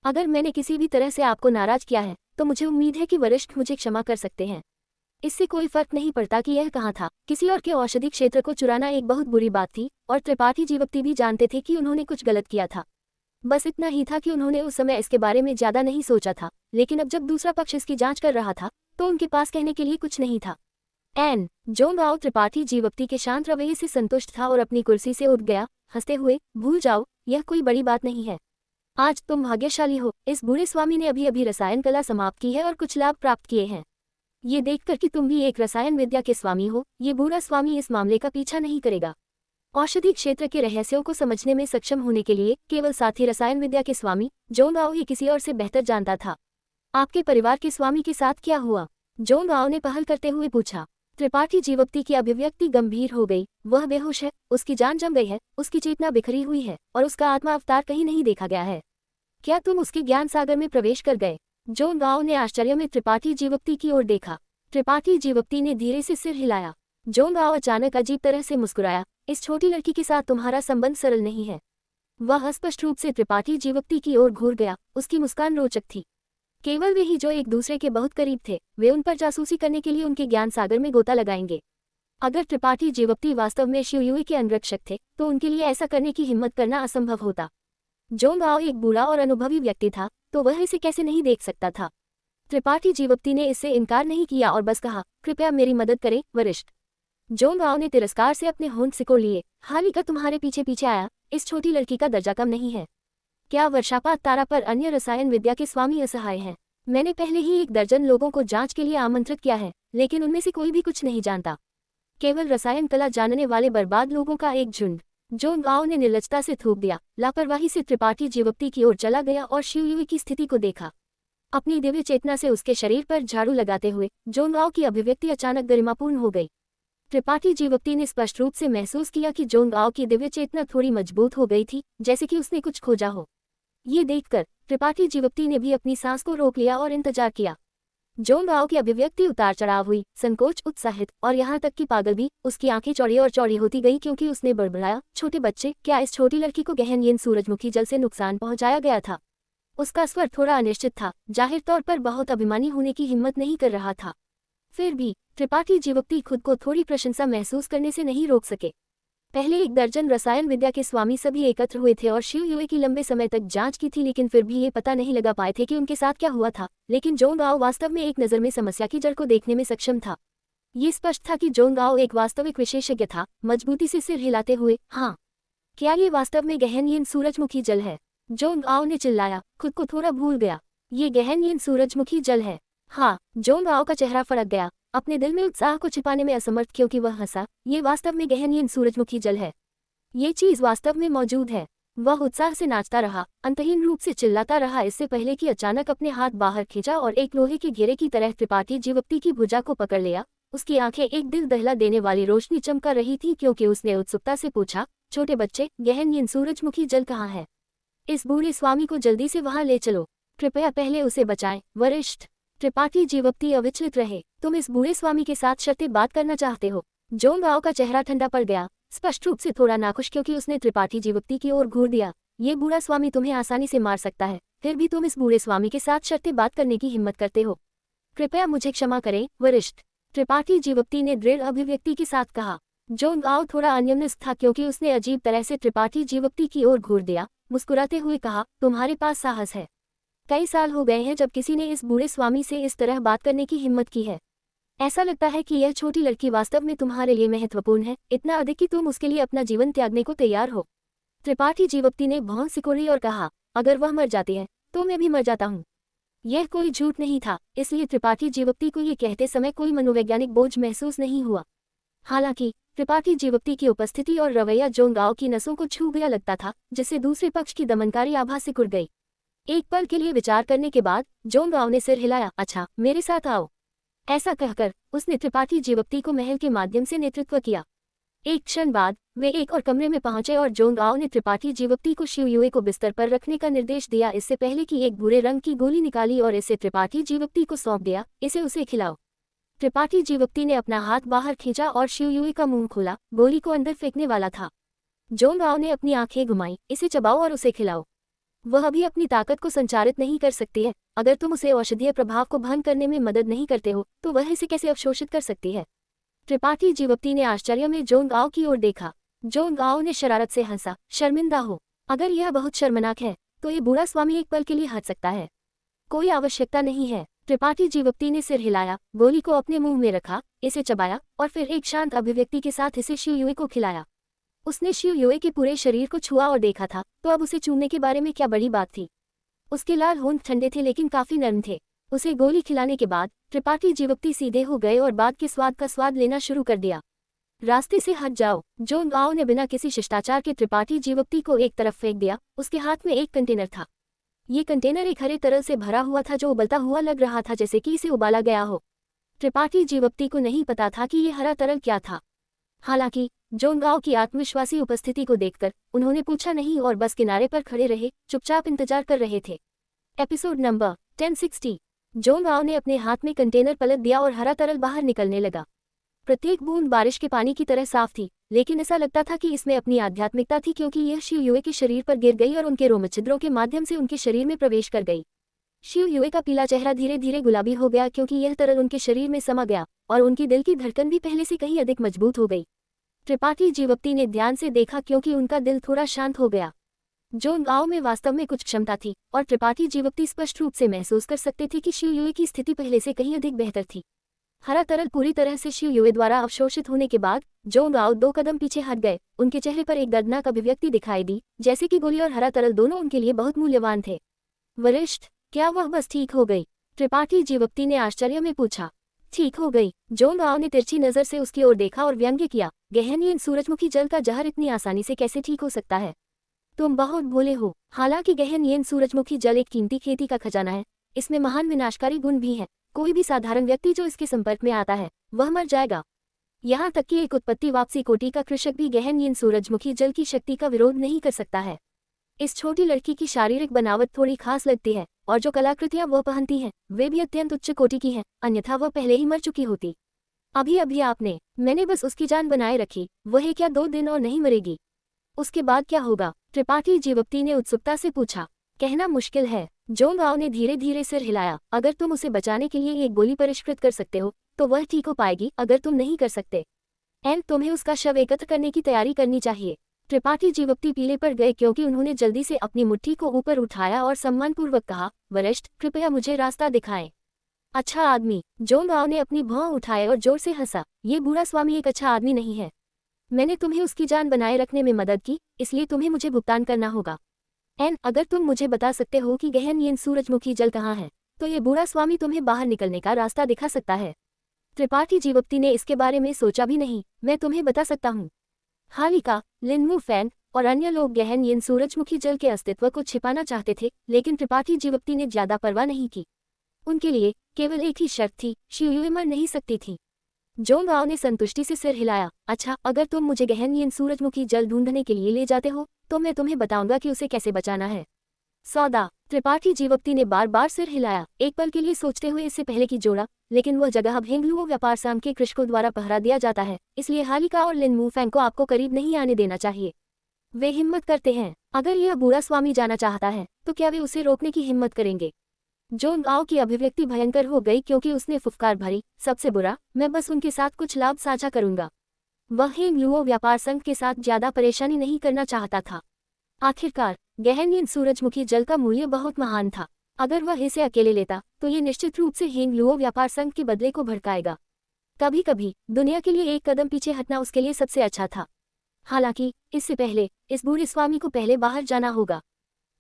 अगर मैंने किसी भी तरह से आपको नाराज किया है तो मुझे उम्मीद है कि वरिष्ठ मुझे क्षमा कर सकते हैं। इससे कोई फर्क नहीं पड़ता कि यह कहाँ था। किसी और के औषधि क्षेत्र को चुराना एक बहुत बुरी बात थी और त्रिपाठी जीवक्ति भी जानते थे कि उन्होंने कुछ गलत किया था। बस इतना ही था कि उन्होंने उस समय इसके बारे में ज्यादा नहीं सोचा था, लेकिन अब जब दूसरा पक्ष इसकी जांच कर रहा था तो उनके पास कहने के लिए कुछ नहीं था। जोंग आओ त्रिपाठी जीवक्ति के शांत रवैये से संतुष्ट था और अपनी कुर्सी से उठ गया, हंसते हुए, भूल जाओ, यह कोई बड़ी बात नहीं है। आज तुम भाग्यशाली हो। इस बूढ़े स्वामी ने अभी अभी रसायन कला समाप्त की है और कुछ लाभ प्राप्त किए हैं। ये देखकर कि तुम भी एक रसायन विद्या के स्वामी हो, ये बूढ़ा स्वामी इस मामले का पीछा नहीं करेगा। औषधि क्षेत्र के रहस्यों को समझने में सक्षम होने के लिए केवल साथी रसायन विद्या के स्वामी जोंग आओ ही किसी और से बेहतर जानता था। आपके परिवार के स्वामी के साथ क्या हुआ? जोंग आओ ने पहल करते हुए पूछा। त्रिपाठी जीवक्ति की अभिव्यक्ति गंभीर हो गई। वह बेहोश है, उसकी जान जम गई है, उसकी चेतना बिखरी हुई है और उसका आत्मा अवतार कहीं नहीं देखा गया है। क्या तुम उसके ज्ञान सागर में प्रवेश कर गए? जोंग आओ ने आश्चर्य में त्रिपाठी जीवक्ति की ओर देखा। त्रिपाठी जीवक्ति ने धीरे से सिर हिलाया। जोंग आओ अचानक अजीब तरह से मुस्कुराया, इस छोटी लड़की के साथ तुम्हारा संबंध सरल नहीं है। वह स्पष्ट रूप से त्रिपाठी जीवक्ति की ओर घूर गया। उसकी मुस्कान रोचक थी। केवल वे ही जो एक दूसरे के बहुत करीब थे, वे उन पर जासूसी करने के लिए उनके ज्ञान सागर में गोता लगाएंगे। अगर त्रिपाठी जीवक्ति वास्तव में शिव युए के अंगरक्षक थे तो उनके लिए ऐसा करने की हिम्मत करना असंभव होता। जोंग आओ एक बूढ़ा और अनुभवी व्यक्ति था, तो वह इसे कैसे नहीं देख सकता था। त्रिपाठी जीवप्ती ने इससे इनकार नहीं किया और बस कहा, कृपया मेरी मदद करें वरिष्ठ। जोंग आओ ने तिरस्कार से अपने होंठ सिकोड़ लिए। हाल ही का तुम्हारे पीछे पीछे आया, इस छोटी लड़की का दर्जा कम नहीं है क्या? वर्षापात तारा पर अन्य रसायन विद्या के स्वामी असहाय हैं। मैंने पहले ही 1 दर्जन लोगों को जांच के लिए आमंत्रित किया है, लेकिन उनमें से कोई भी कुछ नहीं जानता। केवल रसायन कला जानने वाले बर्बाद लोगों का एक झुंड। जोंग आओ ने निर्लजता से थूक दिया। लापरवाही से त्रिपाठी जीवप्ती की ओर चला गया और शिवयुई की स्थिति को देखा। अपनी दिव्य चेतना से उसके शरीर पर झाड़ू लगाते हुए जोंग आओ की अभिव्यक्ति अचानक गरिमापूर्ण हो गई। त्रिपाठी जीवप्ती ने स्पष्ट रूप से महसूस किया कि जोंग आओ की दिव्य चेतना थोड़ी मजबूत हो गई थी, जैसे कि उसने कुछ खोजा हो। ये देखकर त्रिपाठी जीवप्ती ने भी अपनी सांस को रोक लिया और इंतजार किया। जोंग आओ की अभिव्यक्ति उतार चढ़ाव हुई, संकोच, उत्साहित और यहाँ तक कि पागल भी। उसकी आंखें चौड़ी और चौड़ी होती गई क्योंकि उसने बड़बड़ाया, छोटे बच्चे, क्या इस छोटी लड़की को गहन सूरजमुखी जल से नुकसान पहुंचाया गया था? उसका स्वर थोड़ा अनिश्चित था, जाहिर तौर पर बहुत अभिमानी होने की हिम्मत नहीं कर रहा था। फिर भी त्रिपाठी जीवप्ती खुद को थोड़ी प्रशंसा महसूस करने से नहीं रोक सके। पहले 1 दर्जन रसायन विद्या के स्वामी सभी एकत्र हुए थे और शिवयुई की लंबे समय तक जांच की थी, लेकिन फिर भी ये पता नहीं लगा पाए थे कि उनके साथ क्या हुआ था। लेकिन जोंग आओ वास्तव में एक नज़र में समस्या की जड़ को देखने में सक्षम था। ये स्पष्ट था कि जोंग आओ एक वास्तविक विशेषज्ञ था। मजबूती से सिर हिलाते हुए, हाँ, क्या ये वास्तव में गहन सूरजमुखी जल है? जोंग आओ ने चिल्लाया, खुद को थोड़ा भूल गया। ये गहन सूरजमुखी जल है? हाँ। जोंग आओ का चेहरा फड़क गया, अपने दिल में उत्साह को छिपाने में असमर्थ क्योंकि वह हंसा। ये वास्तव में गहन सूरजमुखी जल है। ये चीज वास्तव में मौजूद है। वह उत्साह से नाचता रहा, अंतहीन रूप से चिल्लाता रहा, इससे पहले कि अचानक अपने हाथ बाहर खींचा और एक लोहे के घेरे की तरह त्रिपाठी जीवप्ती की भुजा को पकड़ लिया। उसकी आंखें एक दिल दहला देने वाली रोशनी चमका रही थी क्योंकि उसने उत्सुकता से पूछा, छोटे बच्चे, गहन सूरजमुखी जल कहाँ है? इस बूढ़े स्वामी को जल्दी से वहां ले चलो। कृपया पहले उसे बचाएं वरिष्ठ। त्रिपाठी जीवप्ती अविचलित रहे। तुम इस बूढ़े स्वामी के साथ शर्तें बात करना चाहते हो? जोंग आओ का चेहरा ठंडा पड़ गया, स्पष्ट रूप से थोड़ा नाखुश क्योंकि उसने त्रिपाठी जीवप्ती की ओर घूर दिया। ये बूढ़ा स्वामी तुम्हें आसानी से मार सकता है, फिर भी तुम इस बूढ़े स्वामी के साथ शर्तें बात करने की हिम्मत करते हो? कृपया मुझे क्षमा करें वरिष्ठ। त्रिपाठी जीवप्ती ने दृढ़ अभिव्यक्ति के साथ कहा। जोंग आओ थोड़ा अन्यमनस्क था क्योंकि उसने अजीब तरह से त्रिपाठी जीवप्ती की ओर घूर दिया। मुस्कुराते हुए कहा, तुम्हारे पास साहस है। कई साल हो गए हैं जब किसी ने इस बूढ़े स्वामी से इस तरह बात करने की हिम्मत की है। ऐसा लगता है कि यह छोटी लड़की वास्तव में तुम्हारे लिए महत्वपूर्ण है, इतना अधिक कि तुम उसके लिए अपना जीवन त्यागने को तैयार हो। त्रिपाठी जीवप्ती ने भौं सिकोड़ी और कहा, अगर वह मर जाती है तो मैं भी मर जाता हूँ। यह कोई झूठ नहीं था, इसलिए त्रिपाठी जीवप्ती को ये कहते समय कोई मनोवैज्ञानिक बोझ महसूस नहीं हुआ। हालांकि त्रिपाठी जीवप्ती की उपस्थिति और रवैया जोंग आओ की नसों को छू गया लगता था, जिससे दूसरे पक्ष की दमनकारी आभा सिकुड़ गई। एक पल के लिए विचार करने के बाद जोंग आओ ने सिर हिलाया, अच्छा, मेरे साथ आओ। ऐसा कहकर उसने त्रिपाठी जीवप्ती को महल के माध्यम से नेतृत्व किया। एक क्षण बाद वे एक और कमरे में पहुंचे और जोंग आओ ने त्रिपाठी जीवप्ती को शिवयुई को बिस्तर पर रखने का निर्देश दिया। इससे पहले कि एक भूरे रंग की गोली निकाली और इसे त्रिपाठी जीवप्ती को सौंप दिया, इसे उसे खिलाओ। त्रिपाठी जीवप्ती ने अपना हाथ बाहर खींचा और शिवयुई का मुंह खोला, गोली को अंदर फेंकने वाला था। जोंग आओ ने अपनी आंखें घुमाई, इसे चबाओ और उसे खिलाओ। वह भी अपनी ताकत को संचारित नहीं कर सकती है। अगर तुम उसे औषधीय प्रभाव को भंग करने में मदद नहीं करते हो तो वह इसे कैसे अवशोषित कर सकती है? त्रिपाठी जीवप्ती ने आश्चर्य में जोंग आओ की ओर देखा। जोंग आओ ने शरारत से हंसा, शर्मिंदा हो? अगर यह बहुत शर्मनाक है तो ये बूढ़ा स्वामी एक पल के लिए हंस सकता है। कोई आवश्यकता नहीं है। त्रिपाठी जीवप्ती ने सिर हिलाया, गोली को अपने मुंह में रखा, इसे चबाया और फिर एक शांत अभिव्यक्ति के साथ इसे शिवयुई को खिलाया। उसने शिवयुई के पूरे शरीर को छुआ और देखा था, तो अब उसे छूने के बारे में क्या बड़ी बात थी। उसके लाल होंठ ठंडे थे लेकिन काफी नरम थे। उसे गोली खिलाने के बाद त्रिपाठी जीवप्ती सीधे हो गए और बाद के स्वाद का स्वाद लेना शुरू कर दिया। रास्ते से हट जाओ। जोंग आओ ने बिना किसी शिष्टाचार के त्रिपाठी जीवप्ती को एक तरफ फेंक दिया। उसके हाथ में एक कंटेनर था। ये कंटेनर एक हरे तरल से भरा हुआ था जो उबलता हुआ लग रहा था, जैसे कि इसे उबाला गया हो। त्रिपाठी जीवप्ती को नहीं पता था कि यह हरा तरल क्या था। हालांकि जोंग आओ की आत्मविश्वासी उपस्थिति को देखकर उन्होंने पूछा नहीं और बस किनारे पर खड़े रहे, चुपचाप इंतजार कर रहे थे। Episode number 1060। जोंग आओ ने अपने हाथ में कंटेनर पलट दिया और हरा तरल बाहर निकलने लगा। प्रत्येक बूंद बारिश के पानी की तरह साफ थी, लेकिन ऐसा लगता था कि इसमें अपनी आध्यात्मिकता थी क्योंकि यह शिवयुई के शरीर पर गिर गई और उनके रोमछिद्रों के माध्यम से उनके शरीर में प्रवेश कर गई। शिवयुई का पीला चेहरा धीरे धीरे गुलाबी हो गया क्योंकि यह तरल उनके शरीर में समा गया और उनकी दिल की धड़कन भी पहले से कहीं अधिक मजबूत हो गई। त्रिपाठी जीवप्ती ने ध्यान से देखा क्योंकि उनका दिल थोड़ा शांत हो गया। जोन गाओ में वास्तव में कुछ क्षमता थी और त्रिपाठी जीवक्ति स्पष्ट रूप से महसूस कर सकते थे कि शिव युए की स्थिति पहले से कहीं अधिक बेहतर थी। हरा तरल पूरी तरह से शिव युए द्वारा अवशोषित होने के बाद जोन गाओ 2 कदम पीछे हट गए। उनके चेहरे पर एक दर्दनाक अभिव्यक्ति दिखाई दी, जैसे कि गोली और हरा तरल दोनों उनके लिए बहुत मूल्यवान थे। वरिष्ठ, क्या वह बस ठीक हो गई? त्रिपाठी जीवक्ति ने आश्चर्य में पूछा। ठीक हो गई। जोन गाओ ने तिरछी नजर से उसकी ओर देखा और व्यंग्य किया, गहन इन सूरजमुखी जल का जहर इतनी आसानी से कैसे ठीक हो सकता है? तुम बहुत भोले हो। हालांकि गहन येन सूरजमुखी जल एक कीमती खेती का खजाना है, इसमें महान विनाशकारी गुण भी है। कोई भी साधारण व्यक्ति जो इसके संपर्क में आता है वह मर जाएगा। यहाँ तक कि एक उत्पत्ति वापसी कोटि का कृषक भी गहन येन सूरजमुखी जल की शक्ति का विरोध नहीं कर सकता है। इस छोटी लड़की की शारीरिक बनावट थोड़ी खास लगती है और जो कलाकृतियां वह पहनती हैं वे भी अत्यंत उच्च कोटि की हैं, अन्यथा वह पहले ही मर चुकी होती। अभी अभी मैंने बस उसकी जान बनाए रखी, वह 1 या 2 दिन और नहीं मरेगी। उसके बाद क्या होगा? त्रिपाठी जीवक्ति ने उत्सुकता से पूछा। कहना मुश्किल है। जोन गाओ ने धीरे धीरे सिर हिलाया। अगर तुम उसे बचाने के लिए एक गोली परिष्कृत कर सकते हो तो वह ठीक हो पाएगी, अगर तुम नहीं कर सकते तुम्हें उसका शव एकत्र करने की तैयारी करनी चाहिए। त्रिपाठी जीवक्ति पीले पड़ गए क्योंकि उन्होंने जल्दी से अपनी मुट्ठी को ऊपर उठाया और सम्मानपूर्वक कहा, वरिष्ठ, कृपया मुझे रास्ता दिखाएं। अच्छा आदमी। जोन गाओ ने अपनी भौं उठाए और जोर से हंसा। ये बूढ़ा स्वामी एक अच्छा आदमी नहीं है। मैंने तुम्हें उसकी जान बनाए रखने में मदद की, इसलिए तुम्हें मुझे भुगतान करना होगा। अगर तुम मुझे बता सकते हो कि गहन येन सूरजमुखी जल कहाँ है, तो ये बूढ़ा स्वामी तुम्हें बाहर निकलने का रास्ता दिखा सकता है। त्रिपाठी जीवक्ति ने इसके बारे में सोचा भी नहीं। मैं तुम्हें बता सकता हूँ। हालिका, लिन वू फैन और अन्य लोग गहन येन सूरजमुखी जल के अस्तित्व को छिपाना चाहते थे, लेकिन त्रिपाठी जीवक्ति ने ज्यादा परवाह नहीं की। उनके लिए केवल एक ही शर्त थी, शिव युए मर नहीं सकती थी। जोन गाओ ने संतुष्टि से सिर हिलाया। अच्छा, अगर तुम मुझे गहन येन सूरजमुखी जल ढूंढने के लिए ले जाते हो तो मैं तुम्हें बताऊंगा कि उसे कैसे बचाना है। सौदा। त्रिपाठी जीवक्ति ने बार बार सिर हिलाया, एक पल के लिए सोचते हुए इससे पहले की जोड़ा, लेकिन वह जगह अब हेंगलुओ व्यापार साम के कृषकों द्वारा पहरा दिया जाता है, इसलिए हालिका और लिन मू फैंग को आपको करीब नहीं आने देना चाहिए। वे हिम्मत करते हैं। अगर यह बूढ़ा स्वामी जाना चाहता है तो क्या वे उसे रोकने की हिम्मत करेंगे? जोन गाओ की अभिव्यक्ति भयंकर हो गई क्योंकि उसने फुफकार भरी, सबसे बुरा, मैं बस उनके साथ कुछ लाभ साझा करूंगा। वह हेंगलुओ व्यापार संघ के साथ ज्यादा परेशानी नहीं करना चाहता था। आखिरकार गहन येन सूरजमुखी जल का मूल्य बहुत महान था। अगर वह इसे अकेले लेता तो ये निश्चित रूप से हेंगलुओ व्यापार संघ के बदले को भड़काएगा। कभी कभी दुनिया के लिए एक कदम पीछे हटना उसके लिए सबसे अच्छा था। हालांकि इससे पहले इस बूढ़े स्वामी को पहले बाहर जाना होगा।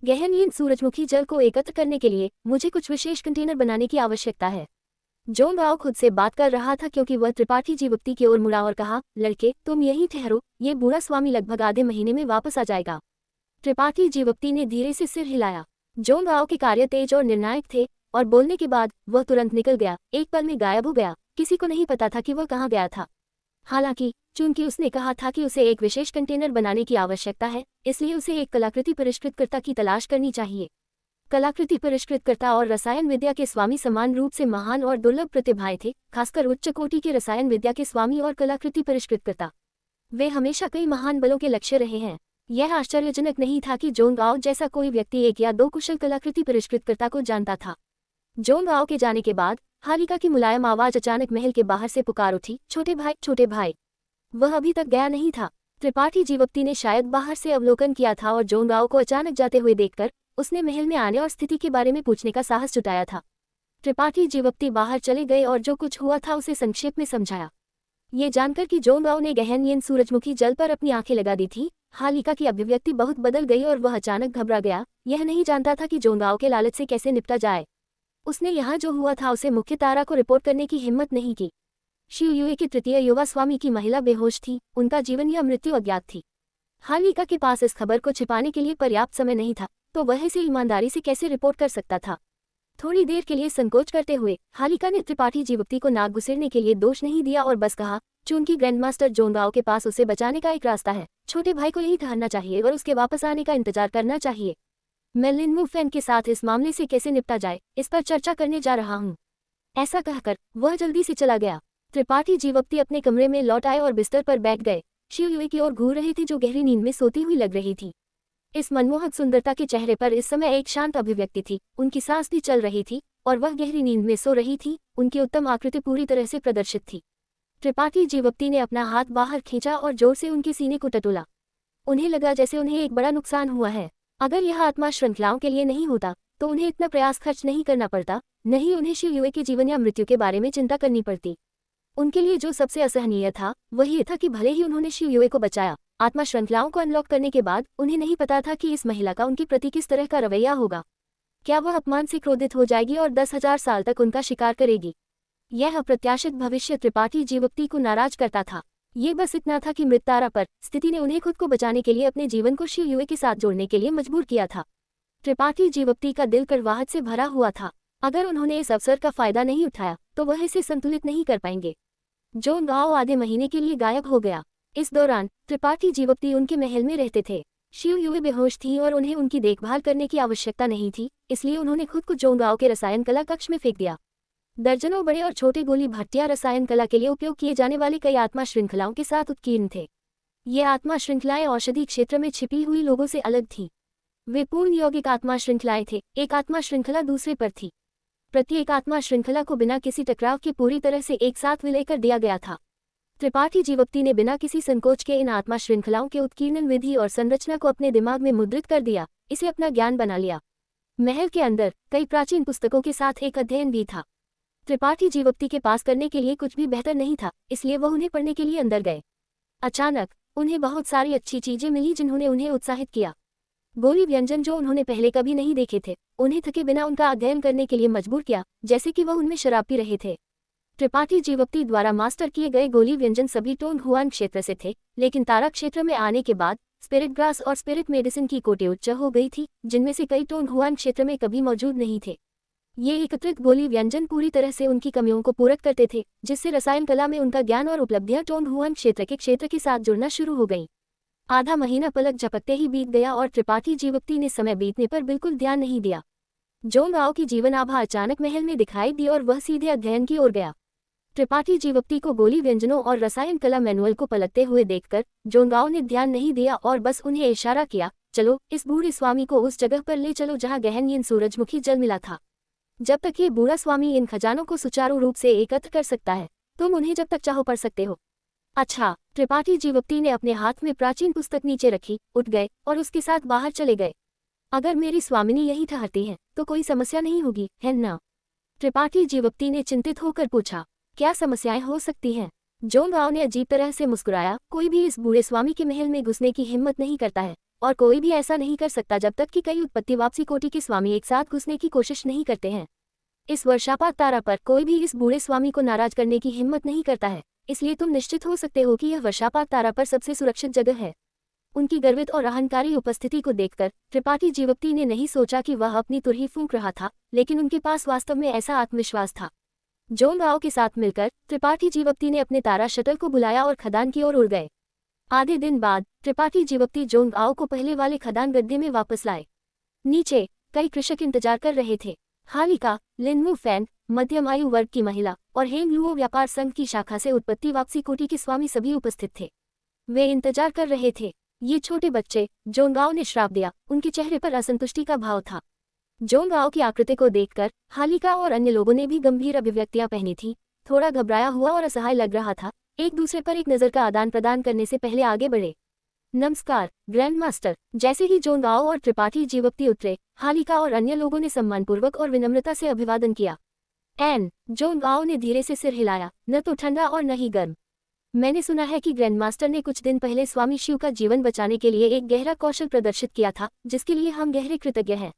गहन येन सूरजमुखी जल को एकत्र करने के लिए मुझे कुछ विशेष कंटेनर बनाने की आवश्यकता है। जोन गाओ खुद से बात कर रहा था क्योंकि वह त्रिपाठी जीवक्ति की ओर मुड़ा और कहा, लड़के, तुम यहीं ठहरो, ये बूढ़ा स्वामी लगभग आधे महीने में वापस आ जाएगा। त्रिपाठी जीवक्ति ने धीरे से सिर हिलाया। जोन गाओ के कार्य तेज और निर्णायक थे और बोलने के बाद वह तुरंत निकल गया, एक पल में गायब हो गया। किसी को नहीं पता था कि वह कहाँ गया था। हालांकि चूंकि उसने कहा था कि उसे एक विशेष कंटेनर बनाने की आवश्यकता है, इसलिए उसे एक कलाकृति परिष्कृतकर्ता की तलाश करनी चाहिए। कलाकृति परिष्कृतकर्ता और रसायन विद्या के स्वामी समान रूप से महान और दुर्लभ प्रतिभाएं थे, खासकर उच्च कोटि के रसायन विद्या के स्वामी और कलाकृति परिष्कृतकर्ता। वे हमेशा कई महान बलों के लक्ष्य रहे हैं। यह आश्चर्यजनक नहीं था कि जोन गाओ जैसा कोई व्यक्ति 1 या 2 कुशल कलाकृति परिष्कृतकर्ता को जानता था। जोन गाओ के जाने के बाद हालिका की मुलायम आवाज अचानक महल के बाहर से पुकार उठी, छोटे भाई, छोटे भाई। वह अभी तक गया नहीं था। त्रिपाठी जीवक्ति ने शायद बाहर से अवलोकन किया था और जोन गाओ को अचानक जाते हुए देखकर उसने महल में आने और स्थिति के बारे में पूछने का साहस जुटाया था। त्रिपाठी जीवक्ति बाहर चले गए और जो कुछ हुआ था उसे संक्षेप में समझाया। ये जानकर कि जोन गाओ ने गहन येन सूरजमुखी जल पर अपनी आंखें लगा दी थी, हालिका की अभिव्यक्ति बहुत बदल गई और वह अचानक घबरा गया। यह नहीं जानता था कि जोन गाओ के लालच से कैसे निपटा जाए। उसने यहाँ जो हुआ था उसे मुख्य तारा को रिपोर्ट करने की हिम्मत नहीं की। शिव युए के तृतीय युवा स्वामी की महिला बेहोश थी, उनका जीवन या मृत्यु अज्ञात थी। हालिका के पास इस खबर को छिपाने के लिए पर्याप्त समय नहीं था, तो वह इसे ईमानदारी से कैसे रिपोर्ट कर सकता था। थोड़ी देर के लिए संकोच करते हुए हालिका ने त्रिपाठी जीवक्ति को नाक घुसेड़ने के लिए दोष नहीं दिया और बस कहा, चूंकि ग्रैंडमास्टर जोन गाओ के पास उसे बचाने का एक रास्ता है, छोटे भाई को यही ठहरना चाहिए और उसके वापस आने का इंतजार करना चाहिए। मैं लिन वू फैन के साथ इस मामले से कैसे निपटा जाए इस पर चर्चा करने जा रहा हूँ। ऐसा कहकर वह जल्दी से चला गया। त्रिपाठी जीवक्ति अपने कमरे में लौट आए और बिस्तर पर बैठ गए। शिव युए की ओर घूर रहे थे जो गहरी नींद में सोती हुई लग रही थी। इस मनमोहक सुंदरता के चेहरे पर इस समय एक शांत अभिव्यक्ति थी, उनकी सांस भी चल रही थी और वह गहरी नींद में सो रही थी। उनकी उत्तम आकृति पूरी तरह से प्रदर्शित थी। त्रिपाठी जीवक्ति ने अपना हाथ बाहर खींचा और जोर से उनके सीने को टटोला। उन्हें लगा जैसे उन्हें एक बड़ा नुकसान हुआ है। अगर यह आत्मा श्रृंखलाओं के लिए नहीं होता तो उन्हें इतना प्रयास खर्च नहीं करना पड़ता, नहीं उन्हें शिव युए के जीवन या मृत्यु के बारे में चिंता करनी पड़ती। उनके लिए जो सबसे असहनीय था वह ये था कि भले ही उन्होंने शिव युए को बचाया, आत्मा श्रृंखलाओं को अनलॉक करने के बाद उन्हें नहीं पता था कि इस महिला का उनके प्रति किस तरह का रवैया होगा। क्या वह अपमान से क्रोधित हो जाएगी और 10,000 साल तक उनका शिकार करेगी? यह अप्रत्याशित भविष्य त्रिपाठी जीवक्ति को नाराज करता था। ये बस इतना था कि मृततारा पर स्थिति ने उन्हें खुद को बचाने के लिए अपने जीवन को शिव युए के साथ जोड़ने के लिए मजबूर किया था। त्रिपाठी जीवक्ति का दिल कड़वाहट से भरा हुआ था। अगर उन्होंने इस अवसर का फायदा नहीं उठाया तो वह इसे संतुलित नहीं कर पाएंगे। जोन गाओ आधे महीने के लिए गायब हो गया। इस दौरान त्रिपाठी जीवक्ति उनके महल में रहते थे। शिव युए बेहोश थी और उन्हें उनकी देखभाल करने की आवश्यकता नहीं थी, इसलिए उन्होंने खुद को जोन गाओ के रसायन कला कक्ष में फेंक दिया। दर्जनों बड़े और छोटे गोली भट्टियां रसायन कला के लिए उपयोग किए जाने वाले कई आत्मा श्रृंखलाओं के साथ उत्कीर्ण थे। ये आत्मा श्रृंखलाएं औषधि क्षेत्र में छिपी हुई लोगों से अलग थीं। वे पूर्ण यौगिक आत्मा श्रृंखलाएं थे, एक आत्मा श्रृंखला दूसरे पर थी। प्रत्येक आत्मा श्रृंखला को बिना किसी टकराव के पूरी तरह से एक साथ विलय कर दिया गया था। त्रिपाठी जीवक्ति ने बिना किसी संकोच के इन आत्मा श्रृंखलाओं के उत्कीर्णन विधि और संरचना को अपने दिमाग में मुद्रित कर दिया, इसे अपना ज्ञान बना लिया। महल के अंदर कई प्राचीन पुस्तकों के साथ एक अध्ययन भी था। त्रिपाठी जीवक्ति के पास करने के लिए कुछ भी बेहतर नहीं था, इसलिए वह उन्हें पढ़ने के लिए अंदर गए। अचानक उन्हें बहुत सारी अच्छी चीजें मिली जिन्होंने उन्हें उत्साहित किया। गोली व्यंजन जो उन्होंने पहले कभी नहीं देखे थे, उन्हें थके बिना उनका अध्ययन करने के लिए मजबूर किया, जैसे कि वह उनमें शराब पी रहे थे। त्रिपाठी जीवक्ति द्वारा मास्टर किए गए गोली व्यंजन सभी टोन हुआन क्षेत्र से थे, लेकिन तारा क्षेत्र में आने के बाद स्पिरिट ग्रास और स्पिरिट मेडिसिन की कोटें उच्च हो गई थी, जिनमें से कई टोन हुआन क्षेत्र में कभी मौजूद नहीं थे। ये एकत्रित गोली व्यंजन पूरी तरह से उनकी कमियों को पूरक करते थे, जिससे रसायन कला में उनका ज्ञान और उपलब्धियां टोन हुआन क्षेत्र के साथ जुड़ना शुरू हो गईं। आधा महीना पलक झपकते ही बीत गया और त्रिपाठी जीवक्ति ने समय बीतने पर बिल्कुल ध्यान नहीं दिया। जोन गाओ की जीवन आभा अचानक महल में दिखाई दी और वह सीधे अध्ययन की ओर गया। त्रिपाठी जीवक्ति को गोली व्यंजनों और रसायन कला मैनुअल को पलटते हुए देखकर जोन गाओ ने ध्यान नहीं दिया और बस उन्हें इशारा किया, चलो इस बूढ़े स्वामी को उस जगह पर ले चलो जहाँ गहन सूरजमुखी जल मिला था। जब तक ये बूढ़ा स्वामी इन खजानों को सुचारू रूप से एकत्र कर सकता है, तुम उन्हें जब तक चाहो पढ़ सकते हो। अच्छा। त्रिपाठी जीवक्ति ने अपने हाथ में प्राचीन पुस्तक नीचे रखी, उठ गए और उसके साथ बाहर चले गए। अगर मेरी स्वामिनी यहीं ठहरती है तो कोई समस्या नहीं होगी, है ना? त्रिपाठी जीवक्ति ने चिंतित होकर पूछा। क्या समस्याएं हो सकती हैं? जोन गाओ ने अजीब तरह से मुस्कुराया। कोई भी इस बूढ़े स्वामी के महल में घुसने की हिम्मत नहीं करता है, और कोई भी ऐसा नहीं कर सकता जब तक कि कई उत्पत्ति वापसी कोटि के स्वामी एक साथ घुसने की कोशिश नहीं करते हैं। इस वर्षापात तारा पर कोई भी इस बूढ़े स्वामी को नाराज करने की हिम्मत नहीं करता है, इसलिए तुम निश्चित हो सकते हो कि यह वर्षापात तारा पर सबसे सुरक्षित जगह है। उनकी गर्वित और अहंकारी उपस्थिति को देखकर त्रिपाठी जीवक्ति ने नहीं सोचा कि वह अपनी तुरही फूंक रहा था, लेकिन उनके पास वास्तव में ऐसा आत्मविश्वास था। जोन गाओ के साथ मिलकर त्रिपाठी जीवक्ति ने अपने तारा शटल को बुलाया और खदान की ओर उड़ गए। आधे दिन बाद त्रिपाठी जीवक्ति जोन गाओ को पहले वाले खदान गड्ढे में वापस लाए। नीचे कई कृषक इंतजार कर रहे थे। हालिका, लिनमू फैन, मध्यम आयु वर्ग की महिला और हेंगलुओ व्यापार संघ की शाखा से उत्पत्ति वापसी कोटि के स्वामी सभी उपस्थित थे। वे इंतजार कर रहे थे। ये छोटे बच्चे, जोन गाओ ने श्राप दिया, उनके चेहरे पर असंतुष्टि का भाव था। जोन गाओ की आकृति को देखकर हालिका और अन्य लोगों ने भी गंभीर अभिव्यक्तियां पहनी थीं। थोड़ा घबराया हुआ और असहाय लग रहा था। एक दूसरे पर एक नज़र का आदान प्रदान करने से पहले आगे बढ़े। नमस्कार ग्रैंड मास्टर। जैसे ही जोन गाओ और त्रिपाठी जीवक्ति उतरे, हालिका और अन्य लोगों ने सम्मानपूर्वक और विनम्रता से अभिवादन किया। जोन गाओ ने धीरे से सिर हिलाया, न तो ठंडा और न ही गर्म। मैंने सुना है कि ग्रैंड मास्टर ने कुछ दिन पहले स्वामी शिव का जीवन बचाने के लिए एक गहरा कौशल प्रदर्शित किया था, जिसके लिए हम गहरे कृतज्ञ हैं।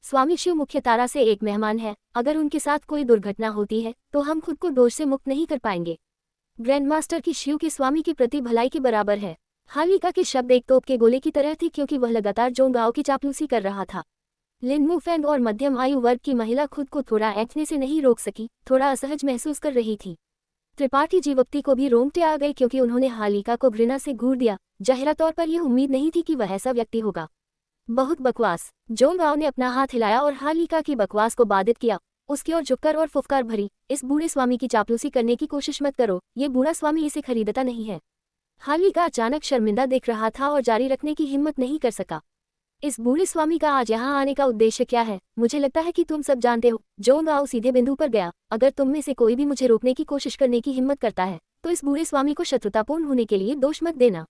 स्वामी शिव मुख्य तारा से एक मेहमान है। अगर उनके साथ कोई दुर्घटना होती है तो हम खुद को दोष से मुक्त नहीं कर पाएंगे। ग्रैंड मास्टर की शिव के स्वामी के प्रति भलाई के बराबर है। हालिका के शब्द एक तोप के गोले की तरह थे, क्योंकि वह लगातार जोन गाओ की चापलूसी कर रहा था। लिनमू फैंग और मध्यम आयु वर्ग की महिला खुद को थोड़ा ऐंठने से नहीं रोक सकी, थोड़ा असहज महसूस कर रही थी। त्रिपाठी जीवक्ति को भी रोंगटे आ गए, क्योंकि उन्होंने हालिका को घृणा से घूर दिया। जाहिरा तौर पर यह उम्मीद नहीं थी कि वह ऐसा व्यक्ति होगा। बहुत बकवास। जोन गाओ ने अपना हाथ हिलाया और हालिका की बकवास को बाधित किया। उसकी ओर झुककर और फुफकार भरी, इस बूढ़े स्वामी की चापलूसी करने की कोशिश मत करो, ये बूढ़ा स्वामी इसे खरीदता नहीं है। हालिका अचानक शर्मिंदा देख रहा था और जारी रखने की हिम्मत नहीं कर सका। इस बूढ़े स्वामी का आज यहाँ आने का उद्देश्य क्या है? मुझे लगता है कि तुम सब जानते हो। जोन गाओ सीधे बिंदु पर गया। अगर तुम में से कोई भी मुझे रोकने की कोशिश करने की हिम्मत करता है तो इस बूढ़े स्वामी को शत्रुतापूर्ण होने के लिए दोष मत देना।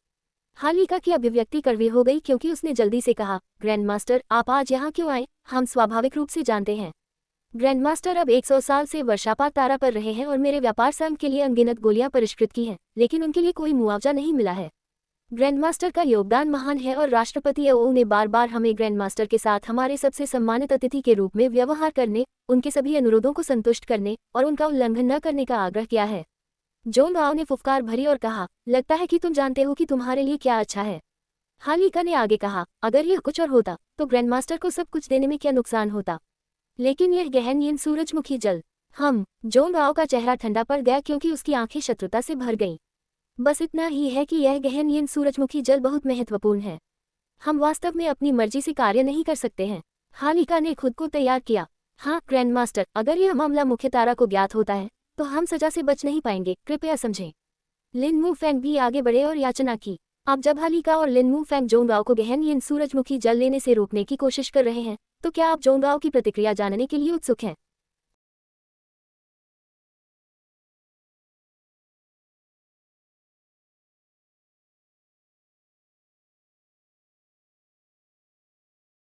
हालिका की अभिव्यक्ति कड़वी हो गई क्योंकि उसने जल्दी से कहा, ग्रैंड मास्टर आप आज यहाँ क्यों आए, हम स्वाभाविक रूप से जानते हैं। ग्रैंड मास्टर अब 100 साल से वर्षापात तारा पर रहे हैं और मेरे व्यापार संघ के लिए अनगिनत गोलियां परिष्कृत की हैं, लेकिन उनके लिए कोई मुआवजा नहीं मिला है। ग्रैंड मास्टर का योगदान महान है और राष्ट्रपति एओ ने बार बार हमें ग्रैंड मास्टर के साथ हमारे सबसे सम्मानित अतिथि के रूप में व्यवहार करने, उनके सभी अनुरोधों को संतुष्ट करने और उनका उल्लंघन न करने का आग्रह किया है। जोन राव ने फुफकार भरी और कहा, लगता है कि तुम जानते हो कि तुम्हारे लिए क्या अच्छा है। हालिका ने आगे कहा, अगर यह कुछ और होता तो ग्रैंड मास्टर को सब कुछ देने में क्या नुकसान होता, लेकिन यह गहन नींद सूरजमुखी जल। जोन राव का चेहरा ठंडा पड़ गया क्योंकि उसकी आंखें शत्रुता से भर गईं। बस इतना ही है कि यह गहन नींद सूरजमुखी जल बहुत महत्वपूर्ण है। हम वास्तव में अपनी मर्जी से कार्य नहीं कर सकते हैं। हालिका ने खुद को तैयार किया। हाँ ग्रैंड मास्टर, अगर यह मामला मुख्य तारा को ज्ञात होता है तो हम सजा से बच नहीं पाएंगे, कृपया समझें। लिन मू फैंग भी आगे बढ़े और याचना की। अब जब हालिका और लिन मू फैंग जोन राव को गहन नींद सूरजमुखी जल लेने से रोकने की कोशिश कर रहे हैं, तो क्या आप जोन राव की प्रतिक्रिया जानने के लिए उत्सुक हैं?